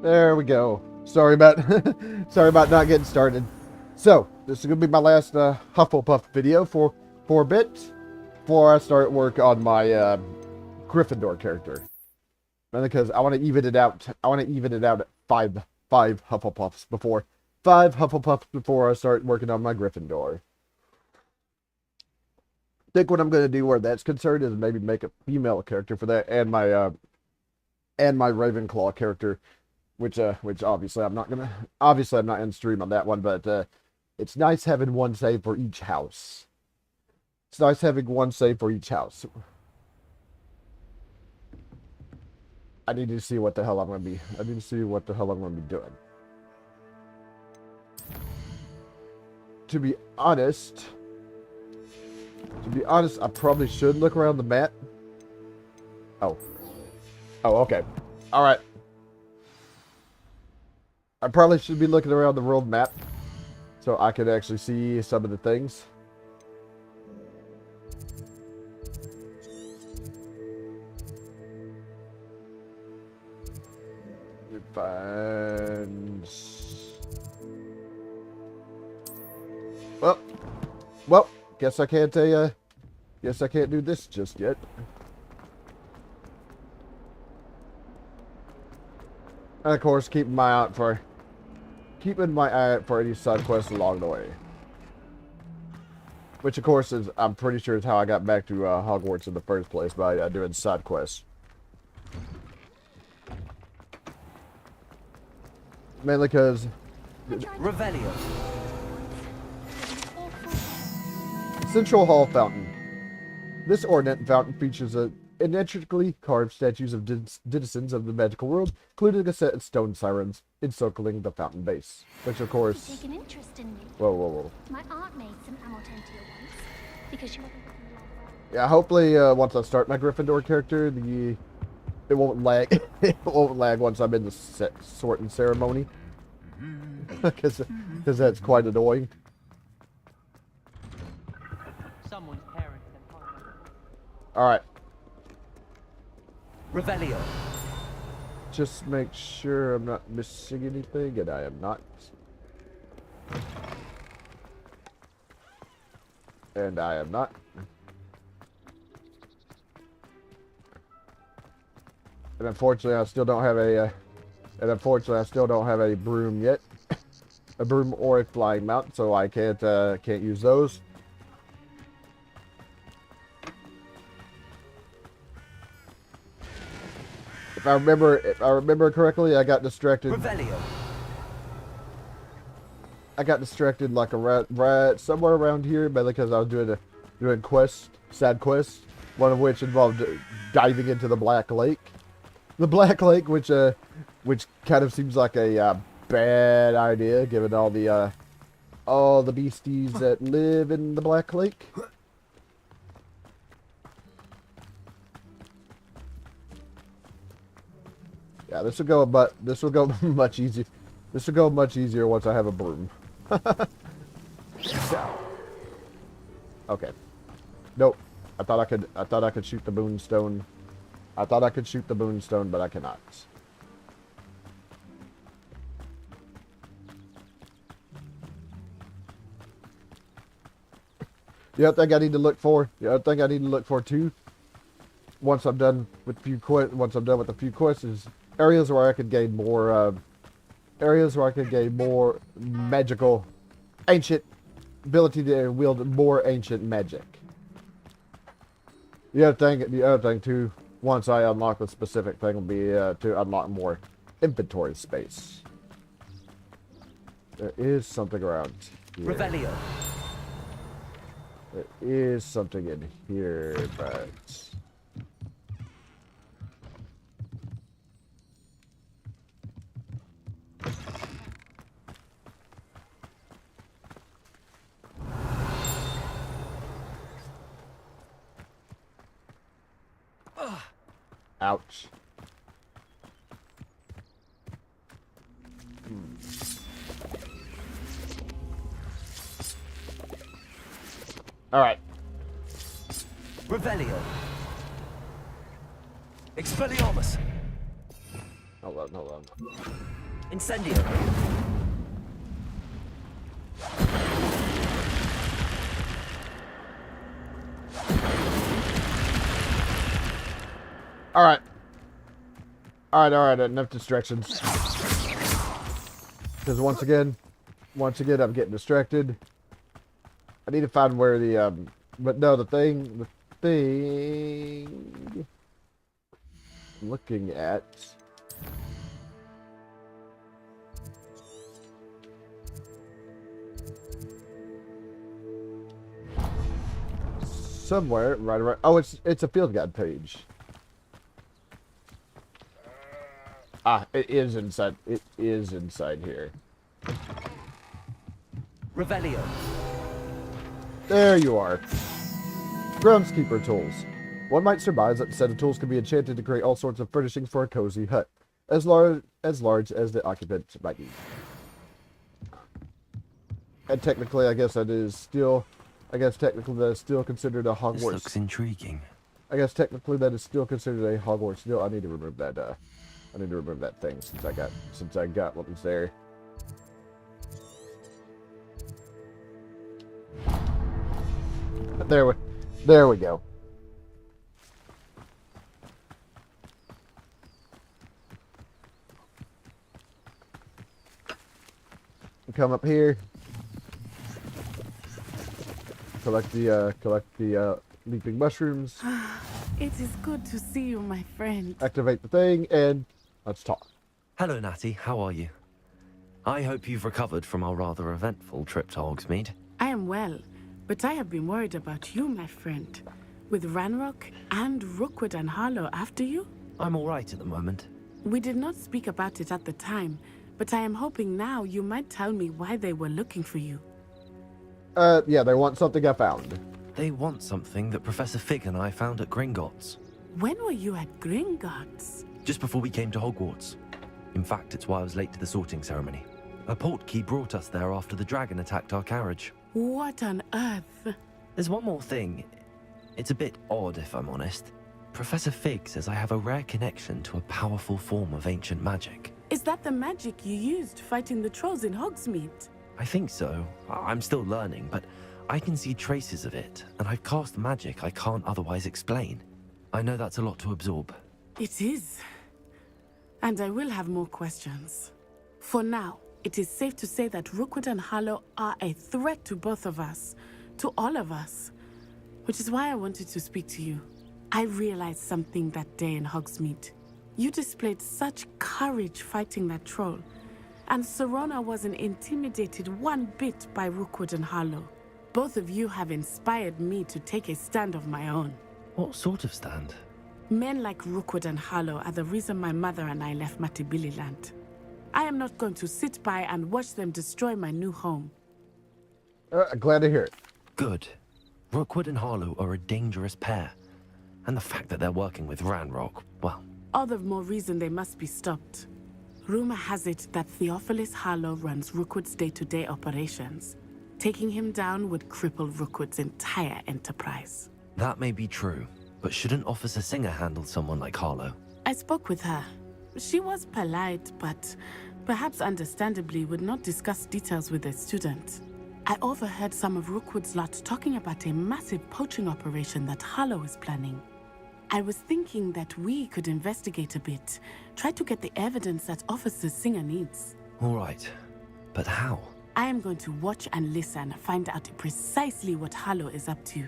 There we go. Sorry about sorry about not getting started. So this is gonna be my last Hufflepuff video for a bit before I start work on my Gryffindor character. Mainly because I want to even it out. I want to even it out at five Hufflepuffs before I start working on my Gryffindor. I think what I'm gonna do where that's concerned is maybe make a female character for that and my Ravenclaw character. Which obviously I'm not in stream on that one, but it's nice having one save for each house. It's nice having one save for each house. I need to see what the hell I'm gonna be. I need to see what the hell I'm gonna be doing. To be honest, I probably should look around the map. Oh, okay, all right. I probably should be looking around the world map so I can actually see some of the things. Find... Well, guess I can't do this just yet. And of course, keeping my eye out for any side quests along the way. Which, of course, I'm pretty sure is how I got back to Hogwarts in the first place, by doing side quests. Mainly because... Revelio. Central Hall Fountain. This ornate fountain features intricately carved statues of denizens of the magical world, including a set of stone sirens encircling the fountain base. Which, of course... Take an interest in me. Whoa. My aunt made some Amortentia once, because she... Yeah, hopefully, once I start my Gryffindor character, it won't lag. It won't lag once I'm in the sorting ceremony. Because that's quite annoying. Someone's parents. Alright. Revelio. Just make sure I'm not missing anything, and I am not. And I am not. And unfortunately, I still don't have a broom yet. A broom or a flying mount, so I can't use those. If I remember correctly, I got distracted. Revelio. I got distracted like right somewhere around here, mainly because I was doing side quests, one of which involved diving into the Black Lake. The Black Lake, which kind of seems like a bad idea, given all the beasties that live in the Black Lake. Yeah, this will go much easier. This will go much easier once I have a broom. Okay. Nope. I thought I could shoot the moonstone. I thought I could shoot the moonstone, but I cannot. The other thing I need to look for too, once I'm done with a few quests, is areas where I could gain more magical, ancient ability to wield more ancient magic. The other thing too, once I unlock the specific thing, will be to unlock more inventory space. There is something around here. Revelio. There is something in here, but... Ouch. All right. Revelio. Expelliarmus. Hold on, hold on. Incendio. Alright. Alright, enough distractions. Because once again, I'm getting distracted. I need to find where the, but no, the thing I'm looking at. Somewhere, right around, oh, it's a field guide page. Ah, it is inside here. Revelio. There you are. Groundskeeper tools. One might surmise that the set of tools can be enchanted to create all sorts of furnishings for a cozy hut, as large as the occupant might need. And technically, I guess that is still considered a Hogwarts. This looks intriguing. I guess technically that is still considered a Hogwarts deal. I need to remove that. I need to remove that thing since I got what was there. There we go. Come up here. Collect the leaping mushrooms. It is good to see you, my friend. Activate the thing, and let's talk. Hello, Natty. How are you? I hope you've recovered from our rather eventful trip to Hogsmeade. I am well, but I have been worried about you, my friend. With Ranrock and Rookwood and Harlow after you? I'm all right at the moment. We did not speak about it at the time, but I am hoping now you might tell me why they were looking for you. Yeah, they want something I found. They want something that Professor Fig and I found at Gringotts. When were you at Gringotts? Just before we came to Hogwarts. In fact, it's why I was late to the sorting ceremony. A portkey brought us there after the dragon attacked our carriage. What on earth? There's one more thing. It's a bit odd, if I'm honest. Professor Fig says I have a rare connection to a powerful form of ancient magic. Is that the magic you used fighting the trolls in Hogsmeade? I think so. I'm still learning, but I can see traces of it, and I've cast magic I can't otherwise explain. I know that's a lot to absorb. It is. And I will have more questions. For now, it is safe to say that Rookwood and Harlow are a threat to both of us, to all of us, which is why I wanted to speak to you. I realized something that day in Hogsmeade. You displayed such courage fighting that troll, and Serona wasn't intimidated one bit by Rookwood and Harlow. Both of you have inspired me to take a stand of my own. What sort of stand? Men like Rookwood and Harlow are the reason my mother and I left Matibililand. I am not going to sit by and watch them destroy my new home. Glad to hear it. Good. Rookwood and Harlow are a dangerous pair. And the fact that they're working with Ranrock, well... All the more reason they must be stopped. Rumor has it that Theophilus Harlow runs Rookwood's day-to-day operations. Taking him down would cripple Rookwood's entire enterprise. That may be true, but shouldn't Officer Singer handle someone like Harlow? I spoke with her. She was polite, but perhaps understandably would not discuss details with a student. I overheard some of Rookwood's lot talking about a massive poaching operation that Harlow is planning. I was thinking that we could investigate a bit, try to get the evidence that Officer Singer needs. All right, but how? I am going to watch and listen, find out precisely what Harlow is up to.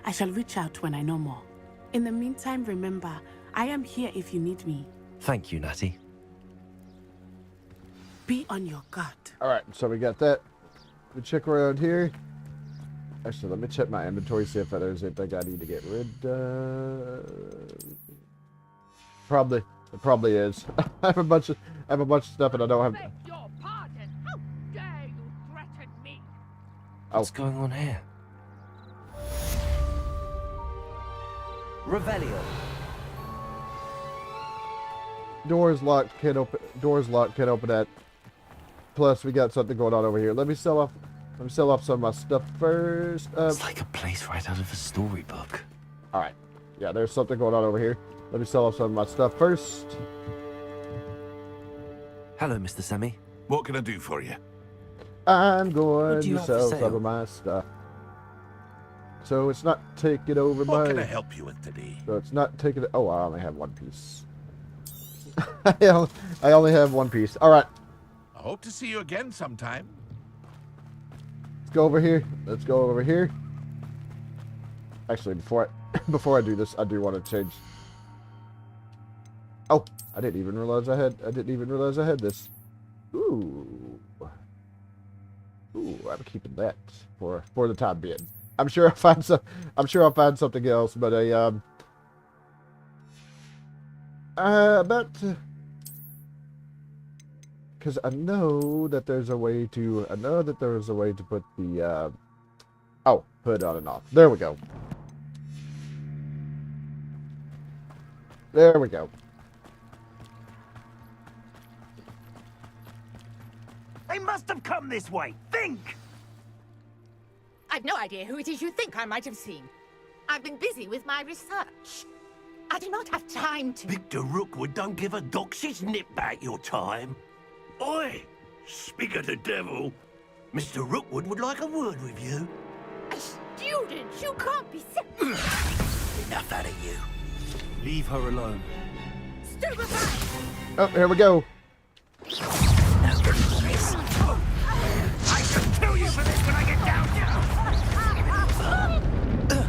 I shall reach out when I know more. In the meantime, remember, I am here if you need me. Thank you, Natty. Be on your guard. Alright, so we got that. We check around here. Actually, let me check my inventory, see if there's anything I need to get rid of. It probably is. I have a bunch of stuff and I don't have. Beg your pardon. How dare you threaten me? What's going on here? Revelio. Doors locked, can't open. Doors locked, can't open that. Plus, we got something going on over here. Let me sell off some of my stuff first. It's like a place right out of a storybook. Alright. Yeah, there's something going on over here. Let me sell off some of my stuff first. Hello, Mr. Semi. What can I do for you? I'm What going do you to have for sell some sale? of my stuff. So it's not taking over What can I my... help you with today? So it's not taking... Oh, I only have one piece. I only have one piece. All right. I hope to see you again sometime. Let's go over here. Let's go over here. Actually, before I do this, I do want to change. Oh, I didn't even realize I had this. Ooh. Ooh, I'm keeping that for the time being. I'm sure I'll find something else, but because I know that there's a way to put the hood on and off. There we go. There we go. They must have come this way. Think! I've no idea who it is you think I might have seen. I've been busy with my research. I do not have time to... Victor Rookwood don't give a doxy's nip back your time. Oi! Speak of the devil. Mr. Rookwood would like a word with you. A student? You can't be so... Enough out of you. Leave her alone. Stupefy! Oh, here we go. I shall kill you for this when I get down here.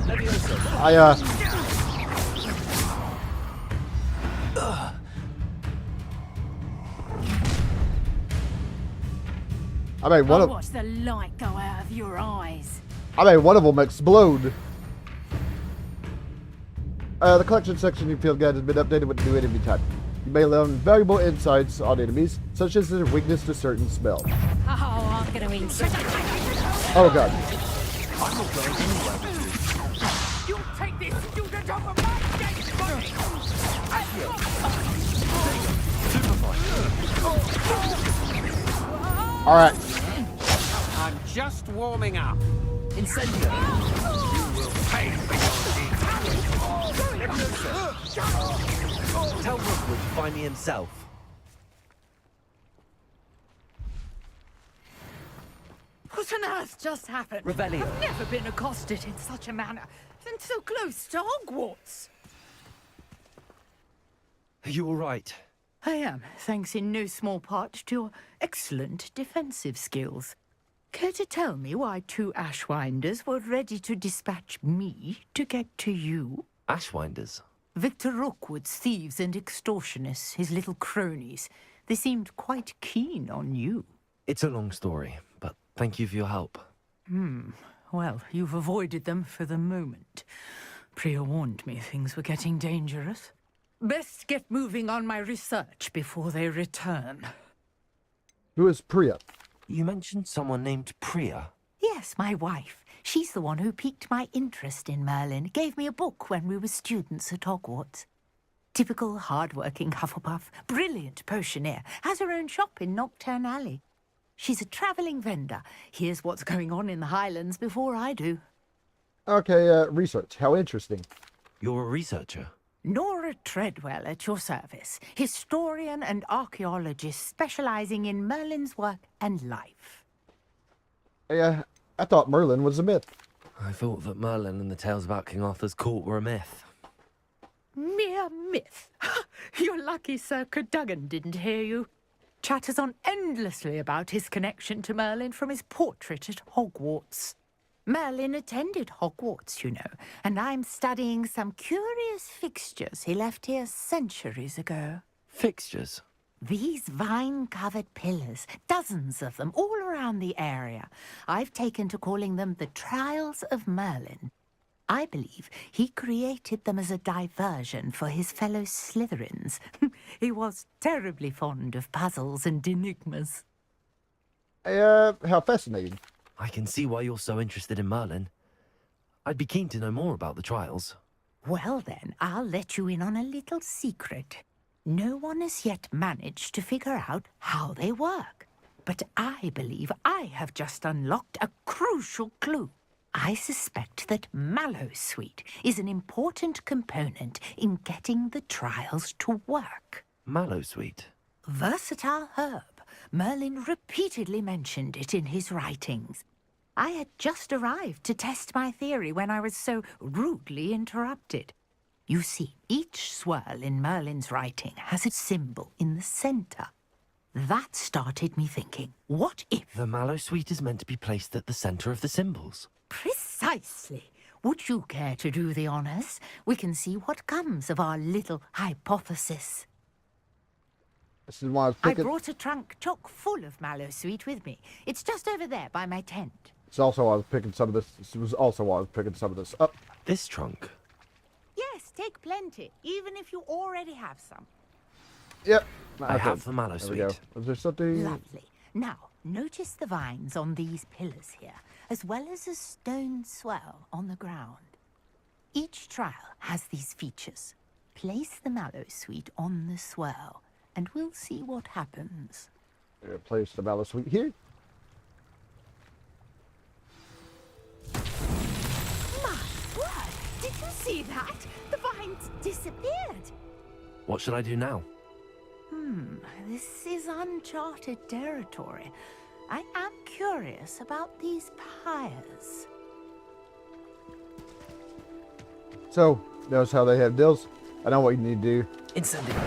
Leviosa. I made one of Watch the light go out of your eyes. them explode. The collection section of your field guide has been updated with new enemy type. You may learn valuable insights on enemies, such as their weakness to certain spells. Oh, I'm gonna eat. Oh god. I'm not going anywhere with you. You'll take this student over my dead body! Alright. I'm just warming up. Incendio. Pay for your Tell Rookwood to find me himself. What on earth just happened? Revelio. I've never been accosted in such a manner, and so close to Hogwarts. Are you all right? I am, thanks in no small part to your excellent defensive skills. Care to tell me why two Ashwinders were ready to dispatch me to get to you? Ashwinders. Victor Rookwood's thieves and extortionists, his little cronies. They seemed quite keen on you. It's a long story, but thank you for your help. Well, you've avoided them for the moment. Priya warned me things were getting dangerous. Best get moving on my research before they return. Who is Priya? You mentioned someone named Priya. Yes, my wife. She's the one who piqued my interest in Merlin. Gave me a book when we were students at Hogwarts. Typical hard-working Hufflepuff, brilliant potioneer, has her own shop in Nocturne Alley. She's a travelling vendor. Hears what's going on in the Highlands before I do. Okay, research. How interesting. You're a researcher. Nora Treadwell at your service, historian and archaeologist specialising in Merlin's work and life. I thought Merlin was a myth. I thought that Merlin and the tales about King Arthur's court were a myth. Mere myth. You're lucky Sir Cadogan didn't hear you. Chatters on endlessly about his connection to Merlin from his portrait at Hogwarts. Merlin attended Hogwarts, you know, and I'm studying some curious fixtures he left here centuries ago. Fixtures? These vine-covered pillars, dozens of them, all around the area. I've taken to calling them the Trials of Merlin. I believe he created them as a diversion for his fellow Slytherins. He was terribly fond of puzzles and enigmas. How fascinating. I can see why you're so interested in Merlin. I'd be keen to know more about the trials. Well then, I'll let you in on a little secret. No one has yet managed to figure out how they work. But I believe I have just unlocked a crucial clue. I suspect that Mallowsweet is an important component in getting the trials to work. Mallowsweet. versatile herb. Merlin repeatedly mentioned it in his writings. I had just arrived to test my theory when I was so rudely interrupted. You see, each swirl in Merlin's writing has a symbol in the center. That started me thinking, what if... The mallow sweet is meant to be placed at the center of the symbols. Precisely. Would you care to do the honors? We can see what comes of our little hypothesis. This is why I was I picking. brought a trunk chock full of mallow sweet with me. It's just over there by my tent. It's also why I was picking some of this. This was also why I was picking some of this up. This trunk. Yes, take plenty, even if you already have some. Yep. I have the mallow There we go. sweet. Was there something? Lovely. Now, notice the vines on these pillars here, as well as a stone swell on the ground. Each trial has these features. Place the mallow sweet on the swell, and we'll see what happens. Place the mallow sweet here. My word! Did you see that? The vines disappeared. What should I do now? This is uncharted territory. I am curious about these pyres. So, notice how they have deals. I know what you need to do. Incendiary.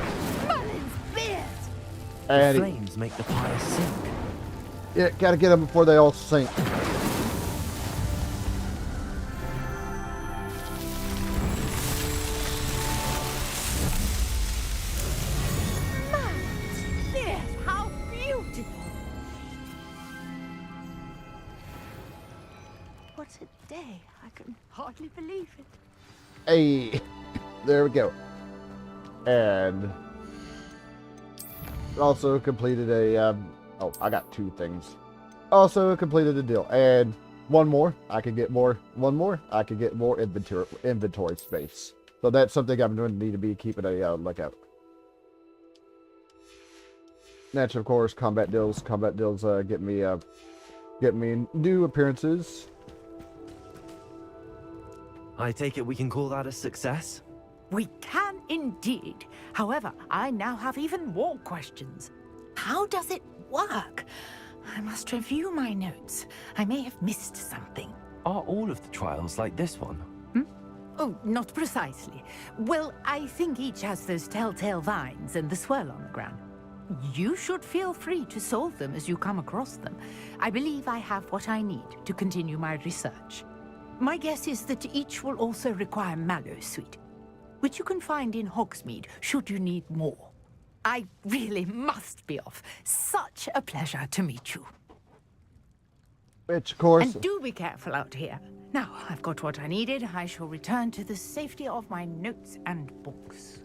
Merlin's beard! And Flames make the pyre sink. yeah, gotta get them before they all sink. Merlin's beard! How beautiful! What a day. I can hardly believe it. Hey, there we go. And also completed a, oh, I got 2 things. Also completed a deal. And one more, I can get more. One more, I can get more inventory space. So that's something I'm going to need to be keeping a lookout. Next, of course, combat deals. Combat deals get me new appearances. I take it we can call that a success? We can indeed. However, I now have even more questions. How does it work? I must review my notes. I may have missed something. Are all of the trials like this one? Oh, not precisely. Well, I think each has those telltale vines and the swirl on the ground. You should feel free to solve them as you come across them. I believe I have what I need to continue my research. My guess is that each will also require mallow sweet, which you can find in Hogsmeade should you need more. I really must be off. Such a pleasure to meet you. Which, of course... And do be careful out here. Now, I've got what I needed. I shall return to the safety of my notes and books.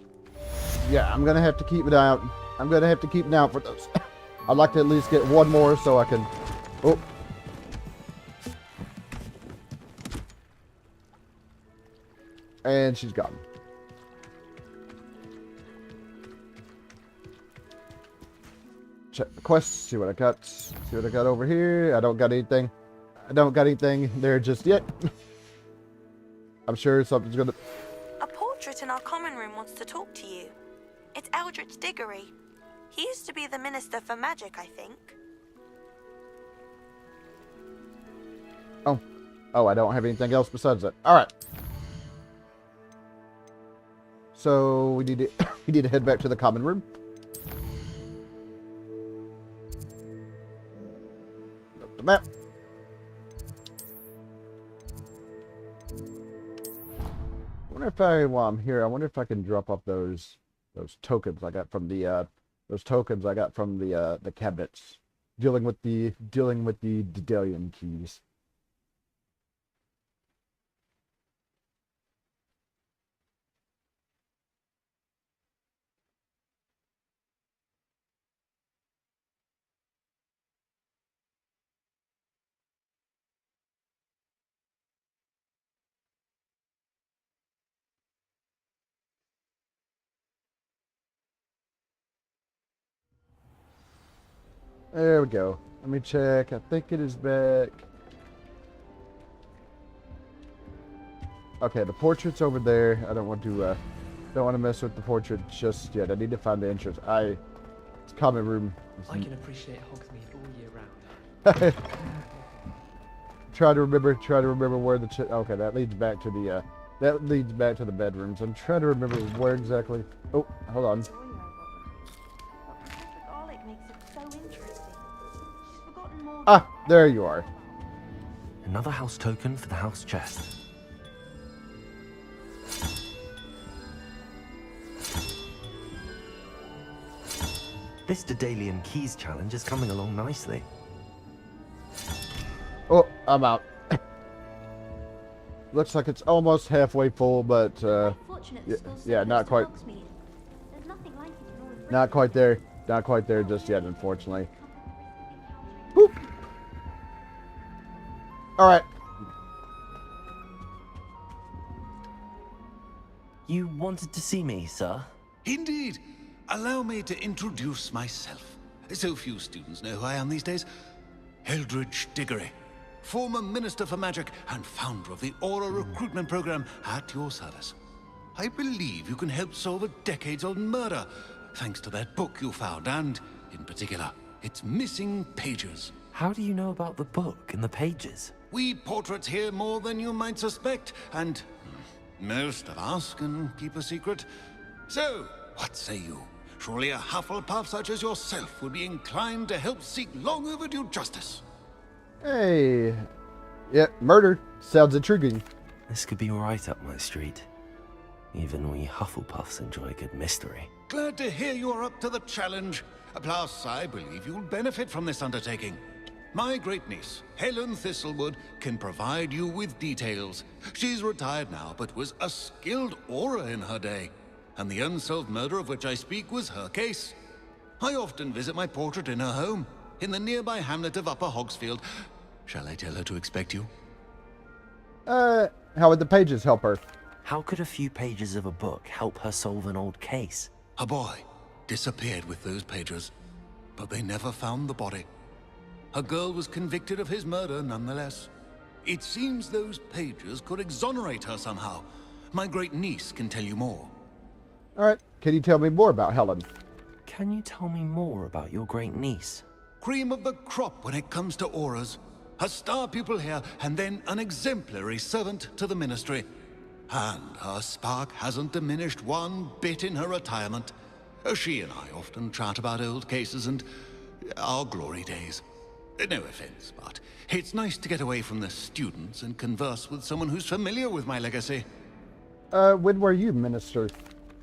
Yeah, I'm gonna have to keep it out. I'm gonna have to keep an eye out for those. I'd like to at least get one more so I can... Oh. And she's gone. Check the quests, see what I got. See what I got over here. I don't got anything. I don't got anything there just yet. I'm sure something's gonna... A portrait in our common room wants to talk to you. It's Eldritch Diggory. He used to be the Minister for Magic, I think. Oh. Oh, I don't have anything else besides that. Alright. So, we need to, we need to head back to the common room. Up the map. I wonder if while I'm here, I wonder if I can drop off those tokens I got from the the cabinets dealing with the Daedalian keys. There we go. Let me check. I think it is back. Okay, the portrait's over there. I don't want to mess with the portrait just yet. I need to find the entrance. common room. I can appreciate Hogsmeade all year round. Try to remember where the okay, that leads back to the bedrooms. I'm trying to remember where exactly. Oh, hold on. Ah, there you are. Another house token for the house chest. This Daedalian Keys challenge is coming along nicely. Oh, I'm out. Looks like it's almost halfway full, but yeah, not quite. Not quite there. Not quite there just yet, unfortunately. Boop. All right. You wanted to see me, sir? Indeed. Allow me to introduce myself. So few students know who I am these days. Eldridge Diggory, former Minister for Magic and founder of the Aura recruitment program at your service. I believe you can help solve a decades-old murder, thanks to that book you found, and, in particular, its missing pages. How do you know about the book and the pages? We portraits hear more than you might suspect, and most of us can keep a secret. So, what say you? Surely a Hufflepuff such as yourself would be inclined to help seek long overdue justice. Hey. Yeah, murder. Sounds intriguing. This could be right up my street. Even we Hufflepuffs enjoy a good mystery. Glad to hear you're up to the challenge. Plus, I believe you'll benefit from this undertaking. My great niece, Helen Thistlewood, can provide you with details. She's retired now, but was a skilled aura in her day. And the unsolved murder of which I speak was her case. I often visit my portrait in her home, in the nearby hamlet of Upper Hogsfield. Shall I tell her to expect you? How would the pages help her? How could a few pages of a book help her solve an old case? A boy disappeared with those pages, but they never found the body. A girl was convicted of his murder nonetheless. It seems those pages could exonerate her somehow. My great niece can tell you more. All right. Can you tell me more about Helen? Can you tell me more about your great niece? Cream of the crop when it comes to auras. A star pupil here, and then an exemplary servant to the ministry. And her spark hasn't diminished one bit in her retirement. She and I often chat about old cases and our glory days. No offense, but it's nice to get away from the students and converse with someone who's familiar with my legacy. When were you minister?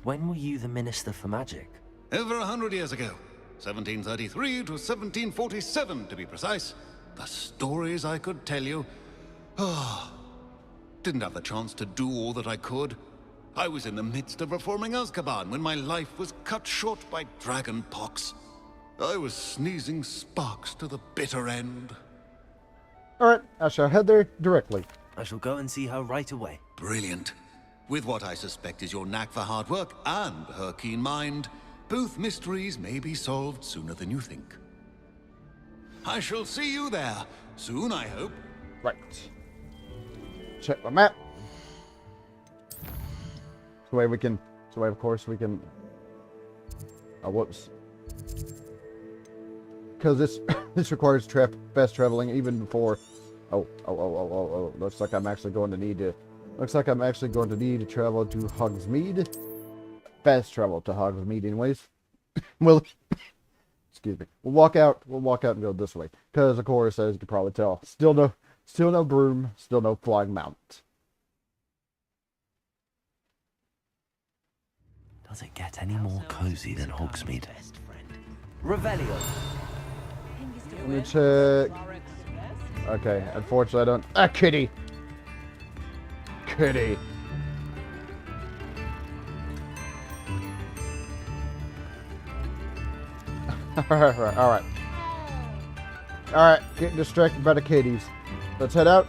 When were you the Minister for Magic? Over 100 years ago. 1733 to 1747, to be precise. The stories I could tell you. Didn't have the chance to do all that I could. I was in the midst of reforming Azkaban when my life was cut short by dragon pox. I was sneezing sparks to the bitter end. Alright, I shall head there directly. I shall go and see her right away. Brilliant. With what I suspect is your knack for hard work and her keen mind, both mysteries may be solved sooner than you think. I shall see you there soon, I hope. Right. Check my map. So way we can. So way, of course, we can. Oh, whoops. Because this requires fast traveling even before. Oh. Looks like I'm actually going to need to. Looks like I'm actually going to need to travel to Hogsmeade. Fast travel to Hogsmeade, anyways. Well, excuse me. We'll walk out and go this way. Because, of course, as you can probably tell, still no broom, still no flying mount. Does it get any more cozy than Hogsmeade? Revelio. Let me check. Okay, unfortunately I don't. Ah, kitty. Kitty. Alright. Alright, getting distracted by the kitties. Let's head out.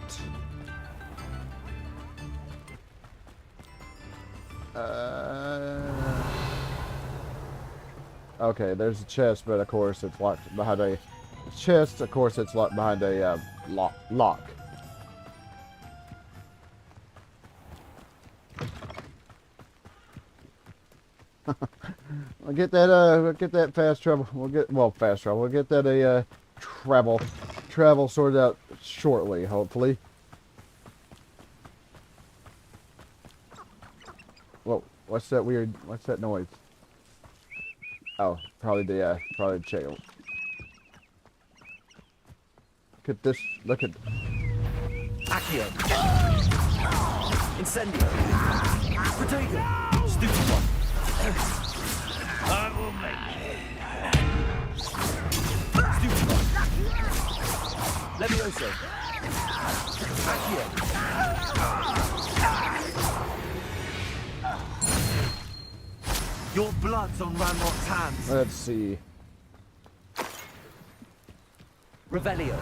Okay, there's a chest, but of course it's locked behind a chest. Of course it's locked behind a lock. We'll get that fast travel. Fast travel. We'll get that travel sorted out shortly, hopefully. Whoa, what's that noise? Oh, probably the chicken. Look at this. Look at. Accio. Incendio. Potato. Stupid one. I will make it. Stupid one. Leviosa. Accio. Your blood's on Ranrock's hands. Let's see. Revelio.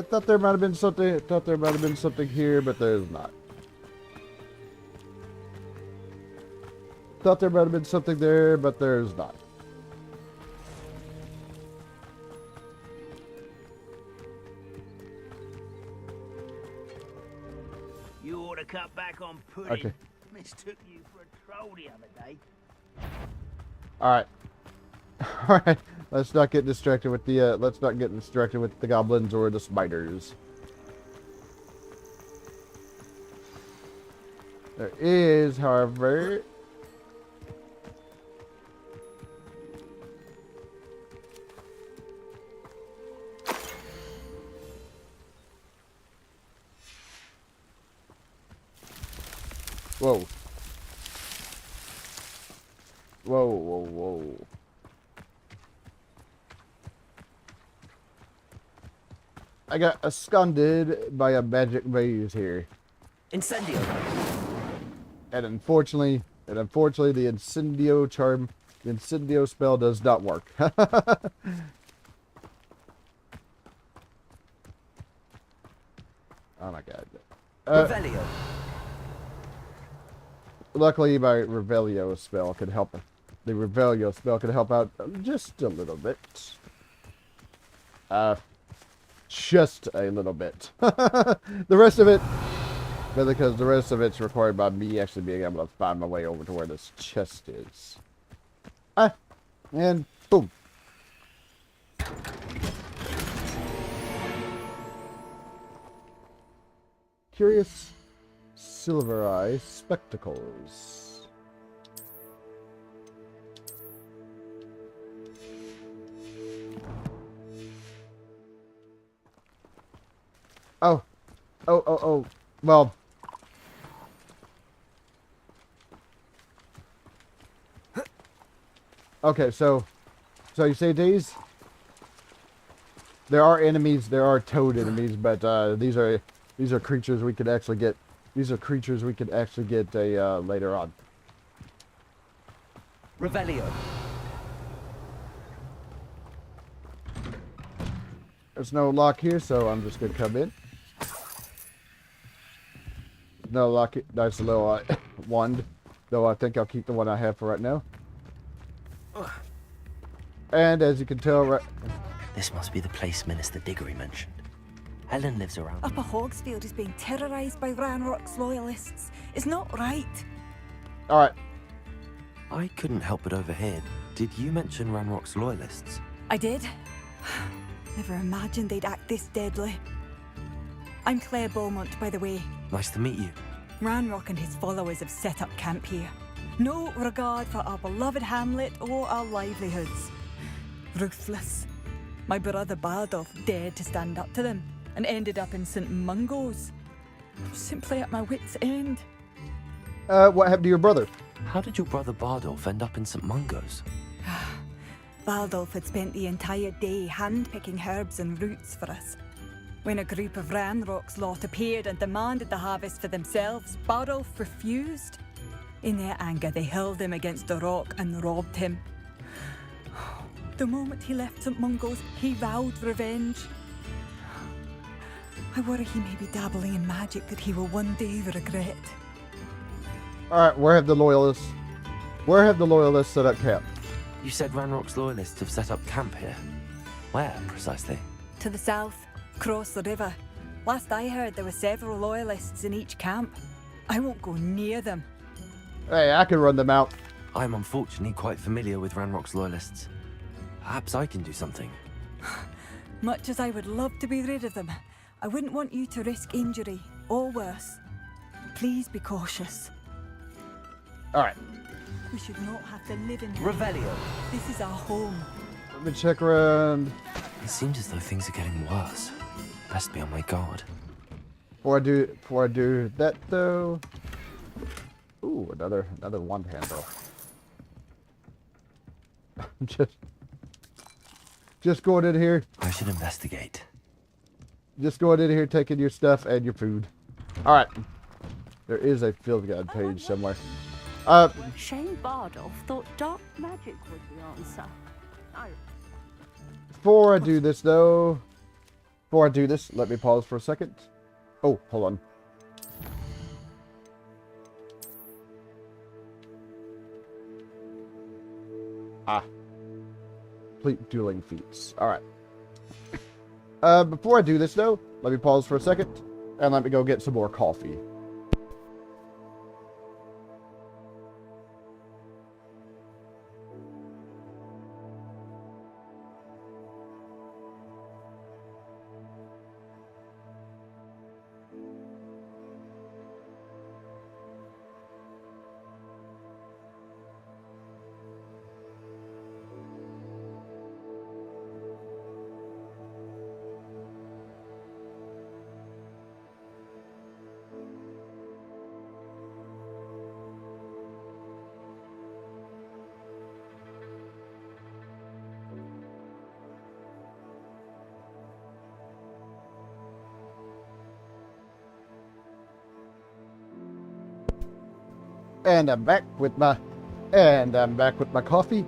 Thought there might have been something. Thought there might have been something here, but there's not. Thought there might have been something there, but there's not. You ought to cut back on pudding. Okay. Mistook you for a troll the other day. All right. All right. Let's not get distracted with the. Let's not get distracted with the goblins or the spiders. There is, however. Whoa. Whoa, whoa, whoa. I got absconded by a magic maze here. Incendio. And unfortunately, the incendio charm, the incendio spell does not work. Oh my god. Revelio. Luckily, my Revelio spell could help. The Revelio spell could help out just a little bit. Just a little bit. The rest of it, because the rest of it's required by me actually being able to find my way over to where this chest is. And boom. Curious silver eye spectacles. Oh. Well. Okay, so you say these? There are enemies, there are toad enemies, but these are creatures we could actually get. These are creatures we could actually get later on. Revelio. There's no lock here, so I'm just gonna come in. No lock. Nice little wand, though I think I'll keep the one I have for right now. And as you can tell, This must be the place Minister Diggory mentioned. Helen lives around. Upper Hogsfield is being terrorised by Ranrock's loyalists. It's not right. All right. I couldn't help but overhear. Did you mention Ranrock's loyalists? I did. Never imagined they'd act this deadly. I'm Claire Beaumont, by the way. Nice to meet you. Ranrock and his followers have set up camp here. No regard for our beloved hamlet or our livelihoods. Ruthless. My brother Bardolph dared to stand up to them and ended up in St. Mungo's. Simply at my wit's end. What happened to your brother? How did your brother Bardolph end up in St. Mungo's? Bardolph had spent the entire day hand-picking herbs and roots for us. When a group of Ranrock's lot appeared and demanded the harvest for themselves, Bardolph refused. In their anger, they hurled him against the rock and robbed him. The moment he left St. Mungo's, he vowed revenge. I worry he may be dabbling in magic that he will one day regret. Alright, where have the loyalists set up camp? You said Ranrock's loyalists have set up camp here. Where, precisely? To the south, across the river. Last I heard, there were several loyalists in each camp. I won't go near them. Hey, I can run them out. I'm unfortunately quite familiar with Ranrock's loyalists. Perhaps I can do something. Much as I would love to be rid of them, I wouldn't want you to risk injury, or worse. Please be cautious. Alright. We should not have to live in Revelio. This is our home. Let me check around. It seems as though things are getting worse. Best be on my guard. Before I do that though. Ooh, another wand handle. just going in here. I should investigate. Just going in here, taking your stuff and your food. All right. There is a field guide page somewhere. Shane Bardolph thought dark magic was the answer. Before I do this though, let me pause for a second. Oh, hold on. Complete dueling feats. Alright. Before I do this though, let me pause for a second and let me go get some more coffee. And I'm back with my coffee.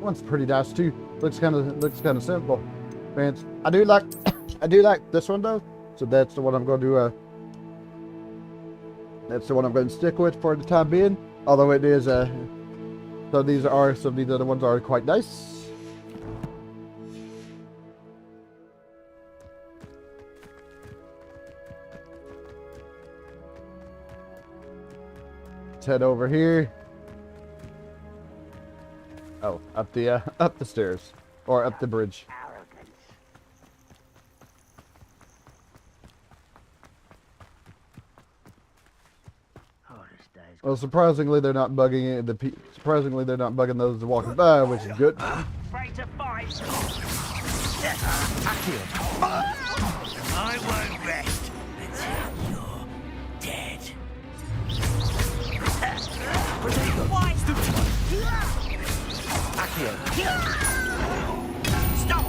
One's pretty nice too. Looks kind of simple. Man, I do like this one though. So that's the one I'm going to stick with for the time being. Although it is some of these other ones are quite nice. Let's head over here. Oh, up the stairs or up the bridge. Well, surprisingly, they're not bugging it. Surprisingly, they're not bugging those walking by, which is good. Afraid to fight. I won't rest until you're dead. Why? Stop!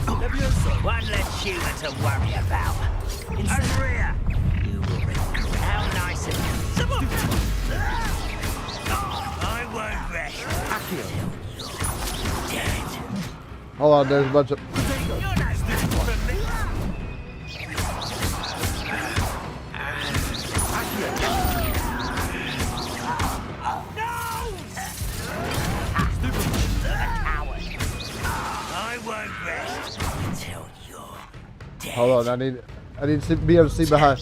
Leviosa. One less human to worry about. Maria, you will regret. How nice of you. Come on! I won't rest until you're dead. Hold on, there's a bunch of... Hold on, I need to be able to see behind.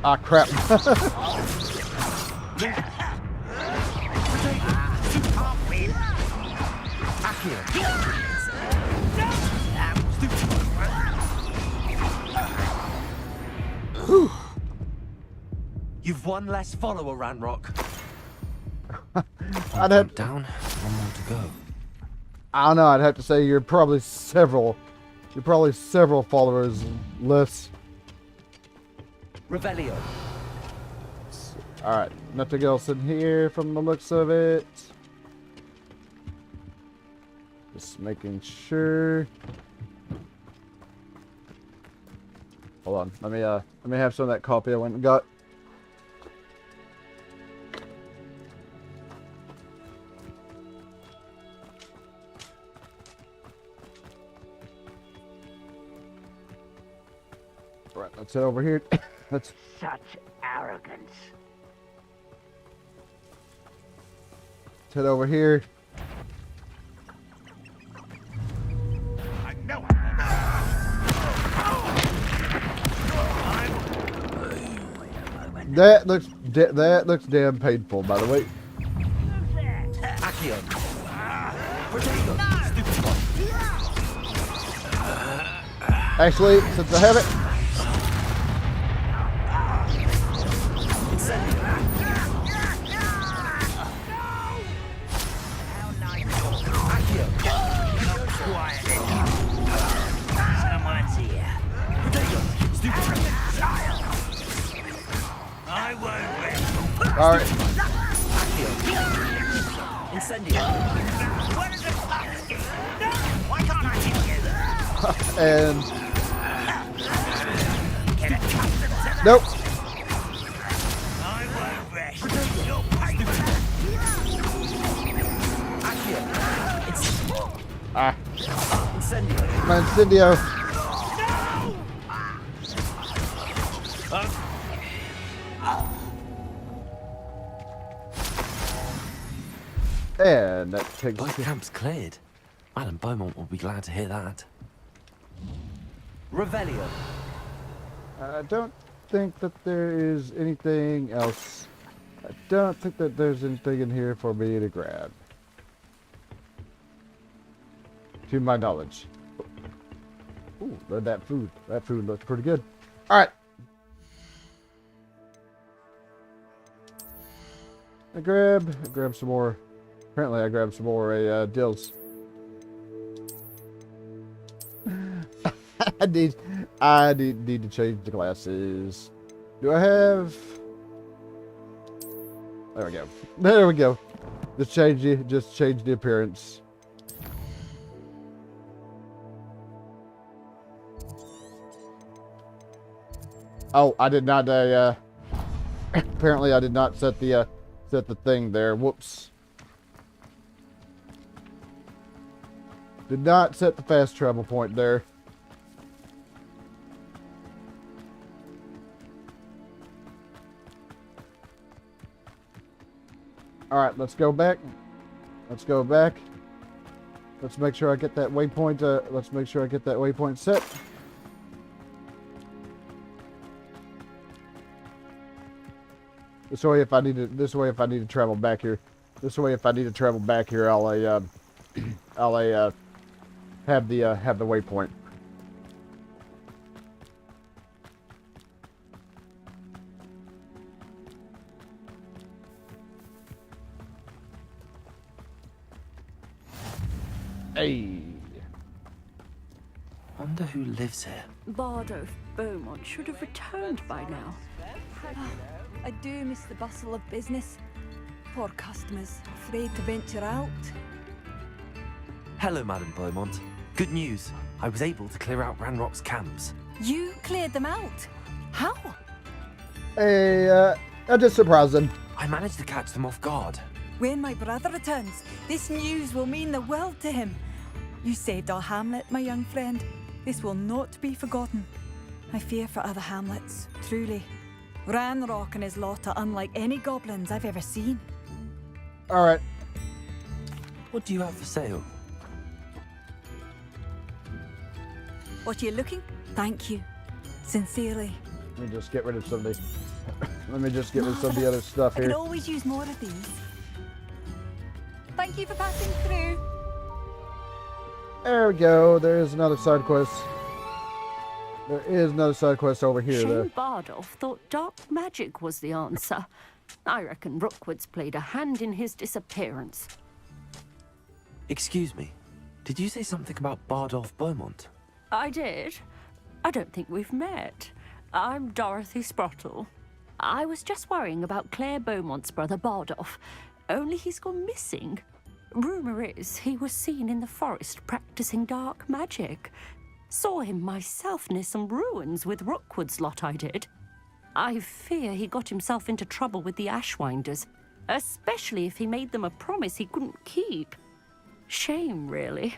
Ah, crap. You've one less follower, Ranrock. I'd have down, one more to go. I don't know. I'd have to say you're probably several followers less. Revelio. All right, nothing else in here from the looks of it. Just making sure. Hold on. Let me have some of that coffee I went and got. Right, let's head over here. Let's. Such arrogance. Let's head over here. That looks damn painful, by the way. Actually, since I have it, Someone's here. I won't rest. all right. What is the fuck? No! Why can't I hit you? And nope. I won't rest. You'll pay for Ah. My Incendio. And that takes both camps cleared. Madame Beaumont will be glad to hear that. Revelio. I don't think that there is anything else. I don't think that there's anything in here for me to grab. To my knowledge. Ooh, look at that food. That food looks pretty good. Alright. I grab some more. Apparently I grabbed some more dills. I need to change the glasses. Do I have? There we go. There we go. Just change the appearance. Oh, I did not. Apparently, I did not set the thing there. Whoops. Did not set the fast travel point there. All right, let's go back. Let's go back. Let's make sure I get that waypoint. Let's make sure I get that waypoint set. This way, if I need to travel back here, I'll have the waypoint. Hey. Wonder who lives here. Bardo Beaumont should have returned by now. I do miss the bustle of business. Poor customers, afraid to venture out. Hello, Madame Beaumont. Good news. I was able to clear out Ranrock's camps. You cleared them out? How? Hey, I just surprised them. I managed to catch them off guard. When my brother returns, this news will mean the world to him. You saved our hamlet, my young friend. This will not be forgotten. I fear for other hamlets, truly. Ranrock and his lot are unlike any goblins I've ever seen. All right. What do you have for sale? What are you looking? Thank you. Sincerely. Let me just get rid of some of the. Let me just get rid of some of the other stuff I here. could always use more of these. Thank you for passing through. There we go. There is another side quest. There is another side quest over here, though. Shane Bardolph thought dark magic was the answer. I reckon Rookwood's played a hand in his disappearance. Excuse me. Did you say something about Bardolph Beaumont? I did. I don't think we've met. I'm Dorothy Sprottle. I was just worrying about Claire Beaumont's brother Bardolph. Only he's gone missing. Rumour is he was seen in the forest practicing dark magic. Saw him myself near some ruins with Rookwood's lot, I did. I fear he got himself into trouble with the Ashwinders, especially if he made them a promise he couldn't keep. Shame, really.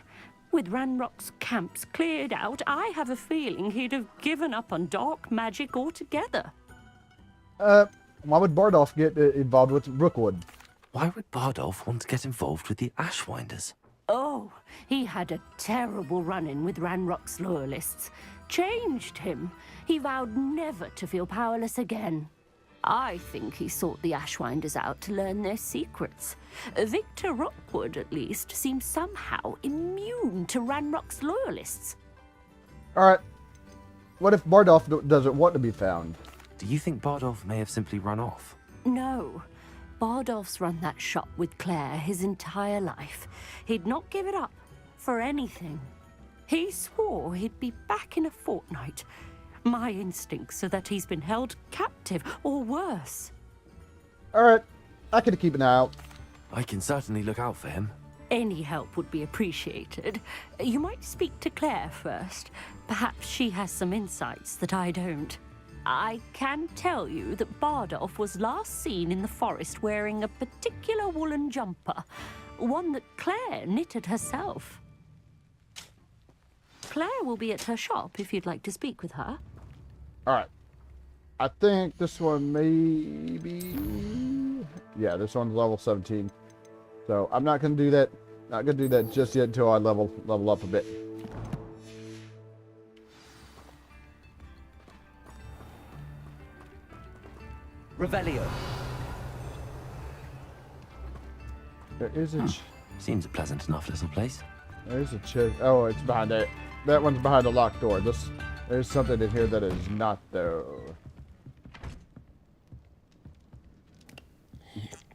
With Ranrock's camps cleared out, I have a feeling he'd have given up on dark magic altogether. Why would Bardolph get involved with Rookwood? Why would Bardolph want to get involved with the Ashwinders? Oh, he had a terrible run-in with Ranrock's loyalists. Changed him. He vowed never to feel powerless again. I think he sought the Ashwinders out to learn their secrets. Victor Rookwood, at least, seems somehow immune to Ranrock's loyalists. Alright. What if Bardolph doesn't want to be found? Do you think Bardolph may have simply run off? No. Bardolph's run that shop with Claire his entire life. He'd not give it up for anything. He swore he'd be back in a fortnight. My instincts are that he's been held captive, or worse. Alright, I can keep an eye out. I can certainly look out for him. Any help would be appreciated. You might speak to Claire first. Perhaps she has some insights that I don't. I can tell you that Bardolph was last seen in the forest wearing a particular woolen jumper, one that Claire knitted herself. Claire will be at her shop if you'd like to speak with her. Alright. I think this one maybe... Yeah, this one's level 17. So I'm not going to do that. Not going to do that just yet until I level up a bit. Revelio. There is a... Seems a pleasant enough little place. There's a chest. Oh, it's behind it. That one's behind a locked door. There's something in here that is not, though.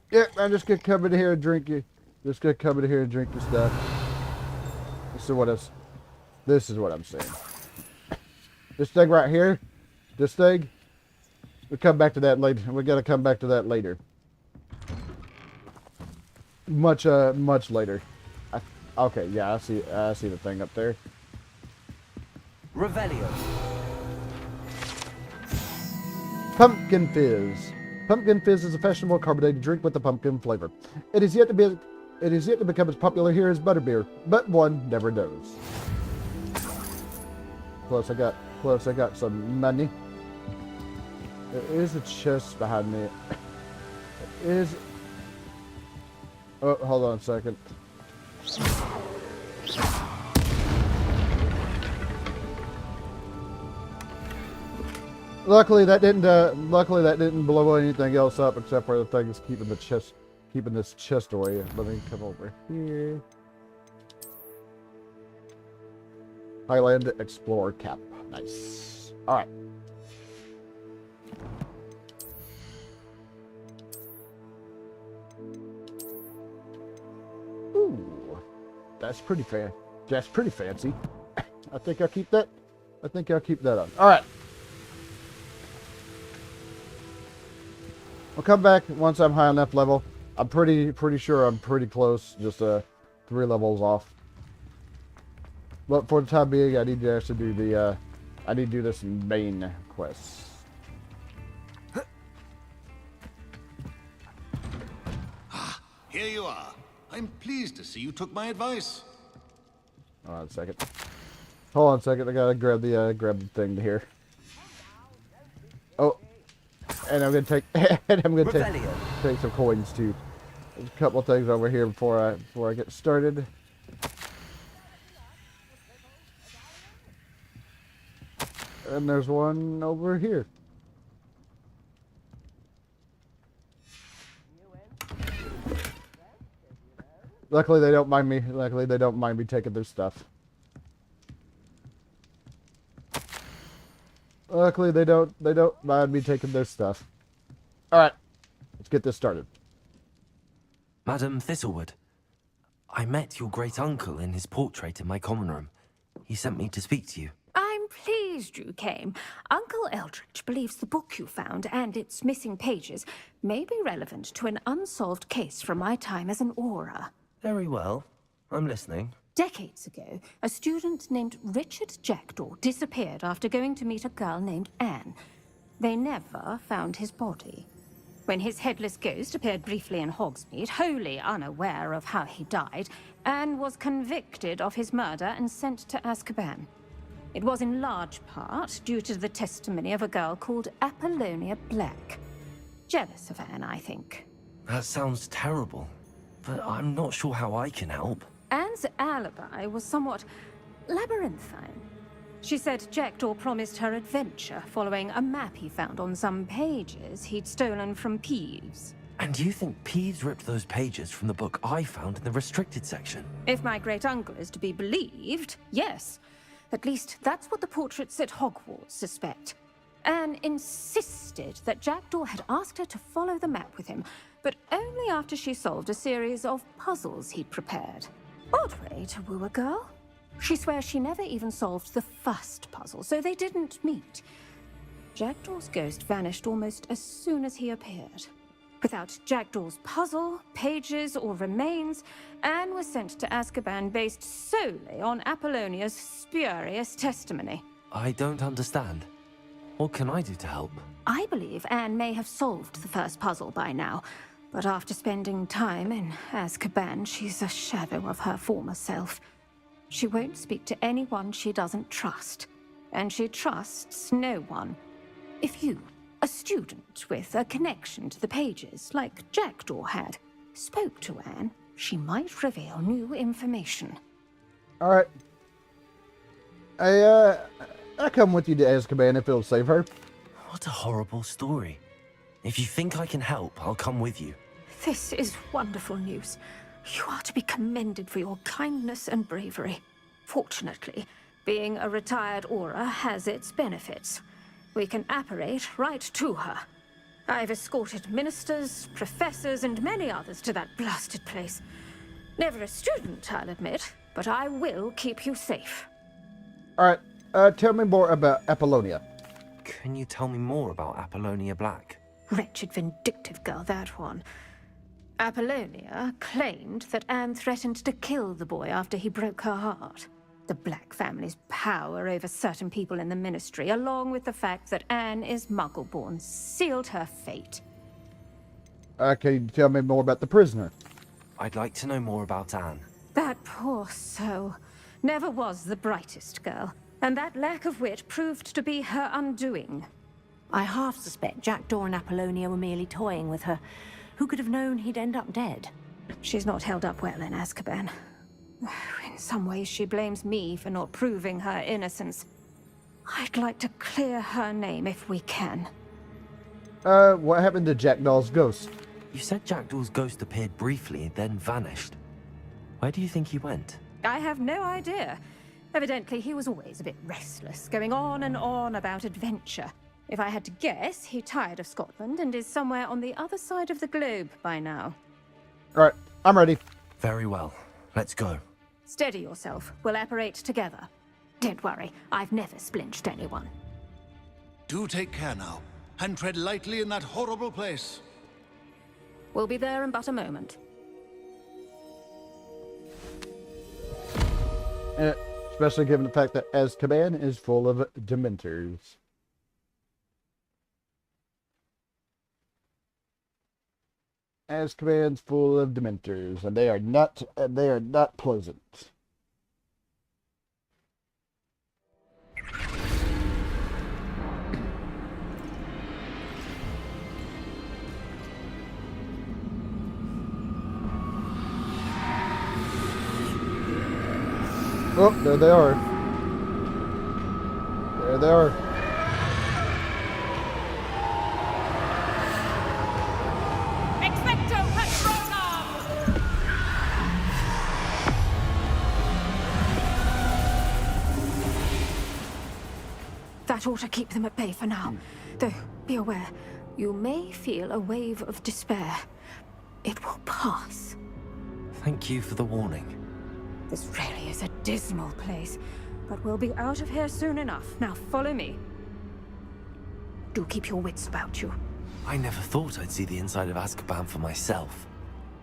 Yep, I'm just gonna come in here and drink it. Just gonna come in here and drink the stuff. This is what I'm saying. This thing right here. This thing. We'll come back to that later. We gotta come back to that later. Much later. Okay, yeah, I see the thing up there. Revelio. Pumpkin Fizz. Pumpkin Fizz is a fashionable carbonated drink with a pumpkin flavor. It is yet to become as popular here as butterbeer, but one never knows. Plus I got some money. There is a chest behind me. Oh, hold on a second. Luckily that didn't blow anything else up except for the thing is keeping this chest away. Let me come over here. Highland Explorer cap. Nice. Alright. Ooh. That's pretty fancy. I think I'll keep that. On. Alright. I'll come back once I'm high enough level. I'm pretty sure I'm pretty close, just 3 levels off. But for the time being, I need to actually do I need to do this main quest. Here you are. I'm pleased to see you took my advice. Hold on a second. Hold on a second. I gotta grab the thing here. Oh. And I'm gonna take take some coins too. There's a couple of things over here before I get started. And there's one over here. Luckily they don't mind me. Luckily they don't mind me taking their stuff. Luckily they don't mind me taking their stuff. Alright. Let's get this started. Madam Thistlewood, I met your great uncle in his portrait in my common room. He sent me to speak to you. I'm pleased you came. Uncle Eldridge believes the book you found and its missing pages may be relevant to an unsolved case from my time as an aura. Very well. I'm listening. Decades ago, a student named Richard Jackdaw disappeared after going to meet a girl named Anne. They never found his body. When his headless ghost appeared briefly in Hogsmeade, wholly unaware of how he died, Anne was convicted of his murder and sent to Azkaban. It was in large part due to the testimony of a girl called Apollonia Black. Jealous of Anne, I think. That sounds terrible, but I'm not sure how I can help. Anne's alibi was somewhat labyrinthine. She said Jackdaw promised her adventure following a map he found on some pages he'd stolen from Peeves. And you think Peeves ripped those pages from the book I found in the restricted section? If my great-uncle is to be believed, yes. At least that's what the portraits at Hogwarts suspect. Anne insisted that Jackdaw had asked her to follow the map with him, but only after she solved a series of puzzles he'd prepared. Odd way to woo a girl. She swears she never even solved the first puzzle, so they didn't meet. Jackdaw's ghost vanished almost as soon as he appeared. Without Jackdaw's puzzle, pages, or remains, Anne was sent to Azkaban based solely on Apollonia's spurious testimony. I don't understand. What can I do to help? I believe Anne may have solved the first puzzle by now, but after spending time in Azkaban, she's a shadow of her former self. She won't speak to anyone she doesn't trust, and she trusts no one. If you, a student with a connection to the pages, like Jackdaw had, spoke to Anne, she might reveal new information. Alright. I come with you to Azkaban if it'll save her. What a horrible story. If you think I can help, I'll come with you. This is wonderful news. You are to be commended for your kindness and bravery. Fortunately, being a retired Auror has its benefits. We can apparate right to her. I've escorted ministers, professors, and many others to that blasted place. Never a student, I'll admit, but I will keep you safe. Alright, tell me more about Apollonia. Can you tell me more about Apollonia Black? Wretched, vindictive girl, that one. Apollonia claimed that Anne threatened to kill the boy after he broke her heart. The Black family's power over certain people in the Ministry, along with the fact that Anne is Muggle-born, sealed her fate. Can you tell me more about the prisoner? I'd like to know more about Anne. That poor soul never was the brightest girl, and that lack of wit proved to be her undoing. I half suspect Jackdaw and Apollonia were merely toying with her. Who could have known he'd end up dead? She's not held up well in Azkaban. In some ways, she blames me for not proving her innocence. I'd like to clear her name if we can. What happened to Jackdaw's ghost? You said Jackdaw's ghost appeared briefly, then vanished. Where do you think he went? I have no idea. Evidently, he was always a bit restless, going on and on about adventure. If I had to guess, he tired of Scotland and is somewhere on the other side of the globe by now. Alright, I'm ready. Very well. Let's go. Steady yourself. We'll apparate together. Don't worry, I've never splinched anyone. Do take care now, and tread lightly in that horrible place. We'll be there in but a moment. Especially given the fact that Azkaban is full of Dementors. Azkaban's full of Dementors, and they are not pleasant. Oh, there they are. There they are. Expecto Patronum! That ought to keep them at bay for now. Though, be aware, you may feel a wave of despair. It will pass. Thank you for the warning. This really is a dismal place, but we'll be out of here soon enough. Now follow me. Do keep your wits about you. I never thought I'd see the inside of Azkaban for myself.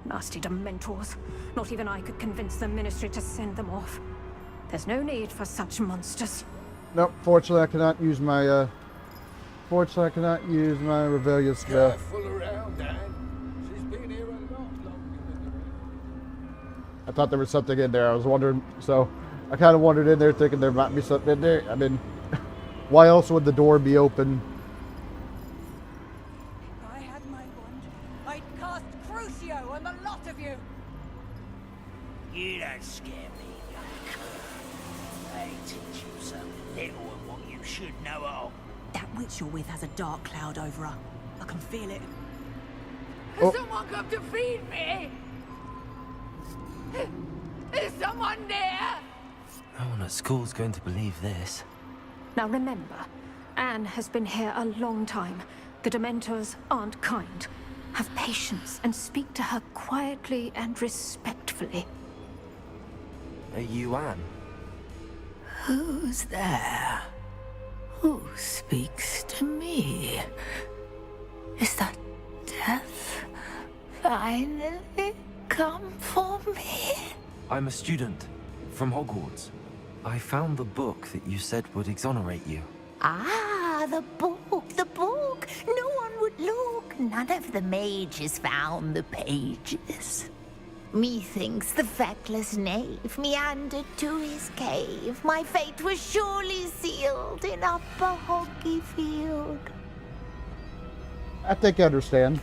Nasty Dementors. Not even I could convince the Ministry to send them off. There's no need for such monsters. Nope, fortunately I cannot use my, Revelia spell. Careful around, Anne. She's been here a lot longer than I thought there was something in there. I was wondering, so I kind of wandered in there thinking there might be something in there. I mean, why else would the door be open? If I had my wand, I I'd cast Crucio on the lot of you! You don't scare me, young cur. They teach you so little of what you should know of. That witch you're with has a dark cloud over her. I can feel it. Has someone come to feed me? Is someone there? No one at school's going to believe this. Now remember, Anne has been here a long time. The Dementors aren't kind. Have patience and speak to her quietly and respectfully. Are you Anne? Who's there? Who speaks to me? Is that death finally come for me? I'm a student from Hogwarts. I found the book that you said would exonerate you. Ah, the book, the book. No one would look. None of the mages found the pages. Methinks the feckless knave meandered to his cave. My fate was surely sealed in Upper Hoggyfield. I think I understand.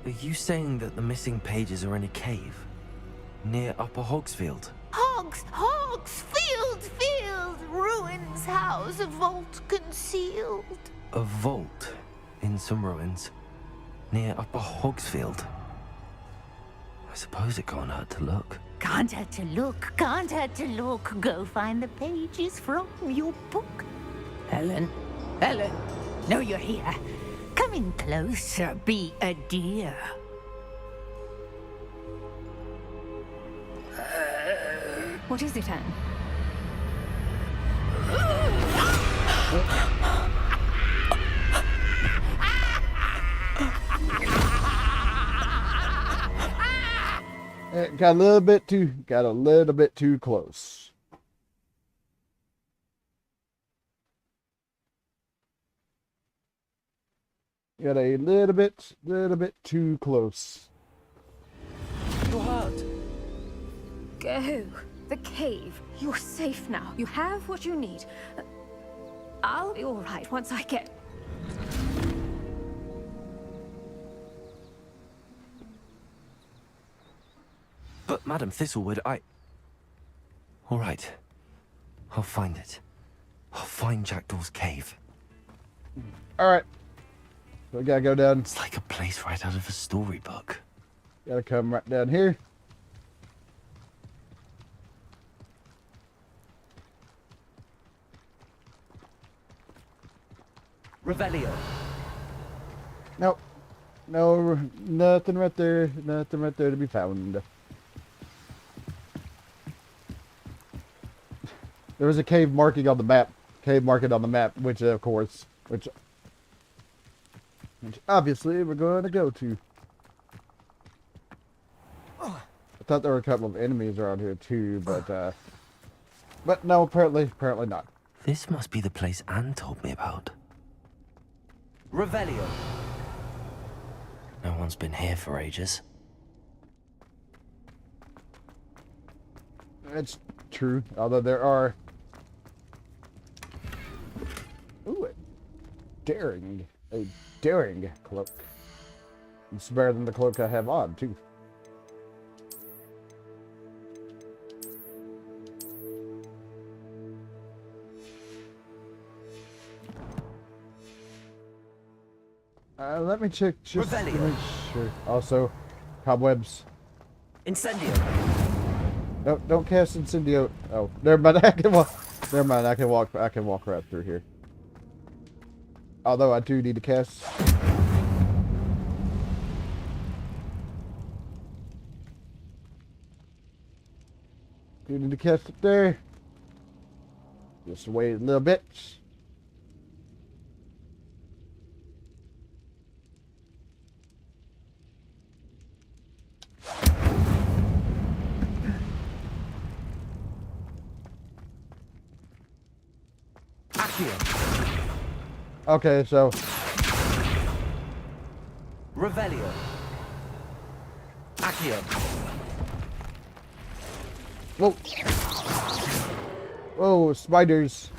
Are you saying that the missing pages are in a cave? Near Upper Hogsfield? Field, ruins house, a vault concealed. A vault in some ruins near Upper Hogsfield. I suppose it can't hurt to look. Can't hurt to look, can't hurt to look. Go find the pages from your book. Helen, know you're here. Come in closer, be a dear. What is it, Anne? It got a little bit too close. Got a little bit too close. You're hurt. Go. The cave. You're safe now. You have what you need. I'll be all right once I get... But Madam Thistlewood, all right. I'll find it. I'll find Jackdaw's cave. Alright. We gotta go down. It's like a place right out of a storybook. Gotta come right down here. Revelio. Nope. No, nothing right there. Nothing right there to be found. There was a cave marking on the map. Which of course, which obviously we're going to go to. I thought there were a couple of enemies around here too, but no, apparently not. This must be the place Anne told me about. Revelio. No one's been here for ages. That's true, although there are... Ooh, a daring cloak. It's better than the cloak I have on, too. Let me check just to make sure. Also, cobwebs. Incendio. No, don't cast Incendio. Oh, never mind. I can walk. Never mind. I can walk right through here. Although I do need to cast. Do need to cast it there. Just wait a little bit. Okay, so Revelio. Accio. whoa, whoa, spiders.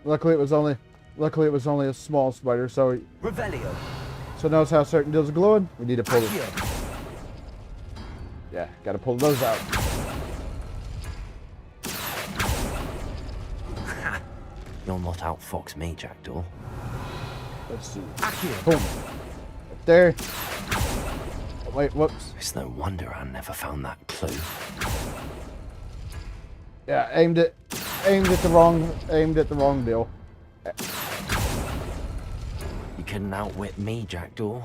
Luckily, it was only Luckily, it was only a small spider, so... Revelio. So notice how certain deals are glowing? We need to pull it. Yeah, gotta pull those out. You'll not outfox me, Jackdaw. Let's see. Boom. Up there. Oh, wait, whoops. It's no wonder I never found that clue. Yeah, aimed at the wrong deal. You couldn't outwit me, Jackdaw.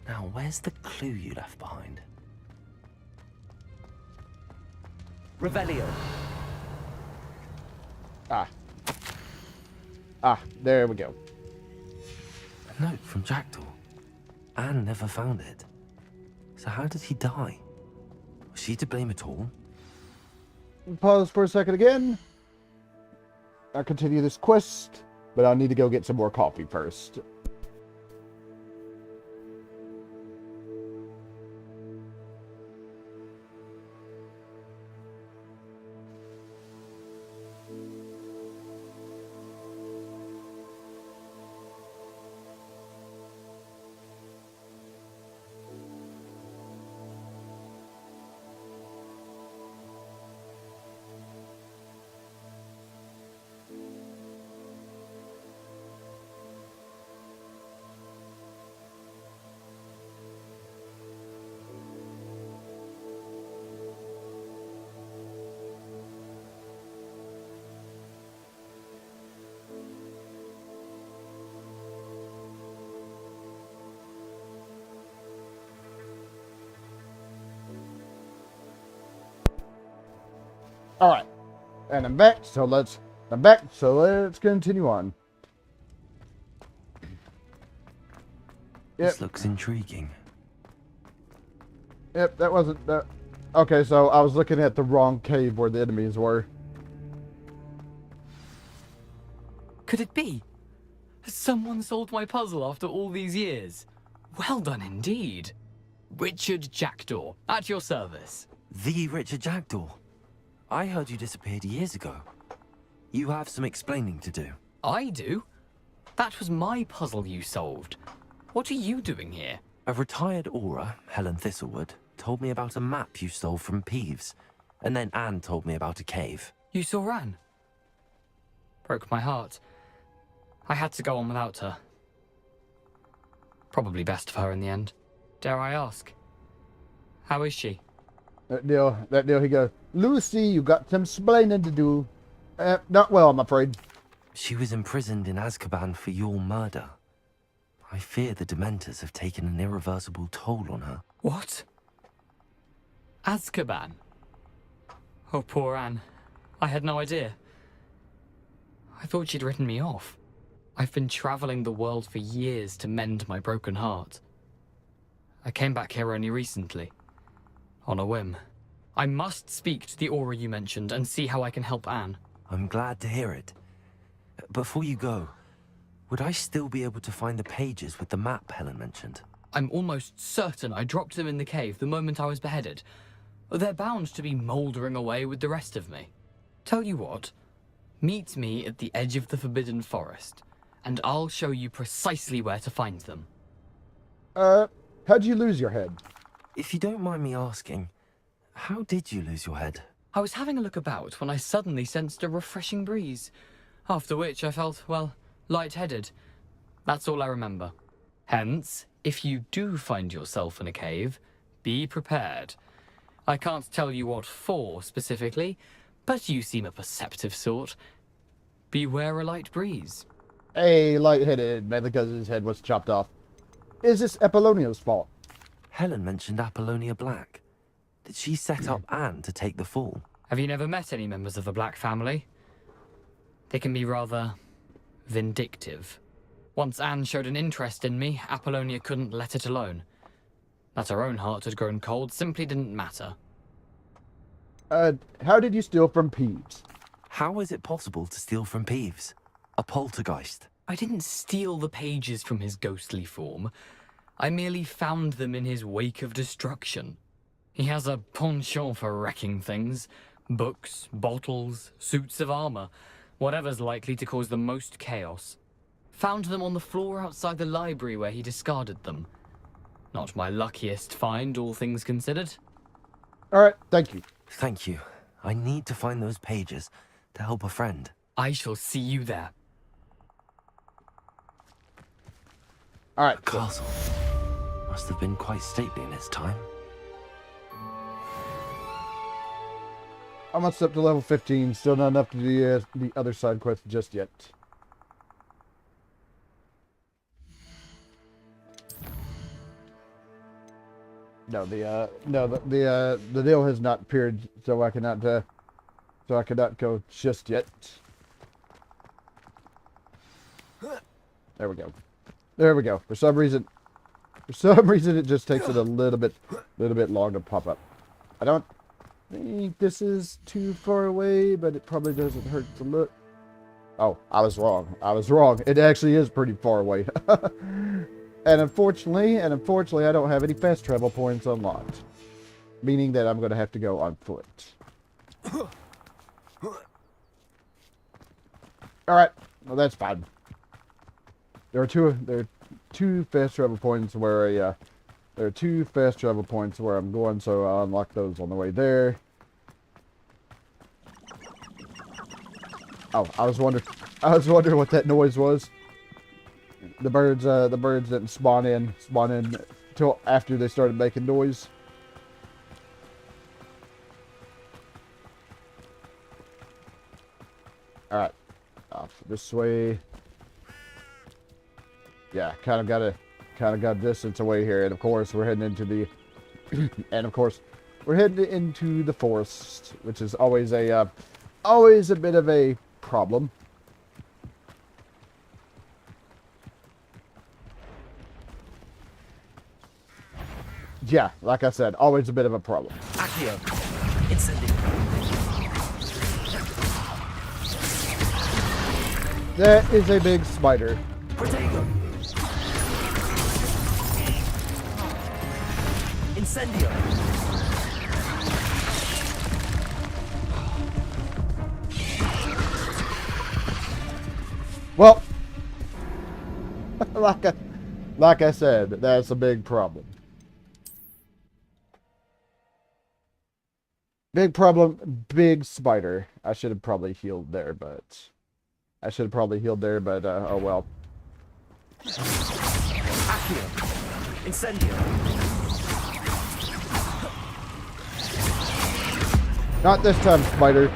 Now, where's the clue you left behind? Revelio. There we go. A note from Jackdaw. Anne never found it. So how did he die? Was she to blame at all? Pause for a second again. I'll continue this quest, but I'll need to go get some more coffee first. All right, and I'm back. So let's continue on. This looks intriguing. Yep, that wasn't that. Okay, so I was looking at the wrong cave where the enemies were. Could it be? Has someone solved my puzzle after all these years? Well done indeed. Richard Jackdaw, at your service. The Richard Jackdaw? I heard you disappeared years ago. You have some explaining to do. I do? That was my puzzle you solved. What are you doing here? A retired aura, Helen Thistlewood, told me about a map you stole from Peeves. And then Anne told me about a cave. You saw Anne? Broke my heart. I had to go on without her. Probably best for her in the end. Dare I ask? How is she? That deal, he goes, Lucy, you got some splaining to do. Not well, I'm afraid. She was imprisoned in Azkaban for your murder. I fear the Dementors have taken an irreversible toll on her. What? Azkaban? Oh, poor Anne. I had no idea. I thought she'd written me off. I've been traveling the world for years to mend my broken heart. I came back here only recently. On a whim. I must speak to the aura you mentioned and see how I can help Anne. I'm glad to hear it. Before you go, would I still be able to find the pages with the map Helen mentioned? I'm almost certain I dropped them in the cave the moment I was beheaded. They're bound to be mouldering away with the rest of me. Tell you what, meet me at the edge of the Forbidden Forest, and I'll show you precisely where to find them. How'd you lose your head? If you don't mind me asking, how did you lose your head? I was having a look about when I suddenly sensed a refreshing breeze, after which I felt, well, lightheaded. That's all I remember. Hence, if you do find yourself in a cave, be prepared. I can't tell you what for specifically, but you seem a perceptive sort. Beware a light breeze. Hey, lightheaded, man, because his head was chopped off. Is this Apollonia's fault? Helen mentioned Apollonia Black. Did she set up Anne to take the fall? Have you never met any members of the Black family? They can be rather vindictive. Once Anne showed an interest in me, Apollonia couldn't let it alone. That her own heart had grown cold simply didn't matter. How did you steal from Peeves? How is it possible to steal from Peeves? A poltergeist? I didn't steal the pages from his ghostly form. I merely found them in his wake of destruction. He has a penchant for wrecking things. Books, bottles, suits of armor. Whatever's likely to cause the most chaos. Found them on the floor outside the library where he discarded them. Not my luckiest find, all things considered. Alright, thank you. Thank you. I need to find those pages to help a friend. I shall see you there. Alright. The castle must have been quite stately in its time. I'm up to level 15, still not enough to do the other side quest just yet. No, the deal has not appeared, so I cannot go just yet. There we go. There we go. For some reason it just takes it a little bit long to pop up. I don't think this is too far away, but it probably doesn't hurt to look. Oh, I was wrong. I was wrong. It actually is pretty far away. And unfortunately, I don't have any fast travel points unlocked. Meaning that I'm going to have to go on foot. Alright, well that's fine. There are two fast travel points where I'm going, so I'll unlock those on the way there. Oh, I was wondering what that noise was. The birds didn't spawn in till after they started making noise. Alright. Off this way. Yeah, kind of got a distance away here, and of course we're heading into the forest, which is always a bit of a problem. Yeah, like I said, always a bit of a problem. Accio. Incendio. That is a big spider. Protego. Incendio. Well, like I said, that's a big problem. Big problem, big spider. I should have probably healed there, but oh well. Accio. Incendio. Not this time, spider.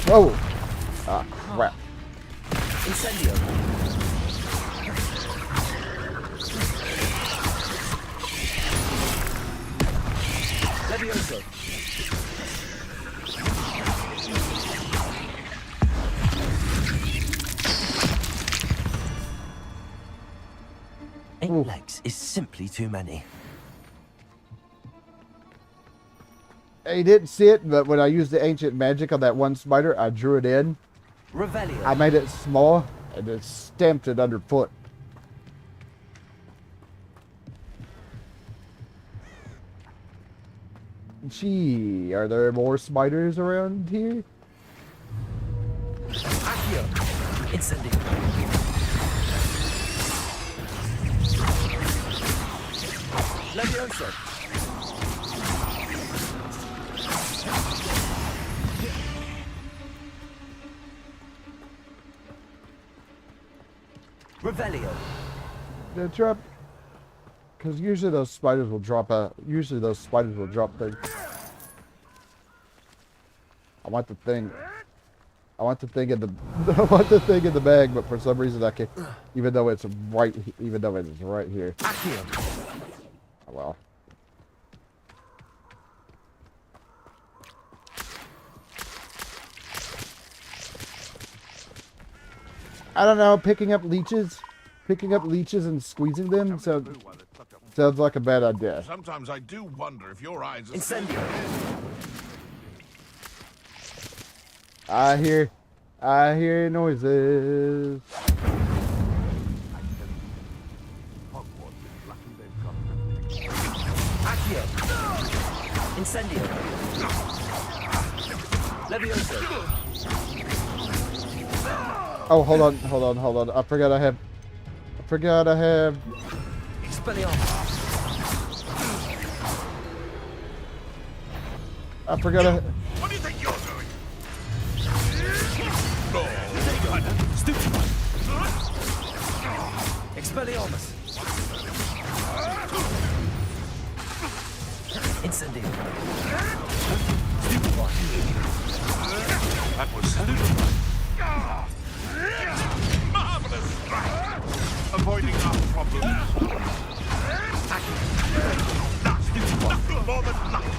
Whoa! Ah, crap. Incendio. Leviosa. Eight legs is simply too many. You didn't see it, but when I used the ancient magic on that one spider, I drew it in. Revelio. I made it small, and it stamped it underfoot. Gee, are there more spiders around here? Accio. Incendio. Leviosa. Revelio. The trap. Because usually those spiders will drop things. I want the thing in the bag, but for some reason I can't. Even though it's right here. Oh, well. I don't know. Picking up leeches and squeezing them sounds like a bad idea. Sometimes I do wonder if your eyes are... Incendio. I hear noises. Accio. Incendio. Leviosa. Oh, hold on. I forgot I have. Expelliarmus. I forgot I. What do you think you're doing? Stupefy. Expelliarmus. Incendio. Stupefy. That was marvelous strike. Avoiding our problem. Nothing more than nothing.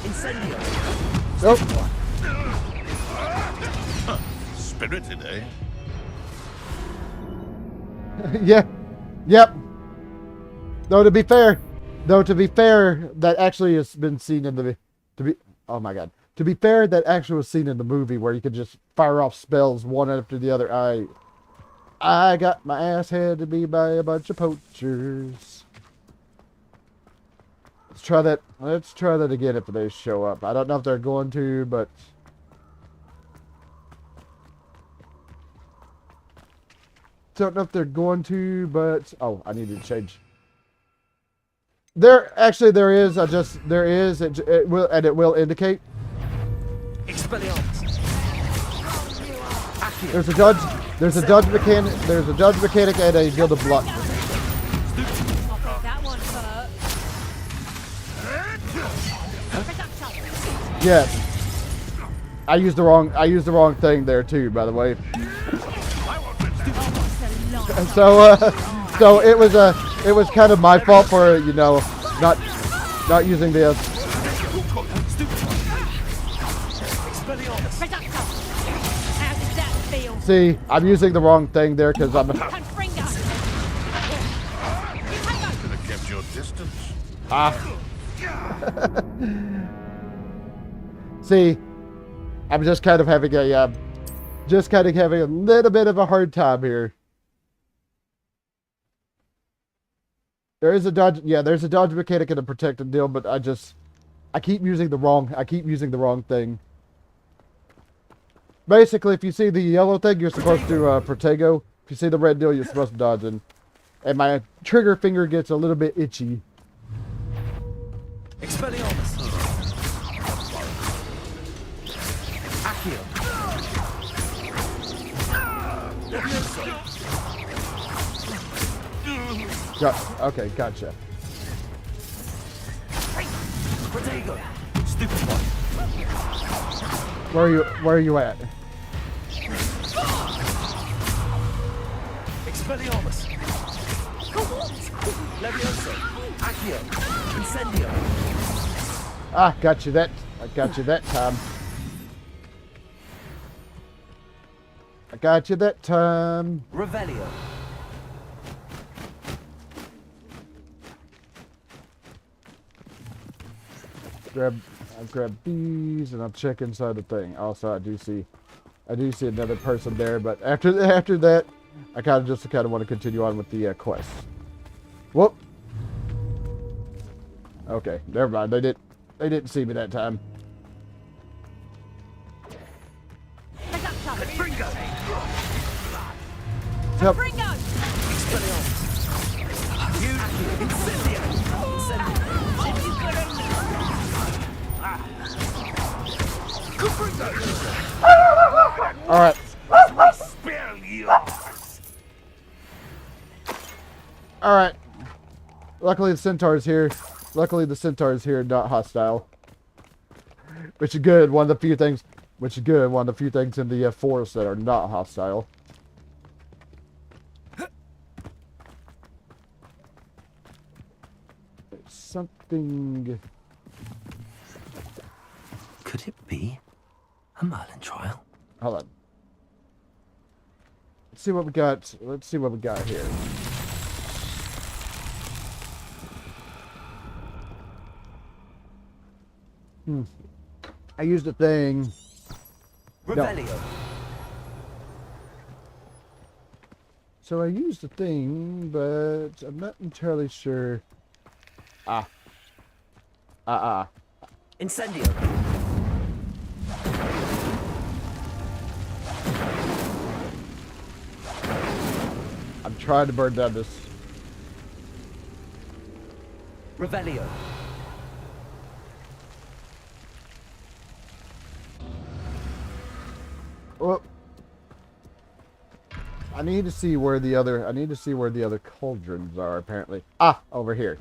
Incendio. Nope. Huh. Spirited, eh? Yeah. Yep. Though to be fair, that actually has been seen in the oh my god. To be fair, that actually was seen in the movie where you could just fire off spells one after the other. I got my ass handed to me by a bunch of poachers. Let's try that. Let's try that again if they show up. I don't know if they're going to, but oh, I need to change. There is. It will indicate. Expelliarmus. There's a dodge mechanic and a gilded block. That one hurt. Yeah. I used the wrong thing there too, by the way. So it was kind of my fault for, you know, not using the See, I'm using the wrong thing there because I'm. Could have kept your distance. See, I'm just kind of having a little bit of a hard time here. There is a dodge. Yeah, there's a dodge mechanic and a protected deal, but I keep using the wrong thing. Basically, if you see the yellow thing, you're supposed to protego. If you see the red deal, you're supposed to dodge. And my trigger finger gets a little bit itchy. Expelliarmus. Accio. Okay, gotcha. Protego. Stupefy. Where are you at? Expelliarmus. Leviosa. Accio. Incendio. Ah, got you that time. I got you that time. Revelio. I'll grab these and I'll check inside the thing. Also, I do see another person there, but after that, I kind of want to continue on with the quest. Whoop. Okay, never mind. They didn't see me that time. Yep. All right. All right. Luckily the centaur's here. Not hostile. Which is good. One of the few things in the forest that are not hostile. Something. Could it be a Merlin trial? Hold on. Let's see what we got. Let's see what we got here. I used a thing. Revelio. No. So I used the thing, but I'm not entirely sure. Incendio. I'm trying to burn down this. Revelio. Well, I need to see where the other cauldrons are, apparently. Ah, over here.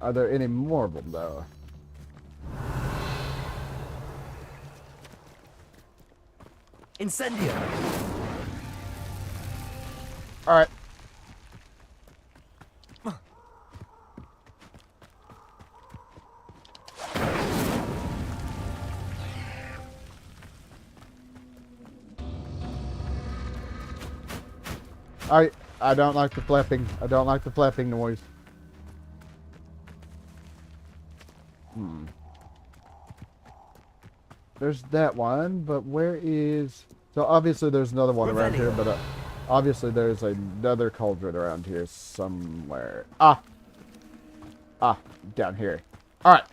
Are there any more of them, though? Incendio. Alright. I don't like the flapping. I don't like the flapping noise. There's that one, but where is... So obviously there's another one around here, but obviously there's another cauldron around here somewhere. Ah, down here. Alright.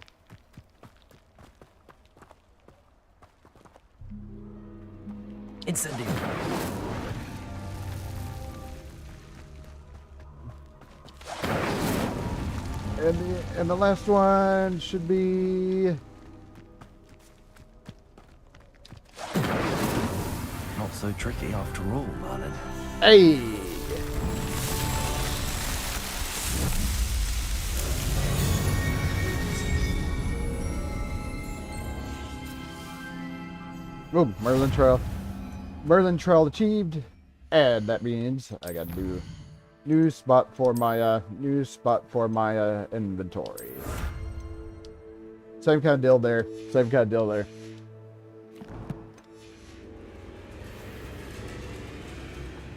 Incendio. And the last one should be... Not so tricky after all, Merlin. Hey! Boom, Merlin Trail. Merlin Trail achieved. And that means I got to do new spot for my inventory. Same kind of deal there. Same kind of deal there.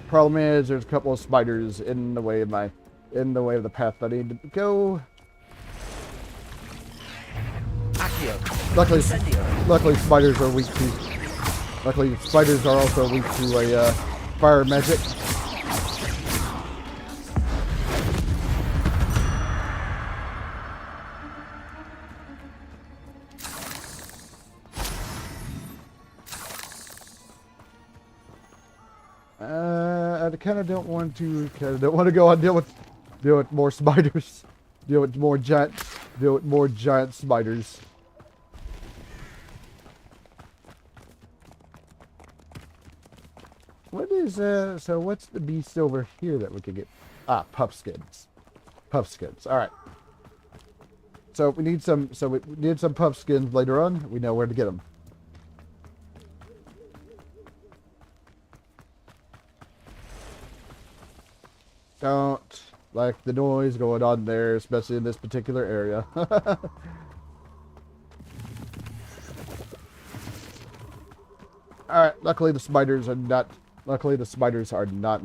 Problem is there's a couple of spiders in the way of the path that I need to go. Luckily spiders are weak to spiders are also weak to a fire magic. I kind of don't want to go and deal with more spiders, deal with more giant spiders. What is so what's the beast over here that we could get? Ah, puffskins. Puffskins. All right. So we need some puffskins later on. We know where to get them. Don't like the noise going on there, especially in this particular area. Alright, luckily the spiders are not in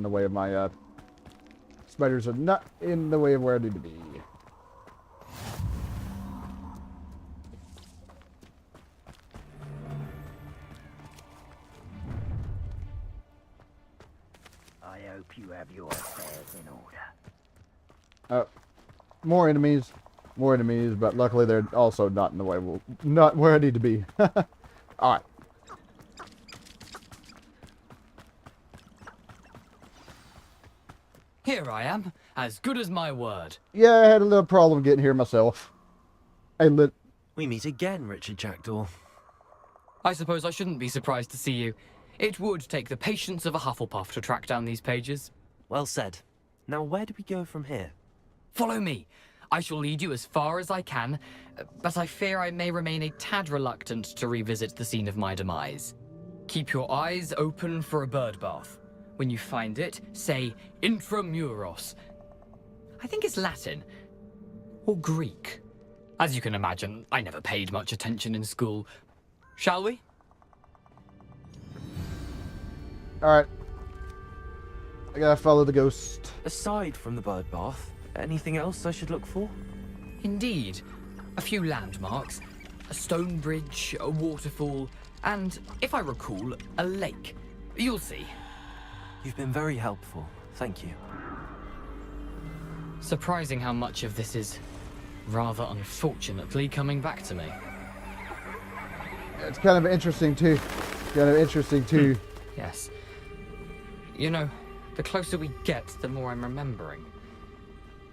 the way of my spiders are not in the way of where I need to be. I hope you have your affairs in order. More enemies, but luckily they're also not in the way, not where I need to be. Alright. Here I am, as good as my word. Yeah, I had a little problem getting here myself. We meet again, Richard Jackdaw. I suppose I shouldn't be surprised to see you. It would take the patience of a Hufflepuff to track down these pages. Well said. Now where do we go from here? Follow me. I shall lead you as far as I can, but I fear I may remain a tad reluctant to revisit the scene of my demise. Keep your eyes open for a bird bath. When you find it, say intramuros. I think it's Latin. Or Greek. As you can imagine, I never paid much attention in school. Shall we? Alright. I gotta follow the ghost. Aside from the bird bath, anything else I should look for? Indeed. A few landmarks. A stone bridge, a waterfall, and, if I recall, a lake. You'll see. You've been very helpful. Thank you. Surprising how much of this is, rather unfortunately, coming back to me. It's kind of interesting too. Yes. You know, The closer we get, the more I'm remembering.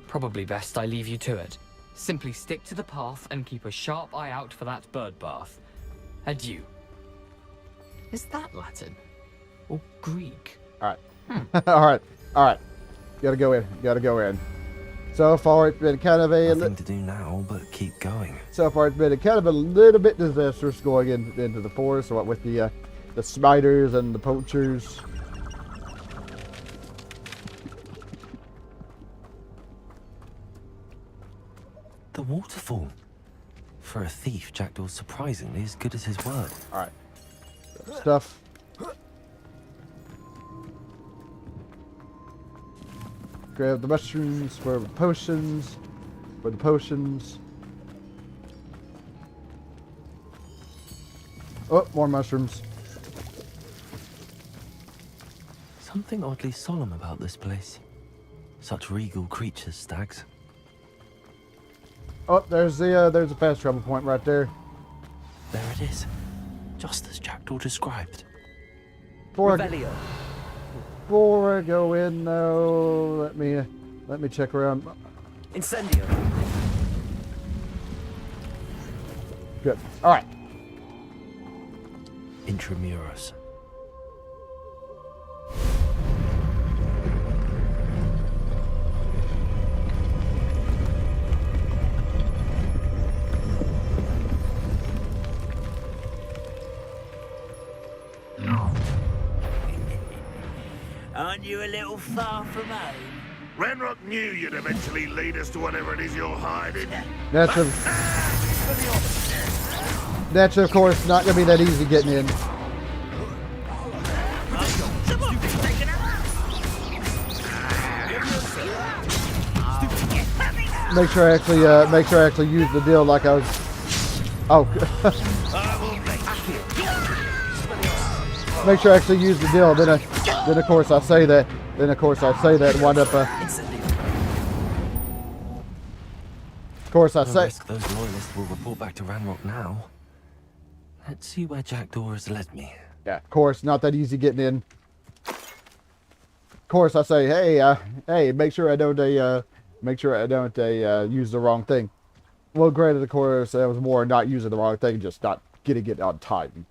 Probably best I leave you to it. Simply stick to the path and keep a sharp eye out for that bird bath. Adieu. Is that Latin? Or Greek? Alright. Alright. Alright. Gotta go in. Gotta go in. So far it's been kind of a... Nothing to do now but keep going. So far it's been kind of a little bit disastrous going into the forest, what with the spiders and the poachers. The waterfall. For a thief, Jackdaw's surprisingly as good as his word. Alright. Stuff. Grab the mushrooms for the potions. For the potions. Oh, more mushrooms. Something oddly solemn about this place. Such regal creatures, stags. Oh, there's a fast travel point right there. There it is. Just as Jackdaw described. Before I go in though, let me check around. Incendio. Good. Alright. Intramuros. Aren't you a little far from home? Ranrock knew you'd eventually lead us to whatever it is you're hiding. That's of course not gonna be that easy getting in. Make sure I actually use the deal like I was. Oh. Make sure I actually use the deal. Then of course I say that. Then of course I say that and wind up. Of course I say. Risk those loyalists will report back to Ranrock now. Let's see where Jackdaw has led me. Yeah, of course, not that easy getting in. Of course I say, hey, hey, make sure I don't use the wrong thing. Well, granted, of course, that was more not using the wrong thing, just not getting it on time.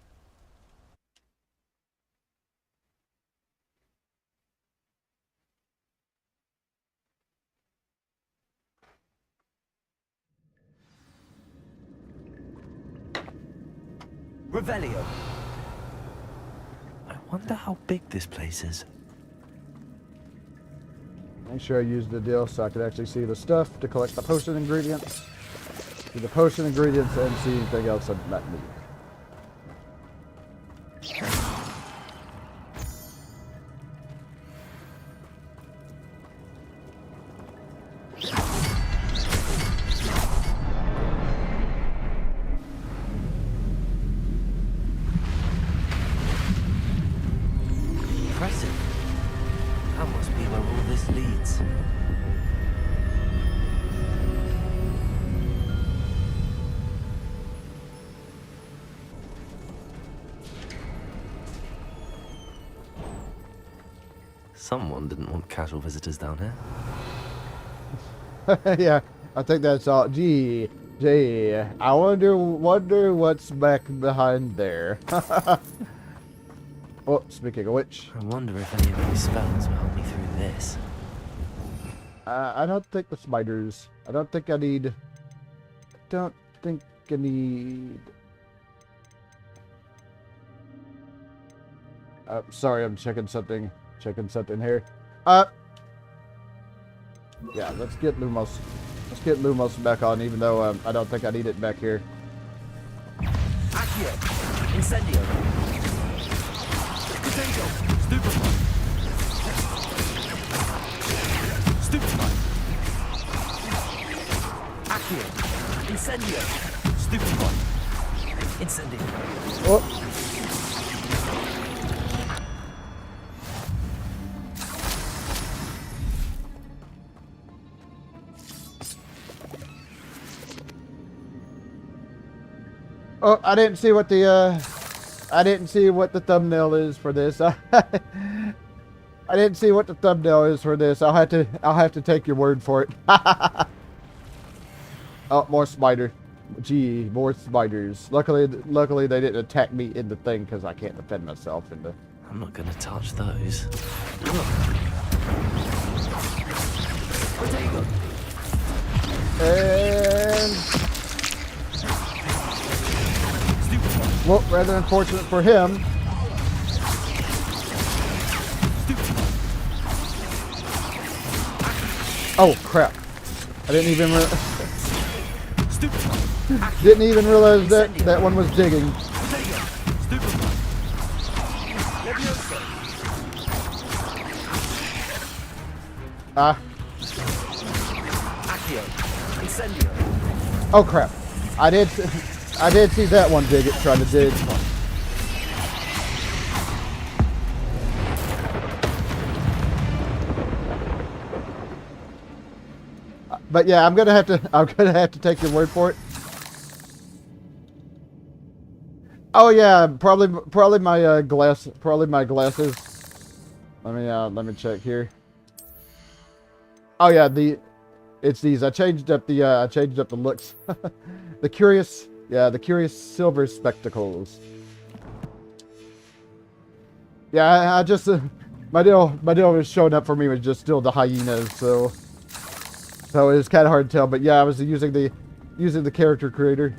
Revelio. I wonder how big this place is. Make sure I use the deal so I can actually see the stuff to collect the potion ingredients. Do the potion ingredients and see anything else I might need. Impressive. That must be where all this leads. Someone didn't want casual visitors down here. Yeah, I think that's all. Gee, I wonder what's back behind there. Oh, speaking of which, I wonder if any of these spells will help me through this. I don't think the spiders. I don't think I need. Sorry, I'm checking something. Checking something here. Yeah, let's get Lumos. Let's get Lumos back on, even though I don't think I need it back here. Accio. Incendio. Potato. Stupefy. Stupefy. Accio. Incendio. Stupefy. Incendio. Oh. Oh, I didn't see what the thumbnail is for this. I I didn't see what the thumbnail is for this. I'll have to take your word for it. Oh, more spider. Gee, more spiders. Luckily they didn't attack me in the thing because I can't defend myself in the. I'm not gonna touch those. And well, rather unfortunate for him. Oh crap! I didn't even realize that one was digging. Ah. Oh crap! I did see that one trying to dig. But yeah, I'm gonna have to take your word for it. Oh yeah, probably my glasses. Let me check here. Oh yeah, it's these. I changed up the looks. the curious silver spectacles. Yeah, I just my deal was showing up for me was just still the hyenas, so it was kind of hard to tell. But yeah, I was using the character creator.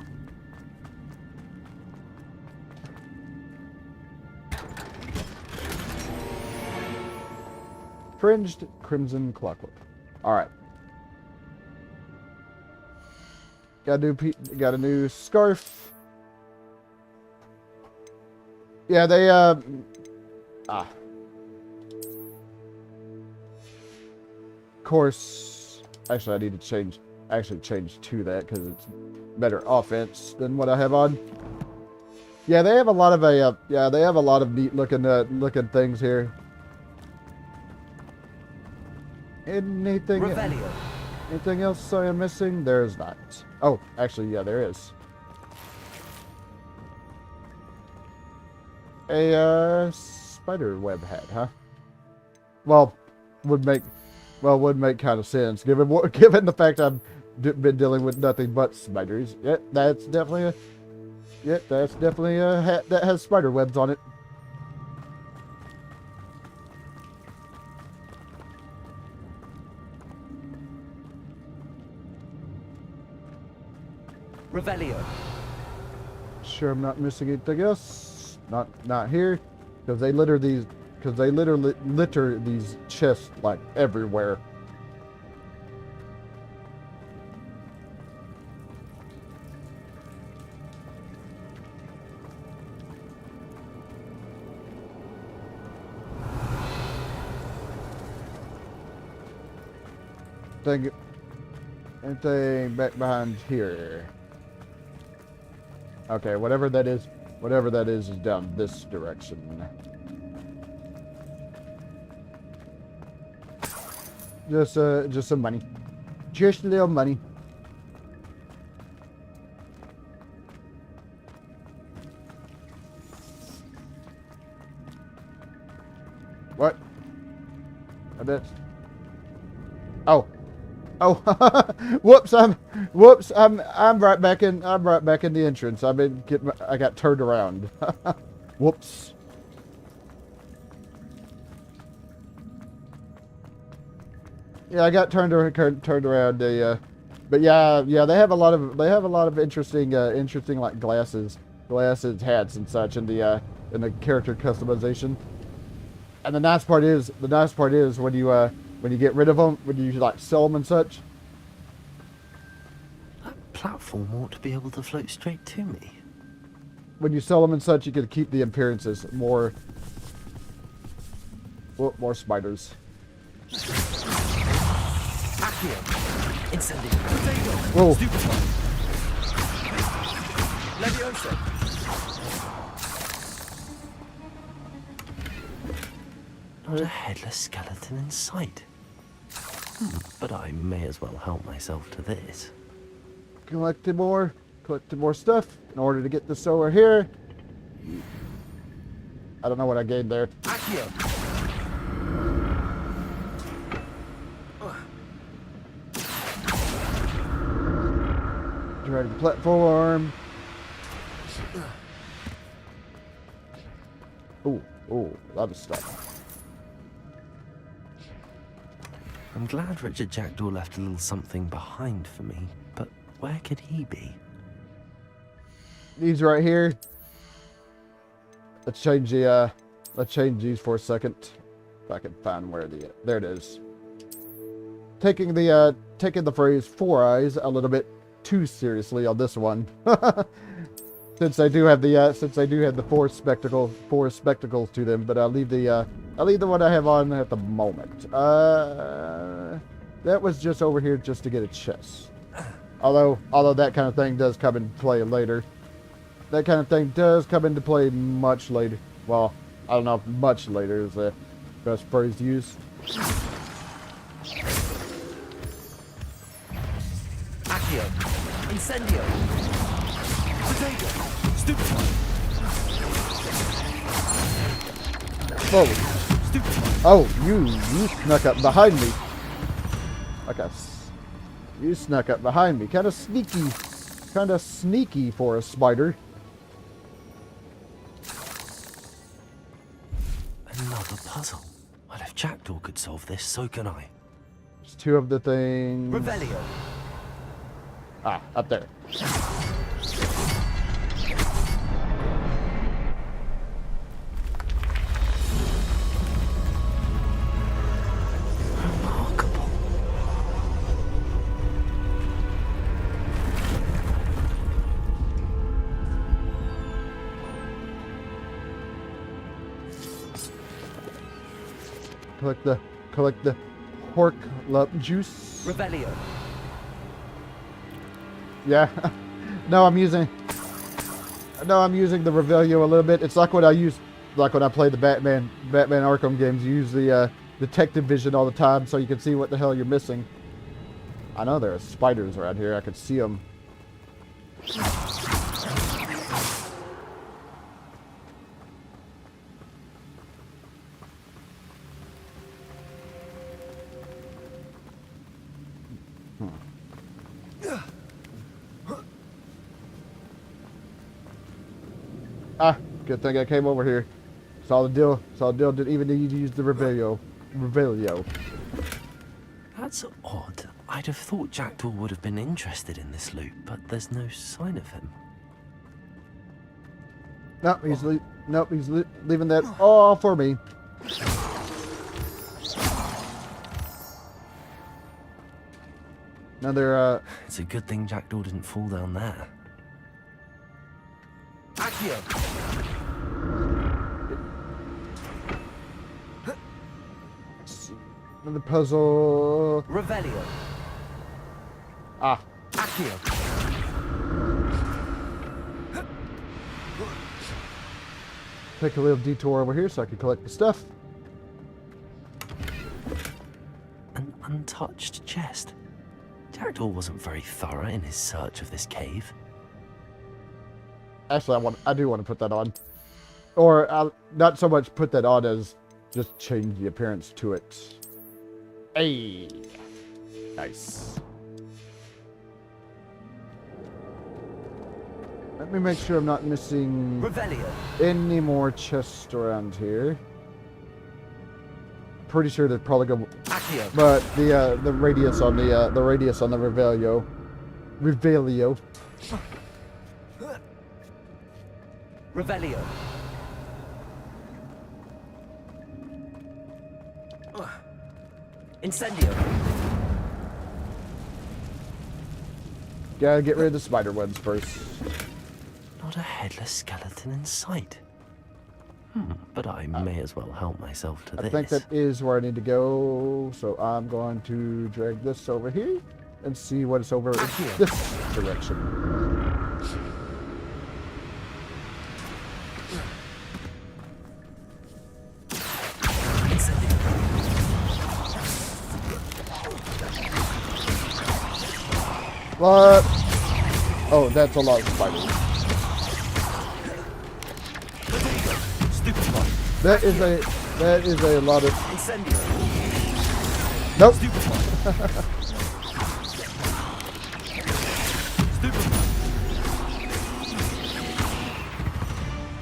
Fringed crimson clockwork. All right. Got a new scarf. Yeah, they Of course, actually I need to change to that because it's better offense than what I have on. Yeah, they have a lot of neat looking things here. Anything else I am missing? There is not. Oh, actually, yeah, there is. A spider web hat, huh? Well, would make kind of sense given the fact I've been dealing with nothing but spiders. Yeah, that's definitely a hat that has spider webs on it. Revelio. Sure, I'm not missing anything else. Not here, because they litter these chests like everywhere. Anything back behind here? Okay, whatever that is down this direction. Just some money. Just a little money. What? I bet. Oh. Oh, whoops! I'm right back in. I'm right back in the entrance. I got turned around. Whoops. Yeah, I got turned around. But yeah, they have a lot of interesting like glasses, hats, and such in the character customization. And the nice part is when you get rid of them, when you like sell them and such. That platform ought to be able to float straight to me. When you sell them and such, you can keep the appearances more. Oh, more spiders. Whoa. Leviosa. Not a headless skeleton in sight. But I may as well help myself to this. Collecting more stuff in order to get this over here. I don't know what I gained there. Drag the platform. Oh, a lot of stuff. I'm glad Richard Jackdaw left a little something behind for me, but where could he be? These right here. Let's change these for a second. If I can find where there it is. Taking the phrase "four eyes" a little bit too seriously on this one. Since I do have the four spectacles to them, but I'll leave the one I have on at the moment. That was just over here just to get a chest. Although that kind of thing does come into play later. That kind of thing does come into play much later. Well, I don't know if much later is the best phrase to use. Accio. Incendio. Potato. Stupefy. Oh, you snuck up behind me. Okay. You snuck up behind me. Kind of sneaky for a spider. Another puzzle. Well, if Jackdaw could solve this, so can I. There's two of the things. Revelio. Ah, up there. Remarkable. Collect the pork lump juice. Revelio. Yeah. No, I'm using the Revelio a little bit. It's like when I play the Batman Arkham games. You use the detective vision all the time so you can see what the hell you're missing. I know there are spiders around here. I could see them. Ah, good thing I came over here. Saw the deal. Didn't even need to use the Revelio. That's odd. I'd have thought Jackdaw would have been interested in this loot, but there's no sign of him. Nope, he's leaving that all for me. Another. It's a good thing Jackdaw didn't fall down there. Accio. Another puzzle. Revelio. Ah. Accio. Take a little detour over here so I can collect the stuff. An untouched chest. Jackdaw wasn't very thorough in his search of this cave. Actually, I do want to put that on. Or, not so much put that on as just change the appearance to it. Hey! Nice. Let me make sure I'm not missing Revelio. any more chests around here. Pretty sure they're probably going. Accio. But the radius on the Revelio. Revelio. Incendio. Gotta get rid of the spider webs first. Not a headless skeleton in sight. But I may as well help myself to this. I think that is where I need to go, so I'm going to drag this over here and see what is over this direction. What? Oh, that's a lot of spiders. That is a lot of. Nope.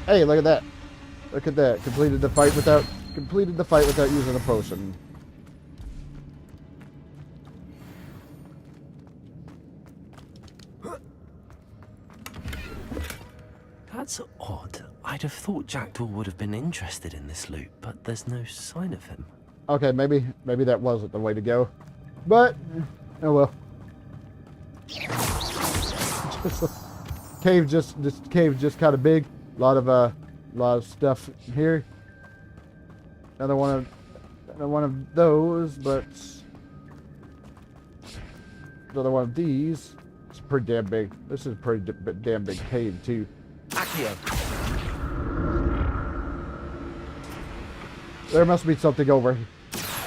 Hey, look at that. Look at that. Completed the fight without using a potion. That's odd. I'd have thought Jackdaw would have been interested in this loot, but there's no sign of him. Okay, maybe that wasn't the way to go. But oh well. This cave just kind of big. A lot of stuff here. Another one of those, but another one of these. It's pretty damn big. This is a pretty damn big cave too. Accio. There must be something over.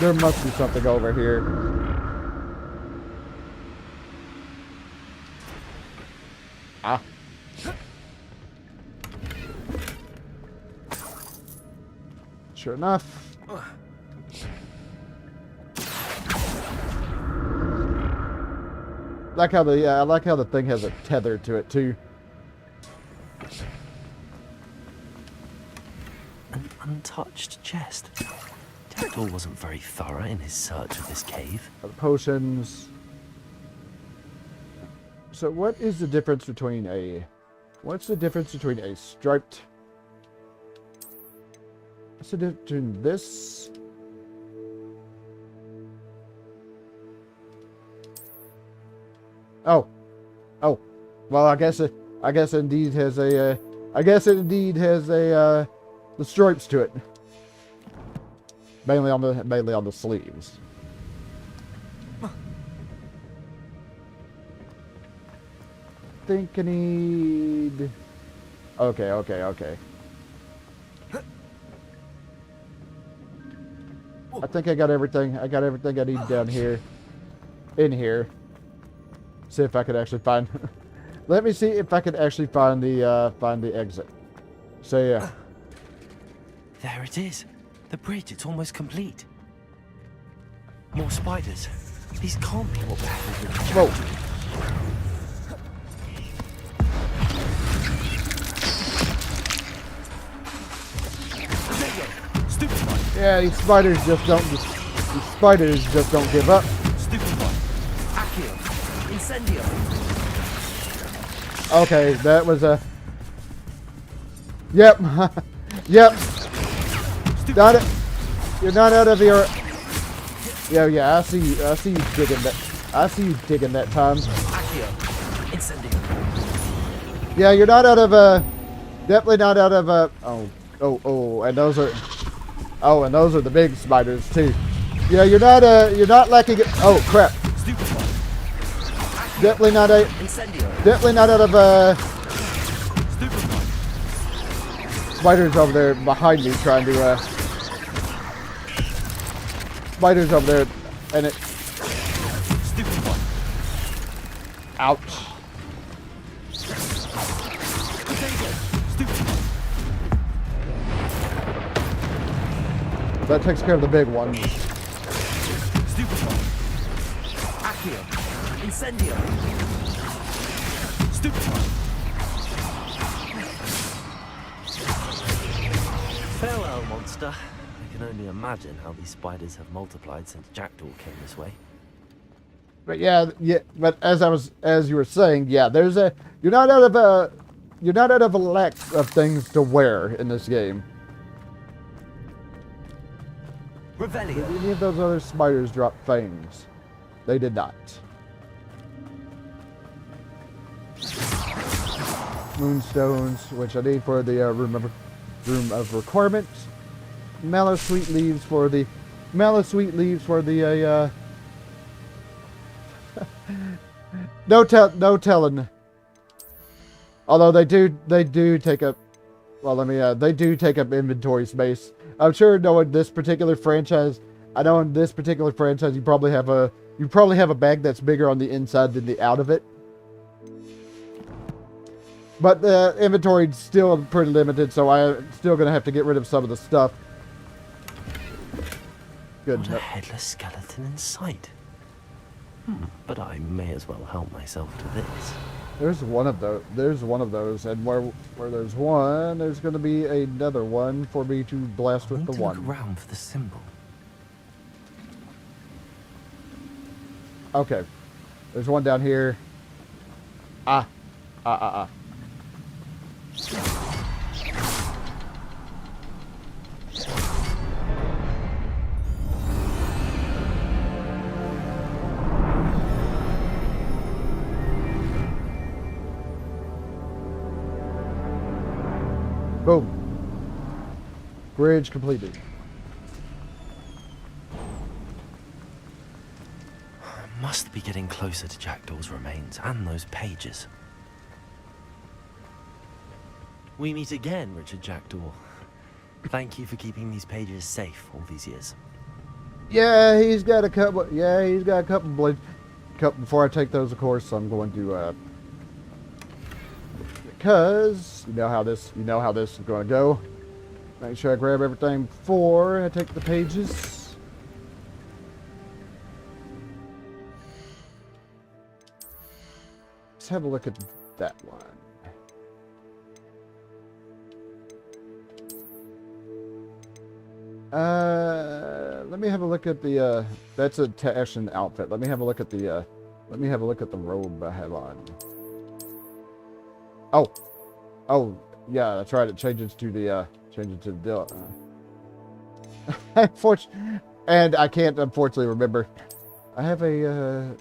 There must be something over here. Ah. Sure enough. I like how the thing has a tether to it too. An untouched chest. Jackdaw wasn't very thorough in his search of this cave. Potions. So what is the difference between what's the difference between a striped? What's the difference between this? Oh. Well, I guess it indeed has the stripes to it. Mainly on the sleeves. Think I need. Okay. I think I got everything. I got everything I need down here. In here. See if I could actually find. Let me see if I could actually find the exit. So yeah. There it is. The bridge. It's almost complete. More spiders. These can't be what happened with the Whoa. Yeah, these spiders just don't give up. Okay, that was a. Yep, yep. Got it. You're not out of your. Yeah. I see you digging that. I see you digging that time. Yeah, you're not out of definitely not out of Oh, and those are. Oh, and those are the big spiders too. Yeah, you're not lacking. Oh crap! Definitely not out of spiders over there behind me trying to spiders over there, and it. Ouch. That takes care of the big one. Farewell, monster. I can only imagine how these spiders have multiplied since Jackdaw came this way. But yeah. But as you were saying, yeah, you're not out of a lack of things to wear in this game. Revelio. Did any of those other spiders drop fangs? They did not. Moonstones, which I need for the room of requirements. Mallow sweet leaves for the no telling. Although they do take up. Well, they do take up inventory space. I'm sure knowing this particular franchise, you probably have a bag that's bigger on the inside than the out of it. But the inventory is still pretty limited, so I'm still gonna have to get rid of some of the stuff. Good. What a headless skeleton in sight. But I may as well help myself to this. There's one of those. There's one of those, and where there's one, there's going to be another one for me to blast with the one. Look around for the symbol. Okay, there's one down here. Ah. Boom. Bridge completed. Must be getting closer to Jackdaw's remains and those pages. We meet again, Richard Jackdaw. Thank you for keeping these pages safe all these years. Yeah, he's got a couple. Yeah, he's got a couple. Before I take those, of course, I'm going to. Because you know how this is going to go. Make sure I grab everything before I take the pages. Let's have a look at that one. Let me have a look at the. That's a Tashin outfit. Let me have a look at the. Let me have a look at the robe I have on. Oh, yeah, that's right. It changes to the and I can't unfortunately remember. I have a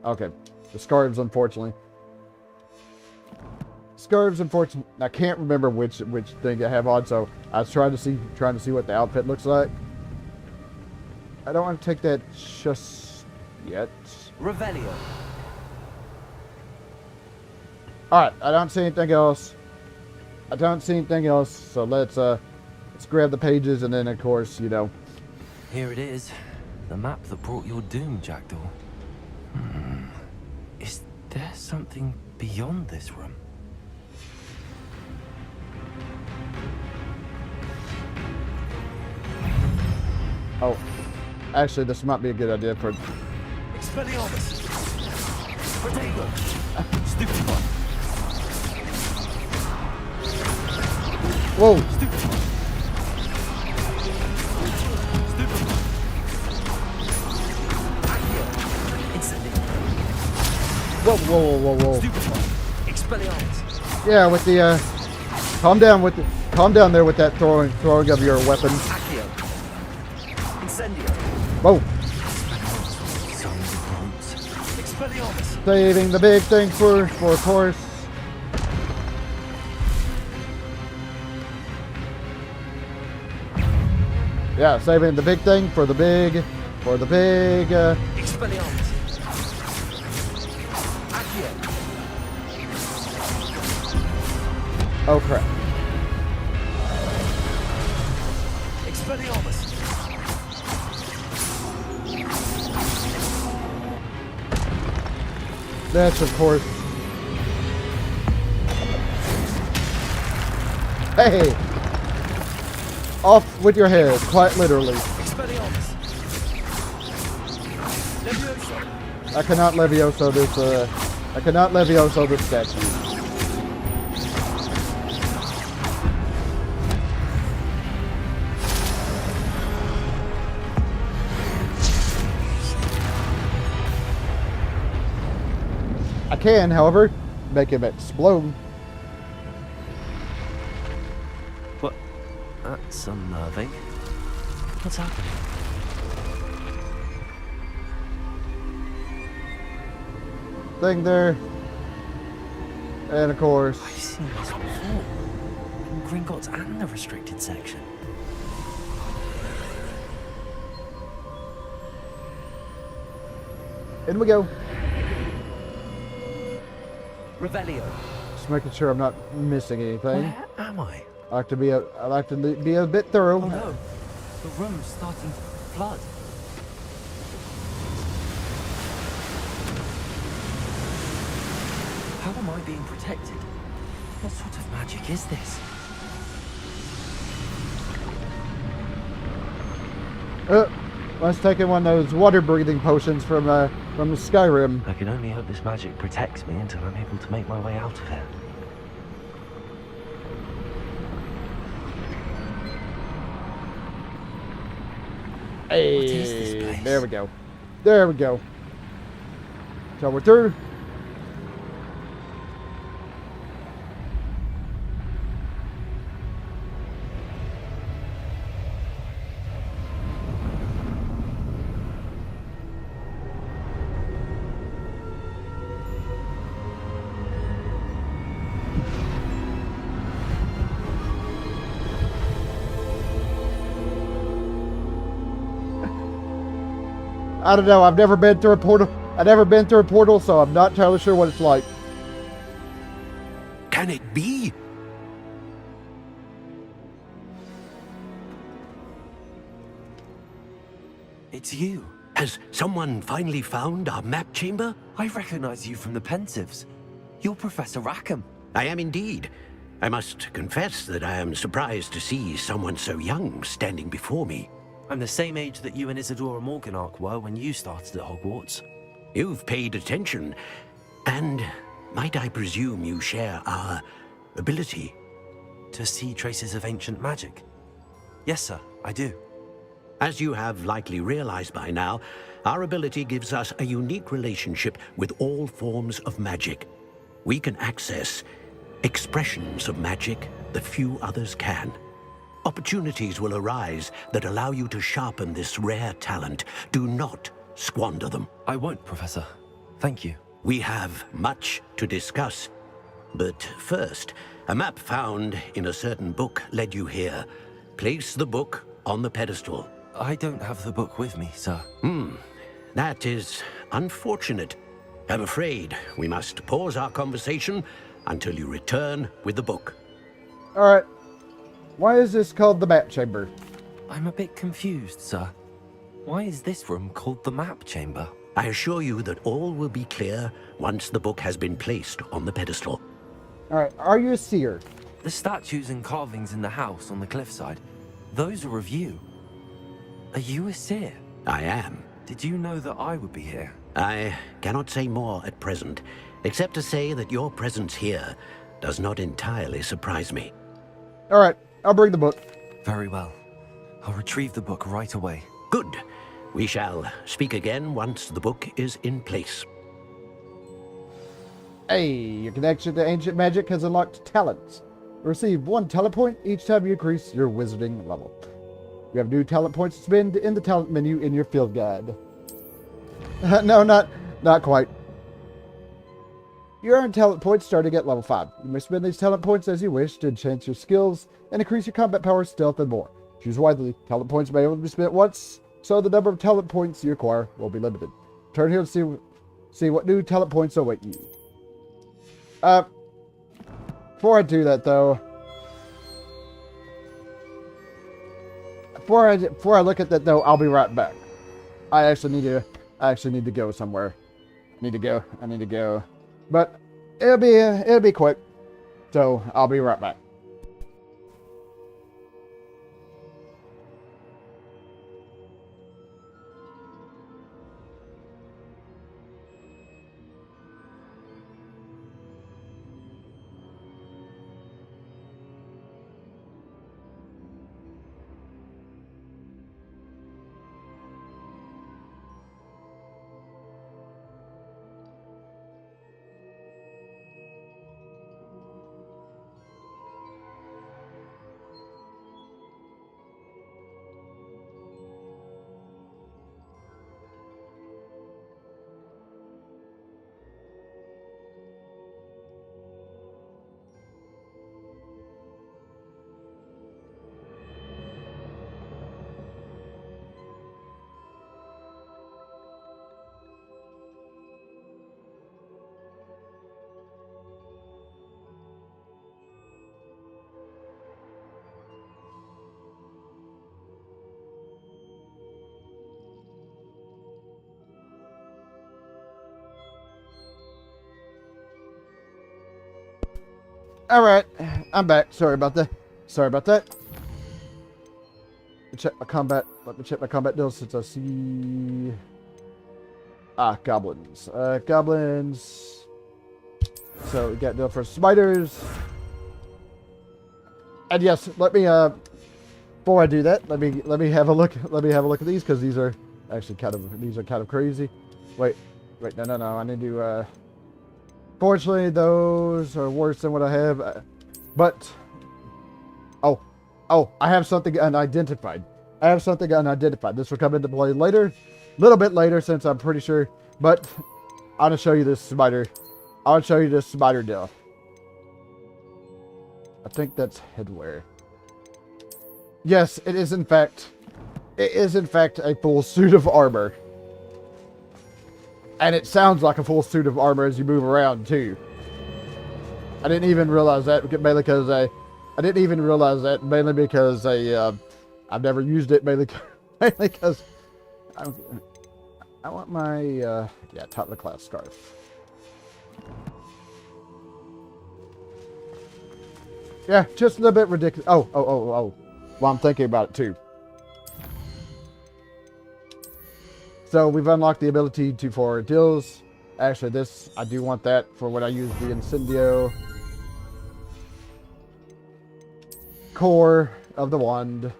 okay, the scarves unfortunately. I can't remember which thing I have on, so I was trying to see what the outfit looks like. I don't want to take that just yet. Revelio. Alright, I don't see anything else. So let's grab the pages and then of course, you know. Here it is. The map that brought your doom, Jackdaw. Is there something beyond this room? Oh. Actually, this might be a good idea for Expelliarmus. Protego. Stupid one. Whoa! Whoa. Expelliarmus. Yeah, with the calm down there with that throwing of your weapons. Incendio. Whoa. Expelliarmus. Saving the big thing for of course. Yeah, saving the big thing for the big Expelliarmus. Accio. Oh crap. Expelliarmus. That's of course. Hey! Off with your head, quite literally. Expelliarmus. Leviosa. I cannot Leviosa this, I cannot Leviosa this statue. I can, however, make him explode. That's unnerving. What's happening? Thing there. And of course. I've seen this before. In Gringotts and the restricted section. In we go. Revelio. Just making sure I'm not missing anything. Where am I? I like to be a bit thorough. Oh no, the room's starting to flood. How am I being protected? What sort of magic is this? Let's take in one of those water breathing potions from from the Skyrim. I can only hope this magic protects me until I'm able to make my way out of it. Hey, what is this place? There we go. There we go. So we're through. I don't know. I've never been through a portal. So I'm not entirely sure what it's like. Can it be? It's you. Has someone finally found our map chamber? I recognize you from the Pensives. You're Professor Rackham. I am indeed. I must confess that I am surprised to see someone so young standing before me. I'm the same age that you and Isadora Morganach were when you started at Hogwarts. You've paid attention, and might I presume you share our ability? To see traces of ancient magic? Yes, sir, I do. As you have likely realized by now, our ability gives us a unique relationship with all forms of magic. We can access expressions of magic that few others can. Opportunities will arise that allow you to sharpen this rare talent. Do not squander them. I won't, Professor. Thank you. We have much to discuss. But first, a map found in a certain book led you here. Place the book on the pedestal. I don't have the book with me, sir. That is unfortunate. I'm afraid we must pause our conversation until you return with the book. Alright. Why is this called the map chamber? I'm a bit confused, sir. Why is this room called the map chamber? I assure you that all will be clear once the book has been placed on the pedestal. Alright, are you a seer? The statues and carvings in the house on the cliffside, those are of you. Are you a seer? I am. Did you know that I would be here? I cannot say more at present, except to say that your presence here does not entirely surprise me. Alright, I'll bring the book. Very well. I'll retrieve the book right away. Good. We shall speak again once the book is in place. Hey, your connection to ancient magic has unlocked talents. Receive 1 talent point each time you increase your wizarding level. You have new talent points to spend in the talent menu in your field guide. No, not quite. You earn talent points starting at level 5. You may spend these talent points as you wish to enhance your skills and increase your combat power, stealth, and more. Choose wisely. Talent points may only be spent once, so the number of talent points you acquire will be limited. Turn here to see what new talent points await you. Before I do that though, before I look at that though, I'll be right back. I actually need to go somewhere. I need to go. But it'll be quick. So I'll be right back. Alright, I'm back. Sorry about that. Check my combat. Let me check my combat deals since I see... Goblins. Goblins. So we got no for spiders. And yes, let me before I do that, let me have a look. Let me have a look at these because these are actually kind of crazy. Wait, no. I need to. Fortunately, those are worse than what I have. But oh, I have something unidentified. This will come into play later, a little bit later, since I'm pretty sure. But I'm gonna show you this spider. I'll show you this spider deal. I think that's headwear. Yes, it is in fact a full suit of armor. And it sounds like a full suit of armor as you move around too. I didn't even realize that mainly because I've never used it mainly because I want my top of the class scarf. Yeah, just a little bit ridiculous. Oh. Well, I'm thinking about it too. So we've unlocked the ability for deals. Actually, this, I do want that for when I use the Incendio core of the wand.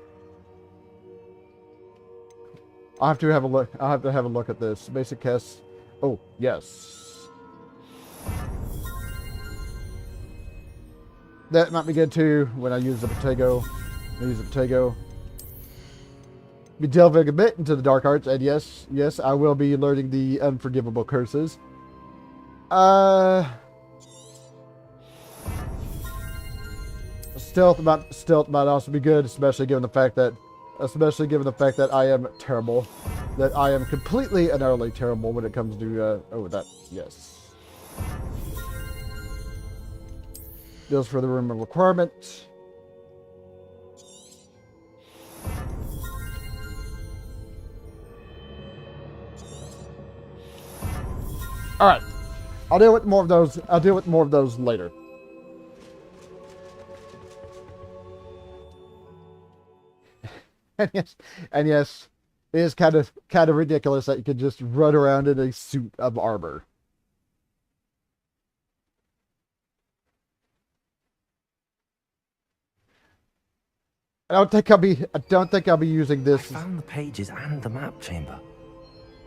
I'll have to have a look at this. Basic cast. Oh, yes. That might be good too when I use the potato. Be delving a bit into the dark arts, and yes, I will be learning the unforgivable curses. Stealth might also be good, especially given the fact that I am terrible, that I am completely and utterly terrible when it comes to yes. Deals for the room of requirement. All right, I'll deal with more of those later. And yes, it is kind of ridiculous that you can just run around in a suit of armor. I don't think I'll be using this. I found the pages and the map chamber.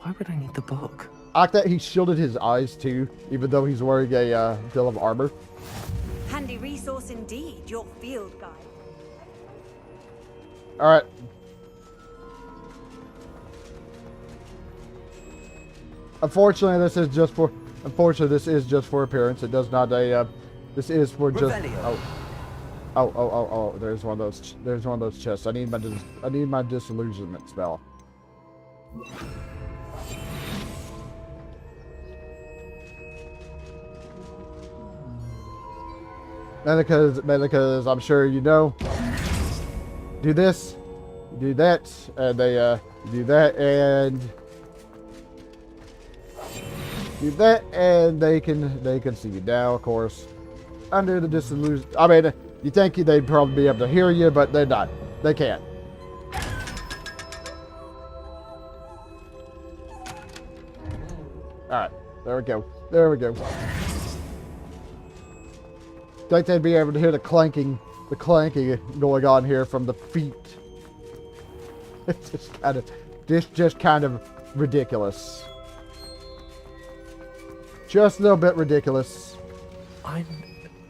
Why would I need the book? I like that he shielded his eyes too, even though he's wearing a bill of armor. Handy resource indeed, your field guide. All right. Unfortunately, this is just for appearance. It does not this is for just. Oh! There's one of those chests. I need my disillusionment spell. Mainly because I'm sure you know. Do this, do that, and they do that, and do that, and they can see you now. Of course, under the disillusion. I mean, you think they'd probably be able to hear you, but they're not. They can't. All right, there we go. Think they'd be able to hear the clanking going on here from the feet. It's just kind of ridiculous. Just a little bit ridiculous. I'm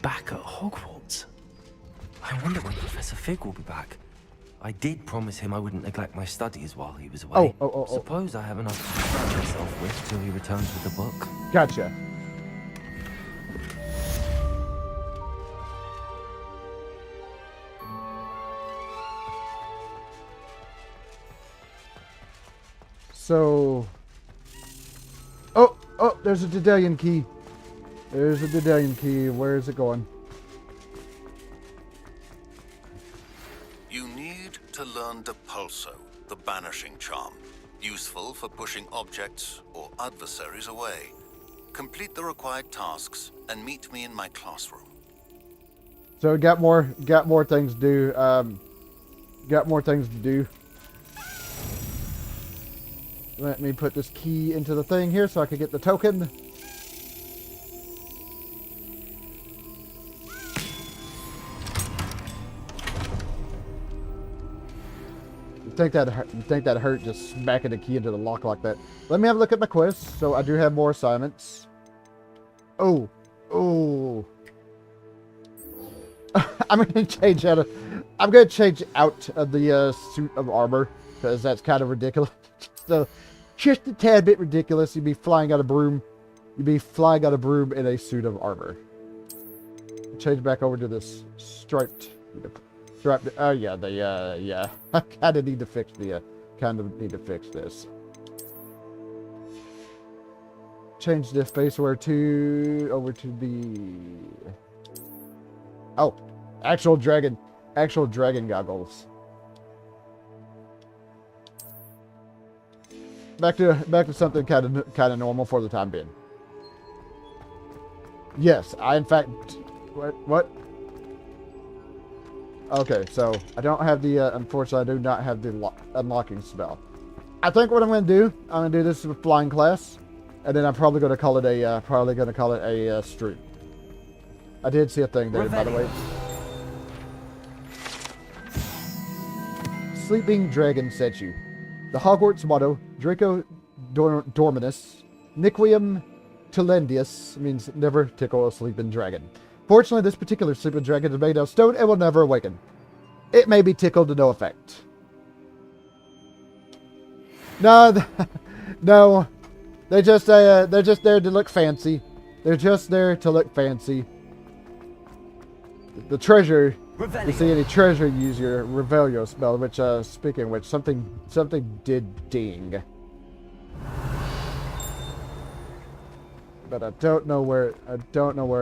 back at Hogwarts. I wonder when Professor Fig will be back. I did promise him I wouldn't neglect my studies while he was away. Suppose I have enough to distract myself with till he returns with the book. Gotcha. So, oh, there's a Dedalian key. Where is it going? You need to learn Depulso, the banishing charm. Useful for pushing objects or adversaries away. Complete the required tasks and meet me in my classroom. So got more things to do. Let me put this key into the thing here so I can get the token. You think that hurt just smacking the key into the lock like that? Let me have a look at my quest. So I do have more assignments. Oh. Oh. I'm gonna change out of the suit of armor because that's kind of ridiculous. So just a tad bit ridiculous. You'd be flying out a broom. You'd be flying out a broom in a suit of armor. Change back over to this striped. Oh yeah, yeah. I kind of need to fix this. Change the faceware over to the. Oh, actual dragon goggles. Back to something kind of normal for the time being. Yes, I in fact. What? Okay, so I don't have the. Unfortunately, I do not have the unlocking spell. I think what I'm going to do, this with flying class, and then I'm probably going to call it a stream. I did see a thing there, by the way. Sleeping Dragon sent you. The Hogwarts motto, Draco Dorminus, Niquium Tilendius, means never tickle a sleeping dragon. Fortunately, this particular sleeping dragon is made of stone and will never awaken. It may be tickled to no effect. No, no. They're just there to look fancy. They're just there to look fancy. The treasure. Revelio. You see any treasure, use your Revelio spell, which, speaking of which, something did ding. But I don't know where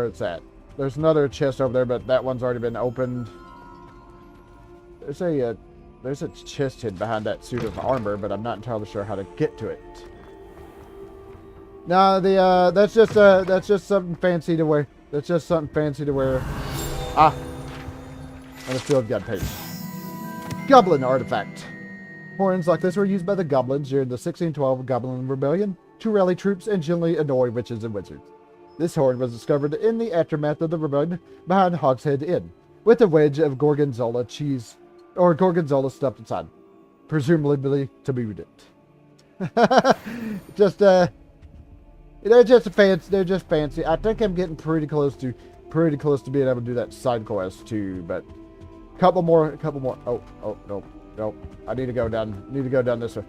it's at. There's another chest over there, but that one's already been opened. There's a chest hid behind that suit of armor, but I'm not entirely sure how to get to it. No, that's just something fancy to wear. That's just something fancy to wear. Ah. And a field gun page. Goblin artifact. Horns like this were used by the goblins during the 1612 Goblin Rebellion to rally troops and gently annoy witches and wizards. This horn was discovered in the aftermath of the rebellion behind Hogshead Inn, with a wedge of gorgonzola cheese, or gorgonzola stuffed inside, presumably to be it. They're just fancy. I think I'm getting pretty close to being able to do that side quest too, but couple more. Oh, nope. I need to go down this way.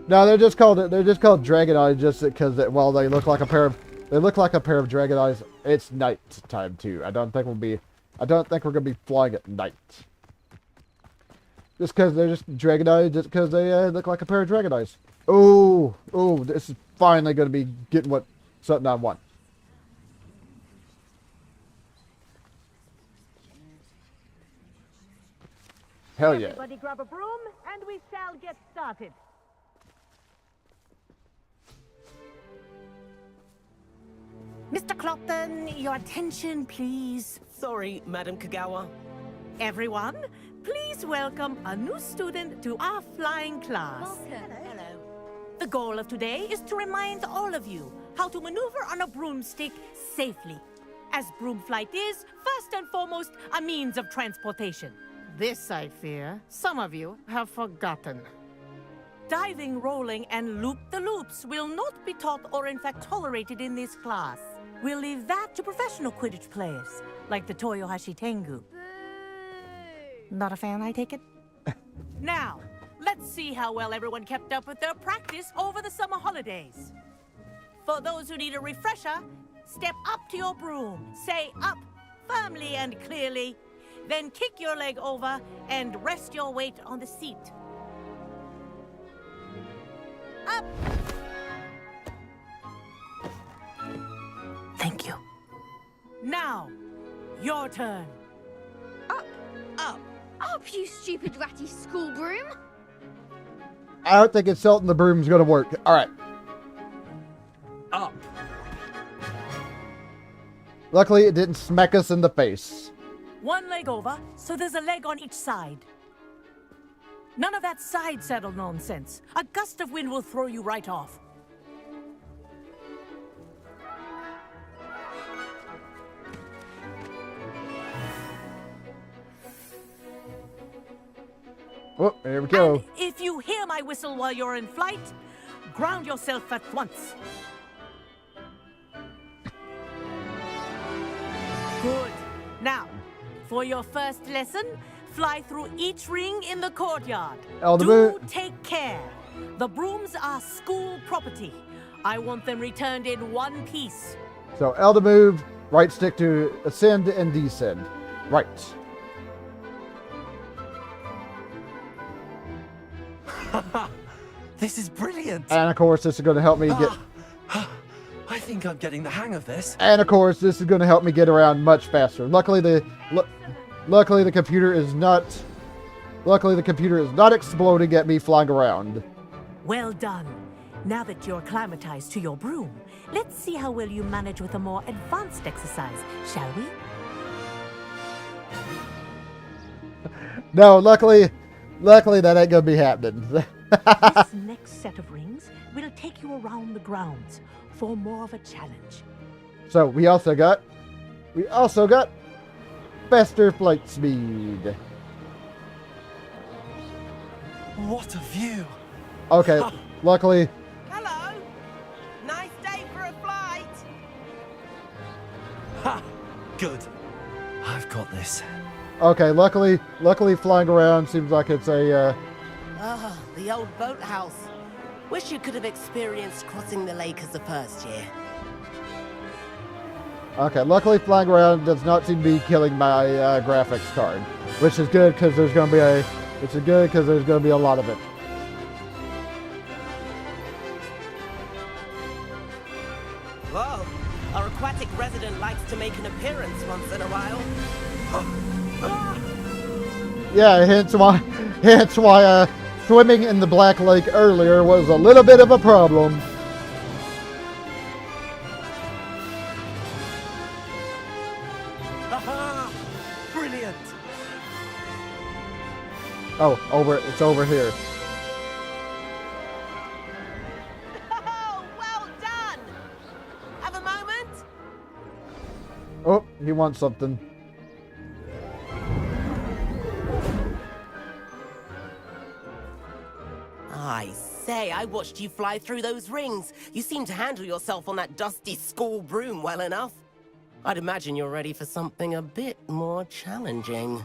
No, they're just called dragon eyes just because while they look like a pair of dragon eyes, it's night time too. I don't think we're gonna be flying at night. Just because they're just dragon eyes, just because they look like a pair of dragon eyes. Oh, this is finally gonna be getting something I want. Hell yeah. Everybody grab a broom and we shall get started. Mr. Clopton, your attention, please. Sorry, Madam Kagawa. Everyone, please welcome a new student to our flying class. Welcome. Hello. The goal of today is to remind all of you how to maneuver on a broomstick safely, as broom flight is, first and foremost, a means of transportation. This, I fear, some of you have forgotten. Diving, rolling, and loop-the-loops will not be taught or in fact tolerated in this class. We'll leave that to professional Quidditch players, like the Toyohashi Tengu. Not a fan, I take it? Now, let's see how well everyone kept up with their practice over the summer holidays. For those who need a refresher, step up to your broom, say up firmly and clearly, then kick your leg over and rest your weight on the seat. Up! Thank you. Now, your turn. Up! Up, you stupid ratty school broom! I don't think insulting the broom is going to work. All right. Up. Luckily, it didn't smack us in the face. One leg over, so there's a leg on each side. None of that side saddle nonsense. A gust of wind will throw you right off. Oh, here we go. And if you hear my whistle while you're in flight, ground yourself at once. Good. Now, for your first lesson, fly through each ring in the courtyard. Do take care. The brooms are school property. I want them returned in one piece. So L to move, right stick to ascend and descend. Right. This is brilliant. And of course, this is going to help me get. I think I'm getting the hang of this. And of course, this is going to help me get around much faster. Luckily, the computer is not. Luckily, the computer is not exploding at me flying around. Well done. Now that you're acclimatized to your broom, let's see how well you manage with a more advanced exercise, shall we? No, luckily that ain't gonna be happening. This next set of rings will take you around the grounds for more of a challenge. So we also got faster flight speed. What a view! Okay, luckily. Hello. Nice day for a flight. Ha! Good. I've got this. Okay, luckily flying around seems like it's a. Oh, the old boathouse. Wish you could have experienced crossing the lake as the first year. Okay, luckily flying around does not seem to be killing my graphics card, which is good because there's going to be a lot of it. Whoa, our aquatic resident likes to make an appearance once in a while. Yeah, hence why swimming in the Black Lake earlier was a little bit of a problem. Aha! Brilliant! Oh, it's over here. Oh, well done! Have a moment? Oh, he wants something. I say, I watched you fly through those rings. You seem to handle yourself on that dusty school broom well enough. I'd imagine you're ready for something a bit more challenging.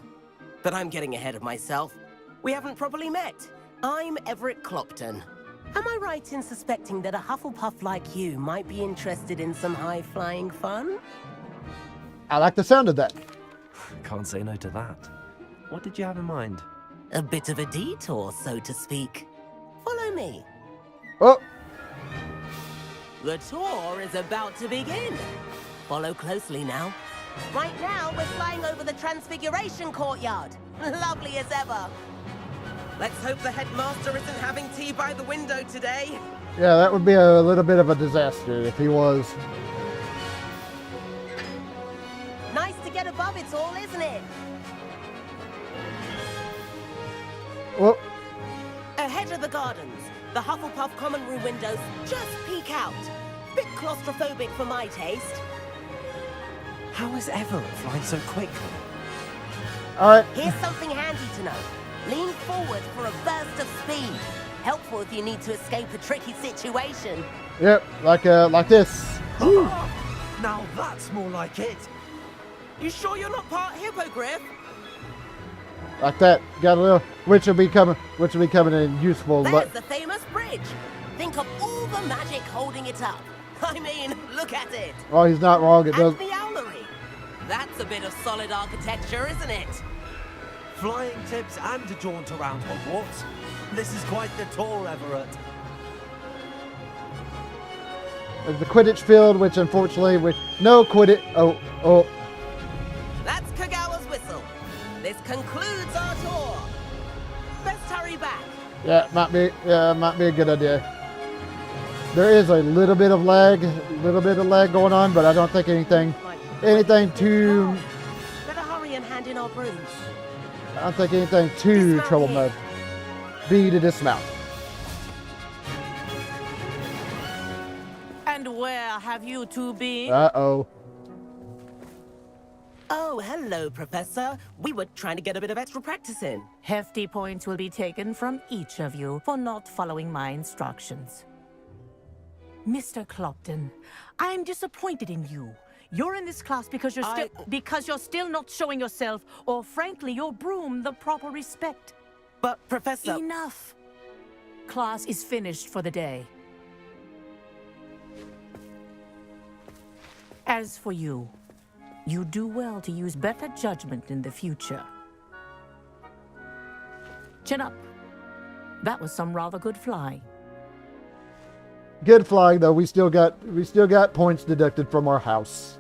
But I'm getting ahead of myself. We haven't properly met. I'm Everett Clopton. Am I right in suspecting that a Hufflepuff like you might be interested in some high-flying fun? I like the sound of that. Can't say no to that. What did you have in mind? A bit of a detour, so to speak. Follow me. Oh! The tour is about to begin. Follow closely now. Right now, we're flying over the Transfiguration Courtyard. Lovely as ever. Let's hope the headmaster isn't having tea by the window today. Yeah, that would be a little bit of a disaster if he was. Nice to get above it all, isn't it? Oh. Ahead of the gardens, the Hufflepuff common room windows just peek out. Bit claustrophobic for my taste. How is Everett flying so quickly? Alright. Here's something handy to know. Lean forward for a burst of speed. Helpful if you need to escape a tricky situation. Yep, like this. Now that's more like it. You sure you're not part hippogriff? Like that. Got a little, which will be coming in useful. There's the famous bridge. Think of all the magic holding it up. I mean, look at it. Oh, he's not wrong. It does. And the owlery. That's a bit of solid architecture, isn't it? Flying tips and a jaunt around Hogwarts. This is quite the tour, Everett. There's the Quidditch field, which unfortunately, with no Quidditch. Oh. That's Kagawa's whistle. This concludes our tour. Best hurry back. Yeah, might be a good idea. There is a little bit of lag going on, but I don't think anything too. Better hurry and hand in our brooms. I don't think anything too trouble mode. be to dismount. And where have you two been? Uh-oh. Oh, hello, Professor. We were trying to get a bit of extra practice in. Hefty points will be taken from each of you for not following my instructions. Mr. Clopton, I'm disappointed in you. You're in this class because you're still not showing yourself, or frankly, your broom, the proper respect. But, Professor... Enough. Class is finished for the day. As for you, you do well to use better judgment in the future. Chin up. That was some rather good flying. Good flying, though. We still got points deducted from our house.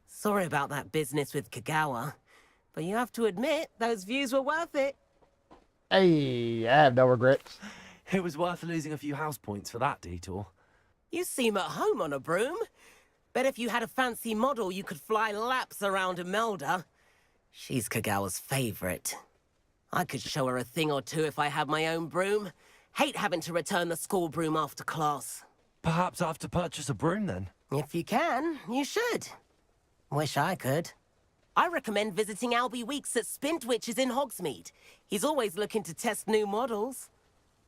Sorry about that business with Kagawa, but you have to admit, those views were worth it. Hey, I have no regrets. It was worth losing a few house points for that detour. You seem at home on a broom. Bet if you had a fancy model, you could fly laps around Imelda. She's Kagawa's favorite. I could show her a thing or two if I had my own broom. Hate having to return the school broom after class. Perhaps I have to purchase a broom then? If you can, you should. Wish I could. I recommend visiting Albie Weeks at Spintwitches in Hogsmeade. He's always looking to test new models.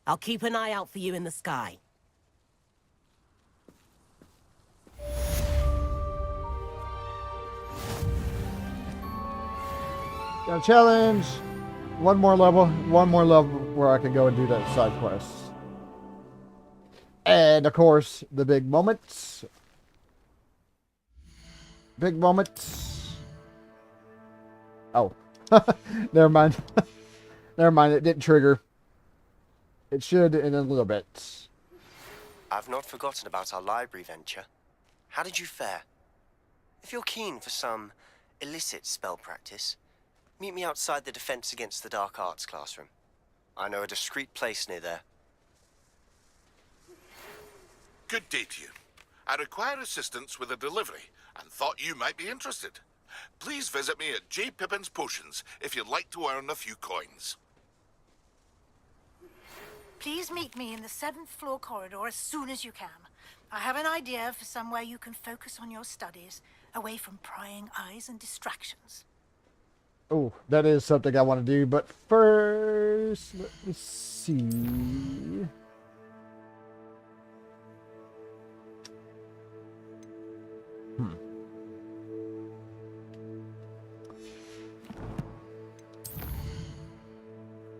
I'll keep an eye out for you in the sky. Got a challenge. One more level where I can go and do that side quest. And of course, the big moments. Big moments. Oh. Never mind. Never mind, it didn't trigger. It should in a little bit. I've not forgotten about our library venture. How did you fare? If you're keen for some illicit spell practice, meet me outside the Defense Against the Dark Arts classroom. I know a discreet place near there. Good day to you. I require assistance with a delivery and thought you might be interested. Please visit me at J. Pippin's Potions if you'd like to earn a few coins. Please meet me in the 7th floor corridor as soon as you can. I have an idea for somewhere you can focus on your studies, away from prying eyes and distractions. Oh, that is something I want to do, but first, let me see.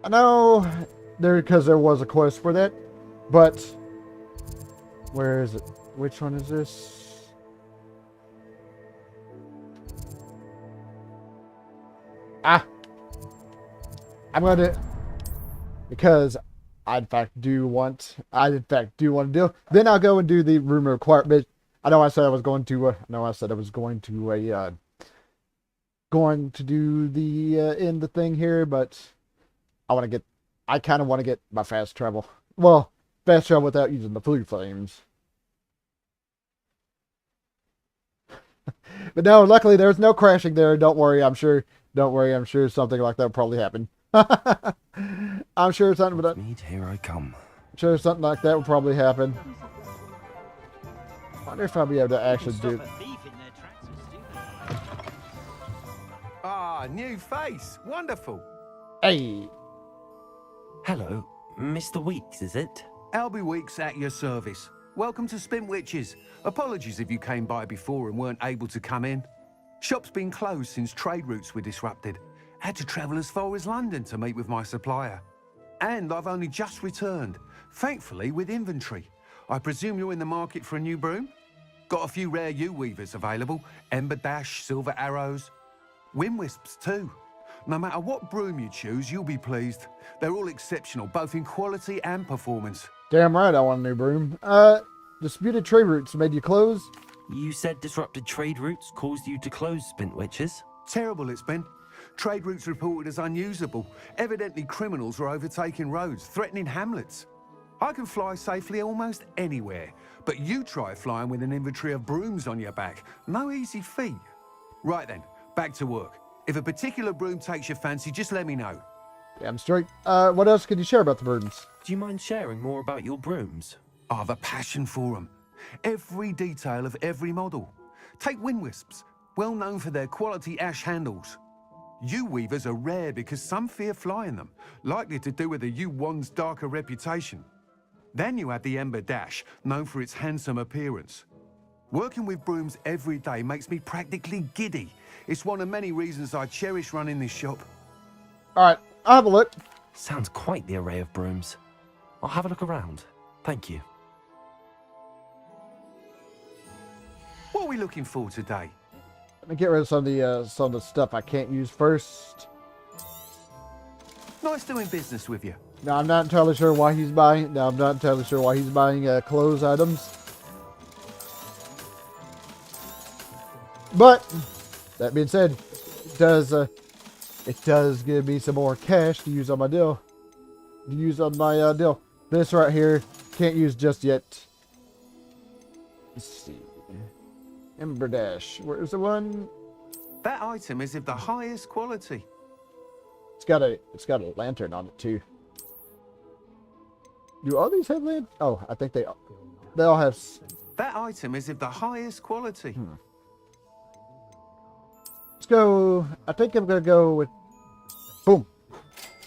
I know because there was a quest for that, but where is it? Which one is this? I'm gonna, because I in fact do want to do. Then I'll go and do the room requirement. I know I said I was going to. Going to do the end the thing here, but I kind of want to get my fast travel. Well, fast travel without using the blue flames. But no, luckily there's no crashing there. Don't worry, I'm sure something like that will probably happen. I'm sure something. Here I come. I'm sure something like that will probably happen. I wonder if I'll be able to actually do. Ah, new face. Wonderful. Hey. Hello, Mr. Weeks, is it? Albie Weeks at your service. Welcome to Spintwitches. Apologies if you came by before and weren't able to come in. Shop's been closed since trade routes were disrupted. Had to travel as far as London to meet with my supplier. And I've only just returned, thankfully with inventory. I presume you're in the market for a new broom? Got a few rare U-weavers available. Ember Dash, Silver Arrows. Wind Wisps too. No matter what broom you choose, you'll be pleased. They're all exceptional, both in quality and performance. Damn right I want a new broom. Disputed trade routes made you close? You said disrupted trade routes caused you to close Spintwitches? Terrible it's been. Trade routes reported as unusable. Evidently criminals were overtaking roads, threatening hamlets. I can fly safely almost anywhere, but you try flying with an inventory of brooms on your back. No easy feat. Right then, back to work. If a particular broom takes your fancy, just let me know. Damn straight. What else can you share about the brooms? Do you mind sharing more about your brooms? I have a passion for them. Every detail of every model. Take wind wisps, well known for their quality ash handles. Yew weavers are rare because some fear flying them, likely to do with the yew wand's darker reputation. Then you have the ember dash, known for its handsome appearance. Working with brooms every day makes me practically giddy. It's one of many reasons I cherish running this shop. All right, I'll have a look. Sounds quite the array of brooms. I'll have a look around. Thank you. What are we looking for today? Let me get rid of some of the stuff I can't use first. Nice doing business with you. Now I'm not entirely sure why he's buying. Clothes items. But that being said, it does give me some more cash to use on my deal. This right here can't use just yet. Let's see. Ember Dash. Where's the one? That item is of the highest quality. It's got a lantern on it too. Do all these have lanterns? Oh, I think they all have. That item is of the highest quality. Let's go. I think I'm gonna go with. Boom.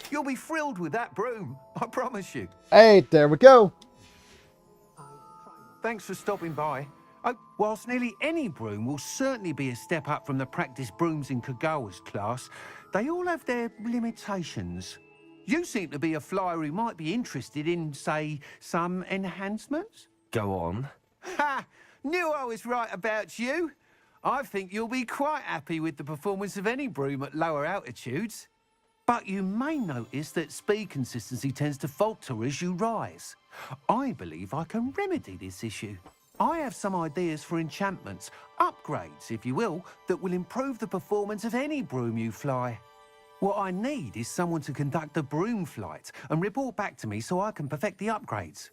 You'll be thrilled with that broom, I promise you. Hey, there we go. Thanks for stopping by. Whilst nearly any broom will certainly be a step up from the practice brooms in Kagawa's class, they all have their limitations. You seem to be a flyer who might be interested in, say, some enhancements? Go on. Ha! Knew I was right about you. I think you'll be quite happy with the performance of any broom at lower altitudes. But you may notice that speed consistency tends to falter as you rise. I believe I can remedy this issue. I have some ideas for enchantments, upgrades, if you will, that will improve the performance of any broom you fly. What I need is someone to conduct a broom flight and report back to me so I can perfect the upgrades.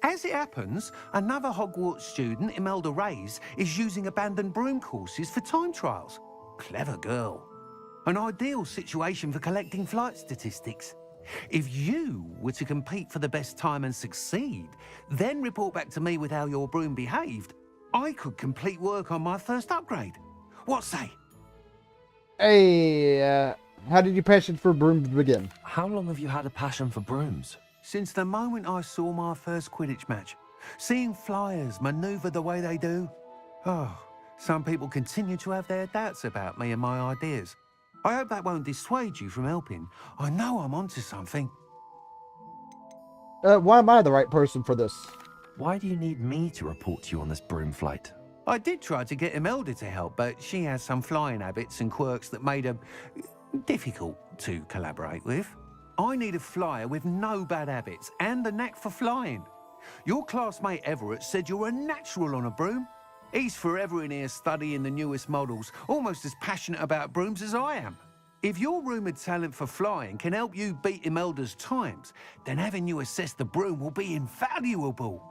As it happens, another Hogwarts student, Imelda Reyes, is using abandoned broom courses for time trials. Clever girl. An ideal situation for collecting flight statistics. If you were to compete for the best time and succeed, then report back to me with how your broom behaved, I could complete work on my first upgrade. What say? Hey, how did your passion for brooms begin? How long have you had a passion for brooms? Since the moment I saw my first Quidditch match. Seeing flyers maneuver the way they do. Oh, some people continue to have their doubts about me and my ideas. I hope that won't dissuade you from helping. I know I'm onto something. Why am I the right person for this? Why do you need me to report to you on this broom flight? I did try to get Imelda to help, but she has some flying habits and quirks that made her difficult to collaborate with. I need a flyer with no bad habits and the knack for flying. Your classmate Everett said you're a natural on a broom. He's forever in here studying the newest models, almost as passionate about brooms as I am. If your rumoured talent for flying can help you beat Imelda's times, then having you assess the broom will be invaluable.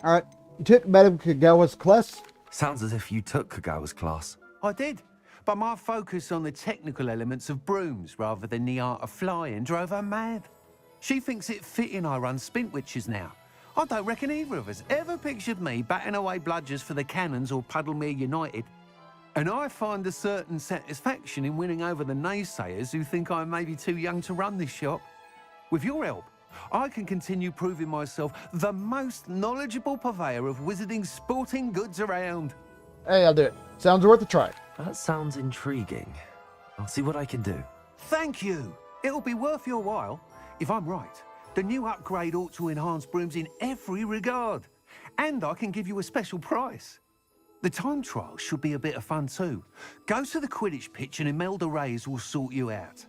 All right, you took Madame Kagawa's class? Sounds as if you took Kagawa's class. I did, but my focus on the technical elements of brooms rather than the art of flying drove her mad. She thinks it fitting I run Spintwitches now. I don't reckon either of us ever pictured me batting away bludgers for the Cannons or Puddlemere United. And I find a certain satisfaction in winning over the naysayers who think I may be too young to run this shop. With your help, I can continue proving myself the most knowledgeable purveyor of wizarding sporting goods around. Hey, I'll do it. Sounds worth a try. That sounds intriguing. I'll see what I can do. Thank you. It'll be worth your while. If I'm right, the new upgrade ought to enhance brooms in every regard. And I can give you a special price. The time trial should be a bit of fun too. Go to the Quidditch pitch and Imelda Reyes will sort you out.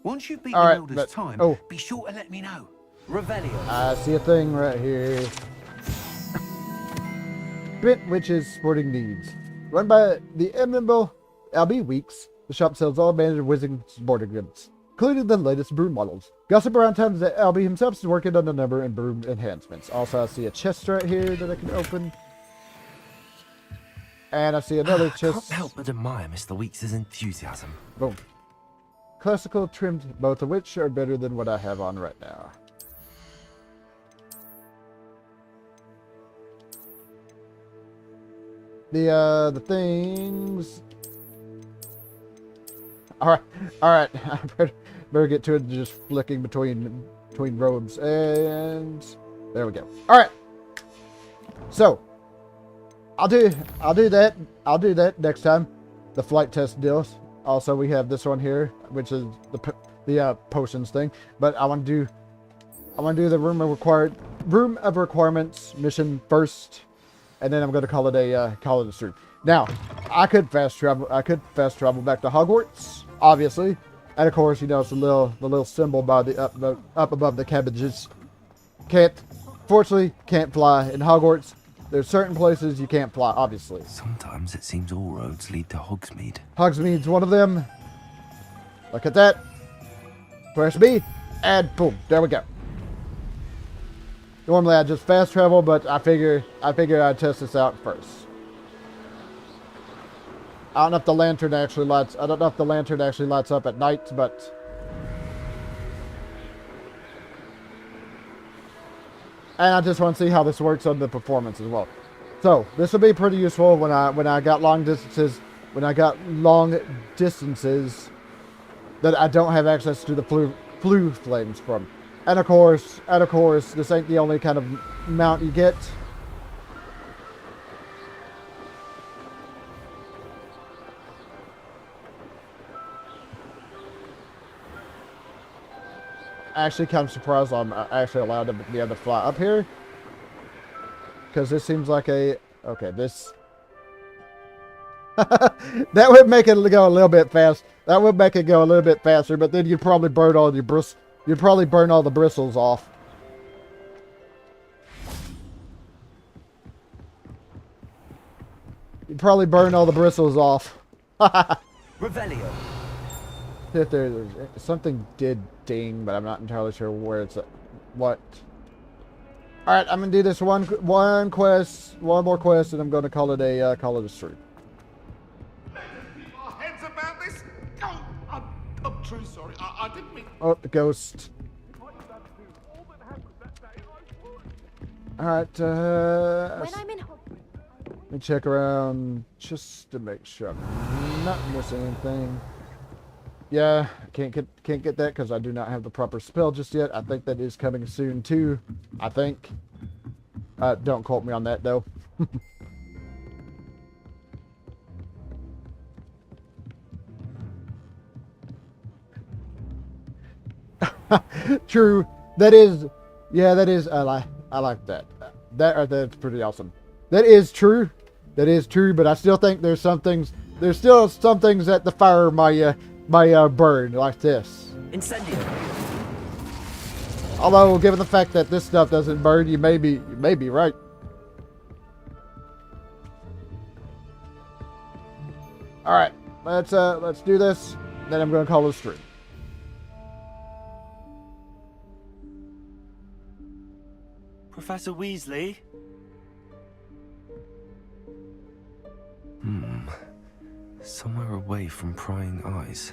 Once you've beaten Imelda's time, be sure to let me know. Revelio. I see a thing right here. Spintwitches Sporting Needs. Run by the inimitable LB Weeks, the shop sells all manner of wizarding sporting goods, including the latest broom models. Gossip around town is that LB himself is working on a number of broom enhancements. Also, I see a chest right here that I can open. And I see another chest. I can't help but admire Mr. Weeks' enthusiasm. Boom. classical trimmed, both of which are better than what I have on right now. The things. All right. I better get to it. Just flicking between robes, and there we go. All right. So I'll do that. I'll do that next time. The flight test deals. Also, we have this one here, which is the potions thing. But I want to do the room of requirements mission first, and then I'm going to call it a stream. Now, I could fast travel. I could fast travel back to Hogwarts, obviously, and of course, you know, it's the little symbol by the up above the cabbages. Fortunately, can't fly in Hogwarts. There's certain places you can't fly, obviously. Sometimes it seems all roads lead to Hogsmeade. Hogsmeade's one of them. Look at that. Press B, and boom, there we go. Normally I just fast travel, but I figure I'd test this out first. I don't know if the lantern actually lights. I don't know if the lantern actually lights up at night, but and I just want to see how this works on the performance as well. So this will be pretty useful when I got long distances. When I got long distances that I don't have access to the flue flames from. And of course, this ain't the only kind of mount you get. Actually, kind of surprised I'm actually allowed to be able to fly up here. Because this seems like a... Okay, this... that would make it go a little bit fast. That would make it go a little bit faster, but then you'd probably burn all your You'd probably burn all the bristles off. You'd probably burn all the bristles off. Revelio. If there's something did ding, but I'm not entirely sure where it's at. What? All right, I'm gonna do this one more quest, and I'm gonna call it a stream. Heads about this? Oh, I'm truly sorry. I didn't mean. Oh, the ghost. All right. When I'm in let me check around just to make sure I'm not missing anything. Yeah, can't get that because I do not have the proper spell just yet. I think that is coming soon too. I think. Don't quote me on that though. True. That is. Yeah, that is. I like that. That's pretty awesome. That is true. That is true. But I still think there's some things. There's still some things that the fire my burn like this. Incendio. Although, given the fact that this stuff doesn't burn, you may be right. All right, let's do this. Then I'm going to call it a stream. Professor Weasley. Somewhere away from prying eyes.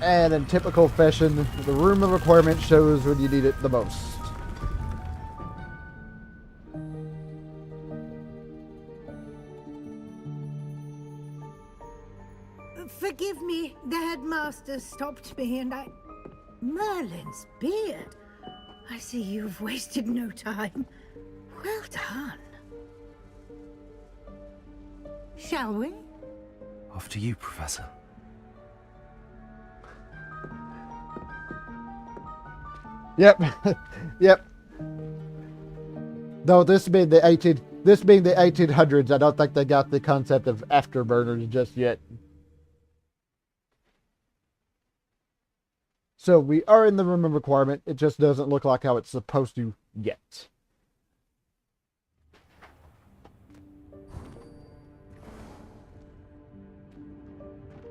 And in typical fashion, the room of requirement shows when you need it the most. Forgive me, the headmaster stopped me and I... Merlin's beard. I see you've wasted no time. Well done. Shall we? After you, Professor. Yep. Yep. Though this being the 1800s, I don't think they got the concept of afterburners just yet. So we are in the room of requirement. It just doesn't look like how it's supposed to yet.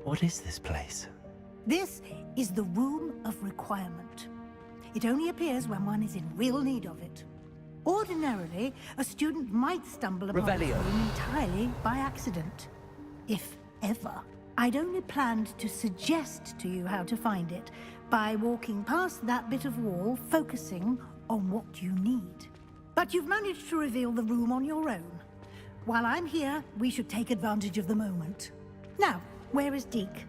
What is this place? This is the room of requirement. It only appears when one is in real need of it. Ordinarily, a student might stumble upon this room entirely by accident. If ever. I'd only planned to suggest to you how to find it by walking past that bit of wall, focusing on what you need. But you've managed to reveal the room on your own. While I'm here, we should take advantage of the moment. Now, where is Deke?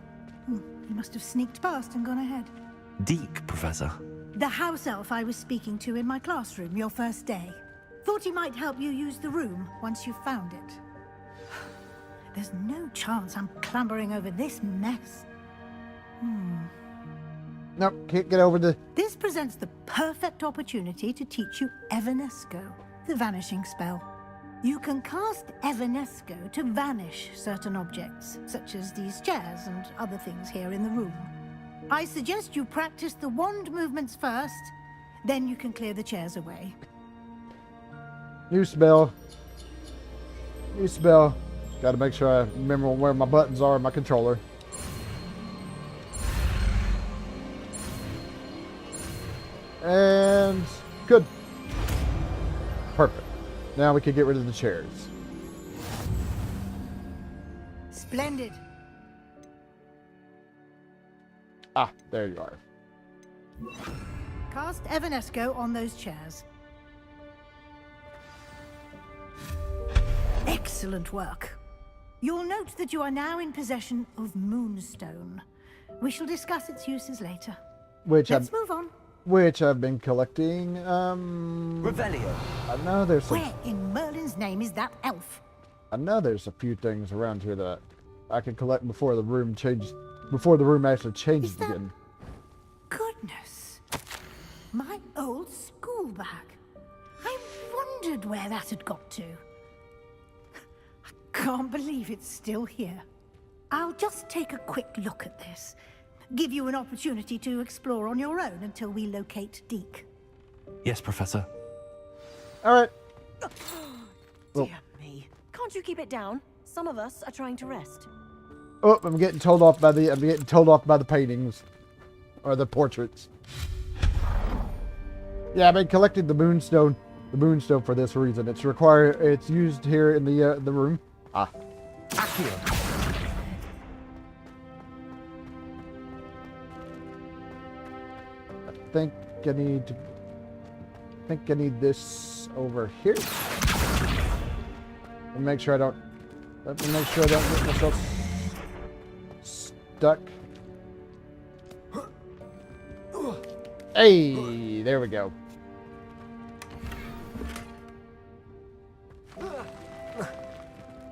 He must have sneaked past and gone ahead. Deke, Professor? The house elf I was speaking to in my classroom your first day. Thought he might help you use the room once you've found it. There's no chance I'm clambering over this mess. Nope, can't get over the... This presents the perfect opportunity to teach you Evanesco, the vanishing spell. You can cast Evanesco to vanish certain objects, such as these chairs and other things here in the room. I suggest you practice the wand movements first, then you can clear the chairs away. New spell. New spell. Gotta make sure I remember where my buttons are in my controller. And good. Perfect. Now we can get rid of the chairs. Splendid. Ah, there you are. Cast Evanesco on those chairs. Excellent work. You'll note that you are now in possession of Moonstone. We shall discuss its uses later. Let's move on. Which I've been collecting, Revelio. I know there's some... Where in Merlin's name is that elf? I know there's a few things around here that I can collect before the room changes... Before the room actually changes again. Goodness. My old school bag. I wondered where that had got to. I can't believe it's still here. I'll just take a quick look at this. Give you an opportunity to explore on your own until we locate Deke. Yes, Professor. All right. Dear me. Can't you keep it down? Some of us are trying to rest. Oh, I'm getting told off by the paintings or the portraits. Yeah, I've been collecting the moonstone for this reason. It's used here in the room. Ah. Accio. I think I need this over here. And make sure I don't get myself stuck. Hey, there we go.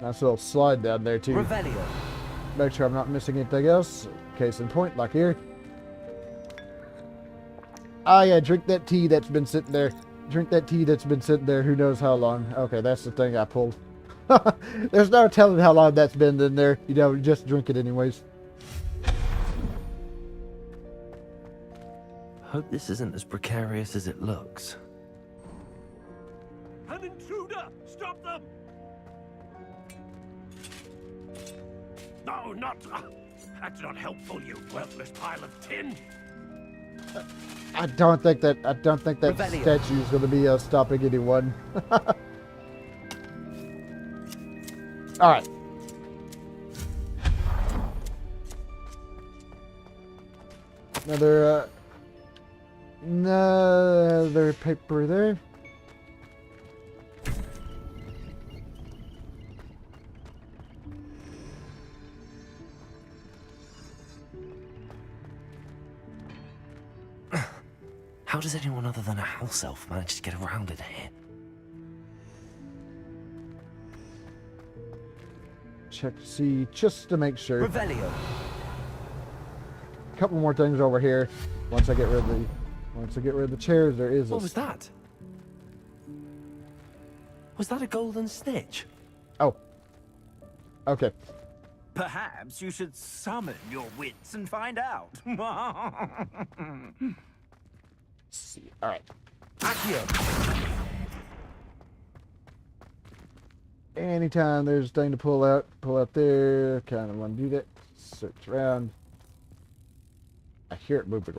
Nice little slide down there too. Revelio. Make sure I'm not missing anything else. Case in point, like here. Ah, yeah, drink that tea that's been sitting there. Drink that tea that's been sitting there who knows how long. Okay, that's the thing I pulled. There's no telling how long that's been in there. You know, just drink it anyways. Hope this isn't as precarious as it looks. An intruder! Stop them! No, not... that's not helpful, you worthless pile of tin! I don't think that statue is going to be stopping anyone. All right. Another paper there. How does anyone other than a house elf manage to get around in here? Check to see, just to make sure. Revelio. A couple more things over here. Once I get rid of the chairs, there is. What was that? Was that a golden snitch? Oh. Okay. Perhaps you should summon your wits and find out. See. All right. Accio. Anytime there's a thing to pull out there. Kind of want to do that. Search around. I hear it moving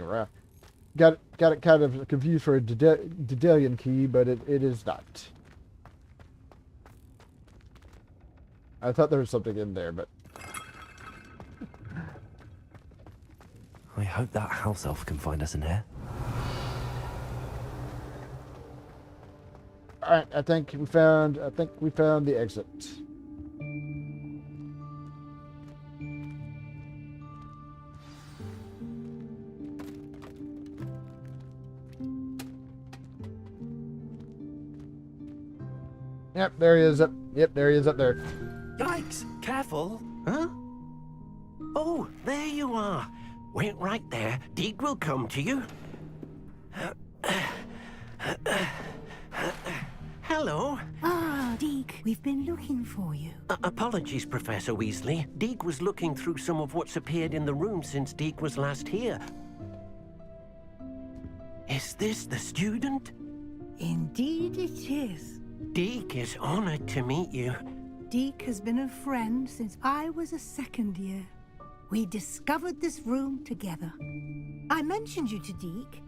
around. got it kind of confused for a Dedalian key, but it is not. I thought there was something in there, but... I hope that house elf can find us in here. Alright, I think we found the exit. Yep, there he is. Yep, there he is up there. Yikes! Careful! Huh? Oh, there you are. Wait right there. Deek will come to you. Hello. Ah, Deek, we've been looking for you. Apologies, Professor Weasley. Deek was looking through some of what's appeared in the room since Deek was last here. Is this the student? Indeed it is. Deek is honored to meet you. Deek has been a friend since I was a second year. We discovered this room together. I mentioned you to Deek.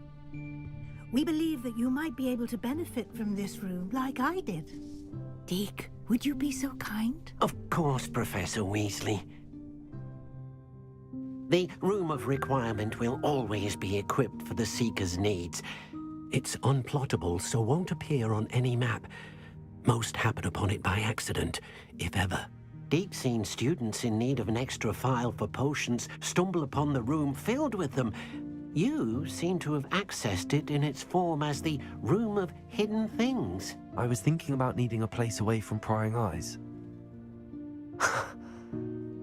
We believe that you might be able to benefit from this room like I did. Deek, would you be so kind? Of course, Professor Weasley. The Room of Requirement will always be equipped for the Seeker's needs. It's unplottable, so won't appear on any map. Most happen upon it by accident, if ever. Deek's seen students in need of an extra file for potions stumble upon the room filled with them. You seem to have accessed it in its form as the Room of Hidden Things. I was thinking about needing a place away from prying eyes.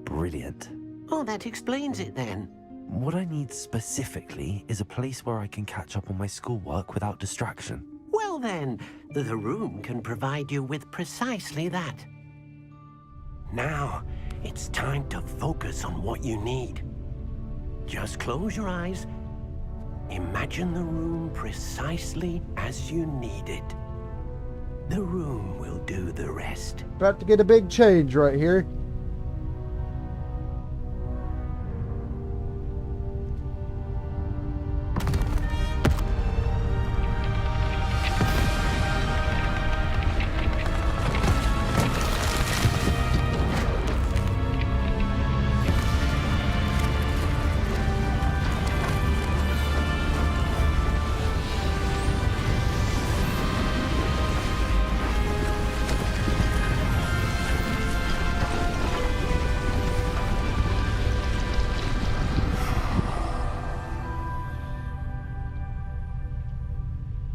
Brilliant. Oh, that explains it then. What I need specifically is a place where I can catch up on my schoolwork without distraction. Well then, the room can provide you with precisely that. Now, it's time to focus on what you need. Just close your eyes. Imagine the room precisely as you need it. The room will do the rest. About to get a big change right here.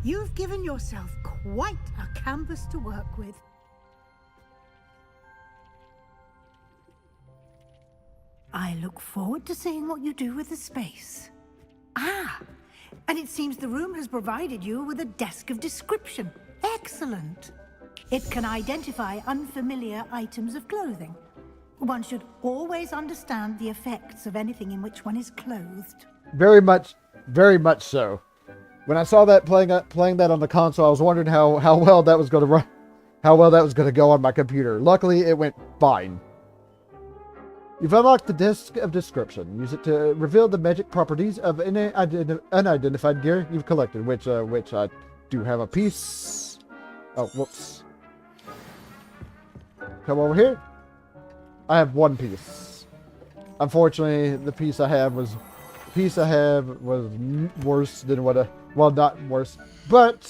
You've given yourself quite a canvas to work with. I look forward to seeing what you do with the space. Ah, and it seems the room has provided you with a desk of description. Excellent. It can identify unfamiliar items of clothing. One should always understand the effects of anything in which one is clothed. Very much so. When I saw that playing that on the console, I was wondering how well that was going to run, how well that was going to go on my computer. Luckily, it went fine. You've unlocked the Disc of Description. Use it to reveal the magic properties of any unidentified gear you've collected, which I do have a piece. Oh, whoops. Come over here. I have one piece. Unfortunately, the piece I have was worse than what well, not worse, but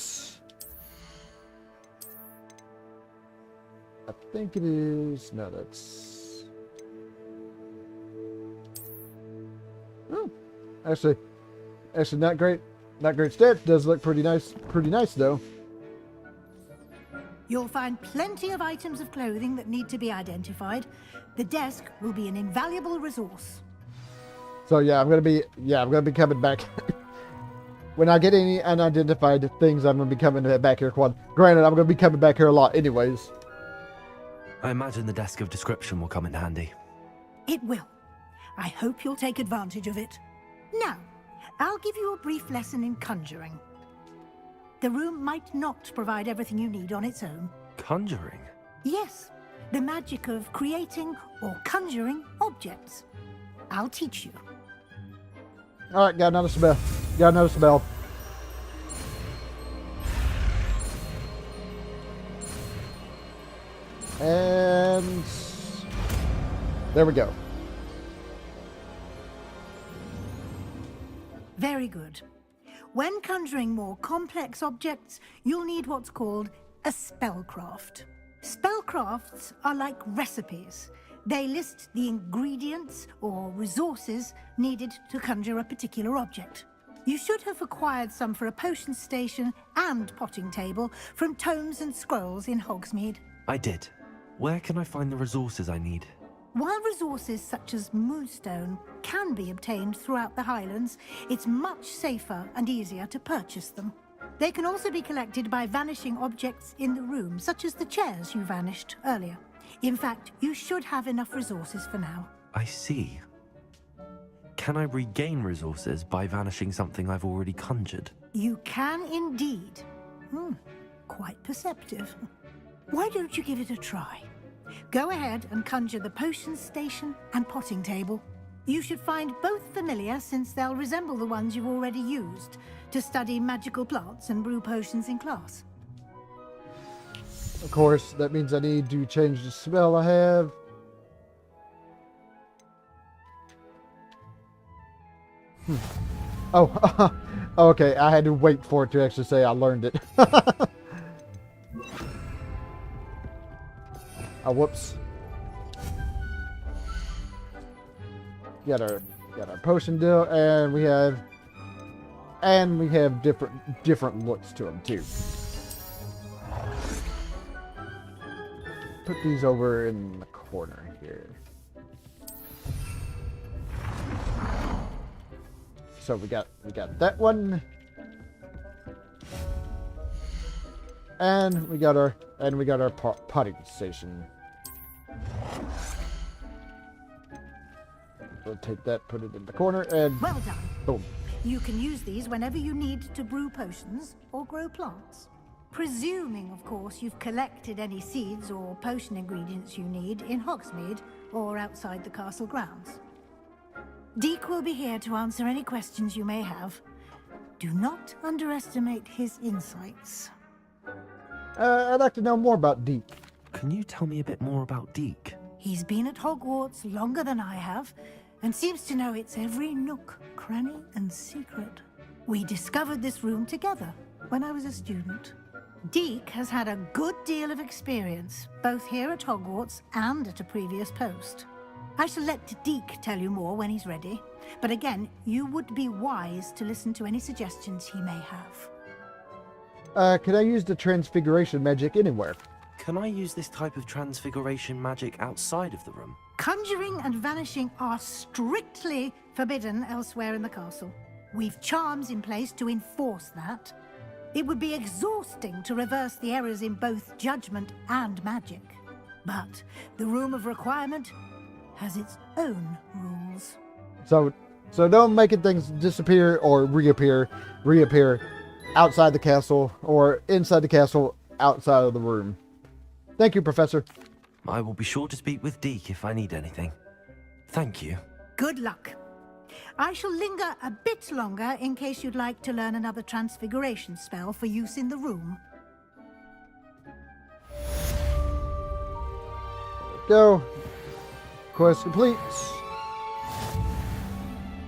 I think it is. No, that's actually not great. Not great stats. Does look pretty nice. Pretty nice though. You'll find plenty of items of clothing that need to be identified. The desk will be an invaluable resource. So yeah, I'm gonna be coming back. When I get any unidentified things, I'm gonna be coming back here. Granted, I'm gonna be coming back here a lot anyways. I imagine the Desk of Description will come in handy. It will. I hope you'll take advantage of it. Now, I'll give you a brief lesson in conjuring. The room might not provide everything you need on its own. Conjuring? Yes, the magic of creating or conjuring objects. I'll teach you. Alright, got another spell. And there we go. Very good. When conjuring more complex objects, you'll need what's called a spellcraft. Spellcrafts are like recipes. They list the ingredients or resources needed to conjure a particular object. You should have acquired some for a potion station and potting table from tomes and scrolls in Hogsmeade. I did. Where can I find the resources I need? While resources such as moonstone can be obtained throughout the Highlands, it's much safer and easier to purchase them. They can also be collected by vanishing objects in the room, such as the chairs you vanished earlier. In fact, you should have enough resources for now. I see. Can I regain resources by vanishing something I've already conjured? You can indeed. Quite perceptive. Why don't you give it a try? Go ahead and conjure the potion station and potting table. You should find both familiar, since they'll resemble the ones you've already used to study magical plants and brew potions in class. Of course, that means I need to change the spell I have. Oh, okay, I had to wait for it to actually say I learned it. Oh, whoops. Got our potion deal, and we have different looks to them too. Put these over in the corner here. So we got that one, and we got our potting station. We'll take that, put it in the corner, and well done. Boom. You can use these whenever you need to brew potions or grow plants. Presuming, of course, you've collected any seeds or potion ingredients you need in Hogsmeade or outside the castle grounds. Deek will be here to answer any questions you may have. Do not underestimate his insights. I'd like to know more about Deek. Can you tell me a bit more about Deek? He's been at Hogwarts longer than I have, and seems to know its every nook, cranny, and secret. We discovered this room together when I was a student. Deek has had a good deal of experience, both here at Hogwarts and at a previous post. I shall let Deek tell you more when he's ready, but again, you would be wise to listen to any suggestions he may have. Can I use the transfiguration magic anywhere? Can I use this type of transfiguration magic outside of the room? Conjuring and vanishing are strictly forbidden elsewhere in the castle. We've charms in place to enforce that. It would be exhausting to reverse the errors in both judgment and magic. But the Room of Requirement has its own rules. So don't making things disappear or reappear outside the castle or inside the castle outside of the room. Thank you, Professor. I will be sure to speak with Deek if I need anything. Thank you. Good luck. I shall linger a bit longer in case you'd like to learn another transfiguration spell for use in the room. Go. Quest complete.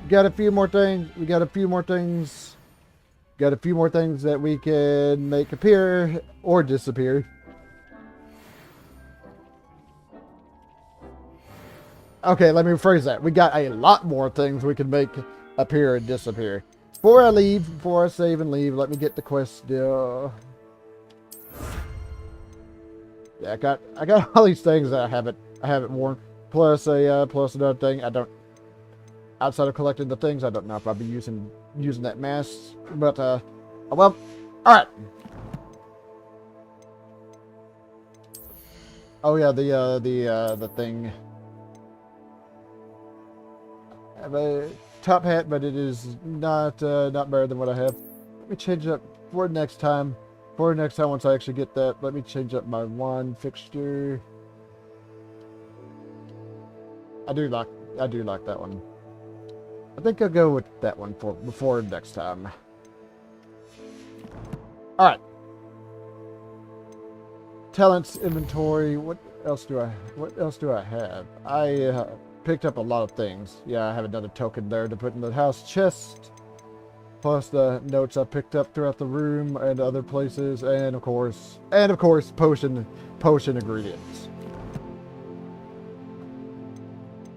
Got a few more things. We got a few more things. Got a few more things that we can make appear or disappear. Okay, let me rephrase that. We got a lot more things we can make appear and disappear. Before I save and leave, let me get the quest still. Yeah, I got all these things that I haven't worn. Plus another thing I don't. Outside of collecting the things, I don't know if I'll be using that mask. But well, all right. Oh yeah, the thing. I have a top hat, but it is not better than what I have. Let me change it up for next time. Once I actually get that, let me change up my wand fixture. I do like that one. I think I'll go with that one before next time. All right. talents inventory. What else do I have? I picked up a lot of things. Yeah, I have another token there to put in the house chest. Plus the notes I picked up throughout the room and other places, and of course, potion ingredients.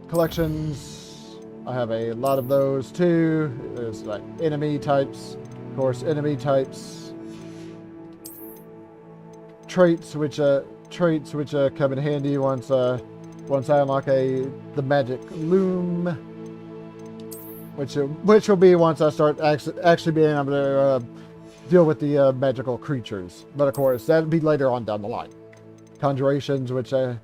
Collections. I have a lot of those too. There's like enemy types, of course, enemy types. Traits which come in handy once I unlock the magic loom, which will be once I start actually being able to deal with the magical creatures. But of course, that'll be later on down the line. Conjurations, which I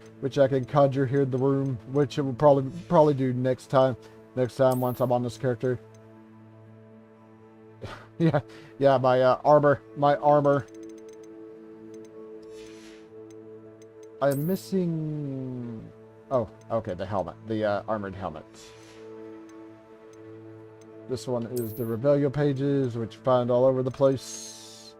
can conjure here in the room, which it will probably do next time. Next time once I'm on this character. yeah, my armor. I'm missing. Oh, okay, the helmet, the armored helmet. This one is the Revelio pages, which you find all over the place.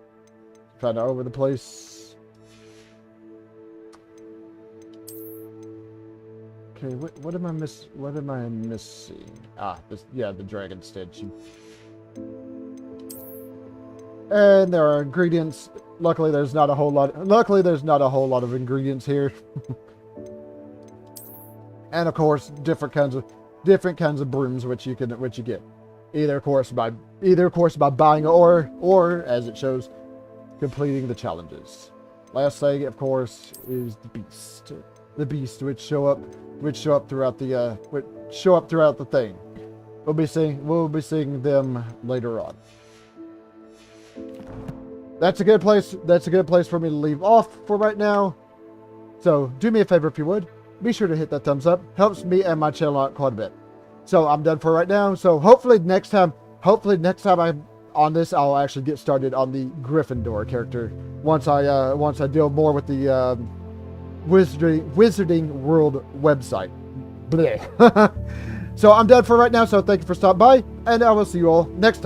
Okay, what am I missing? Ah, the dragon statue. And there are ingredients. Luckily, there's not a whole lot of ingredients here. And of course, different kinds of brooms which you get. Either of course by buying or as it shows, completing the challenges. Last thing, of course, is the beast. The beast which show up throughout the thing. We'll be seeing them later on. That's a good place for me to leave off for right now. So do me a favor if you would. Be sure to hit that thumbs up. Helps me and my channel out quite a bit. So I'm done for right now. So hopefully next time I'm on this, I'll actually get started on the Gryffindor character once I deal more with the Wizarding World website. Blech. So I'm done for right now, so thank you for stopping by, and I will see you all next time.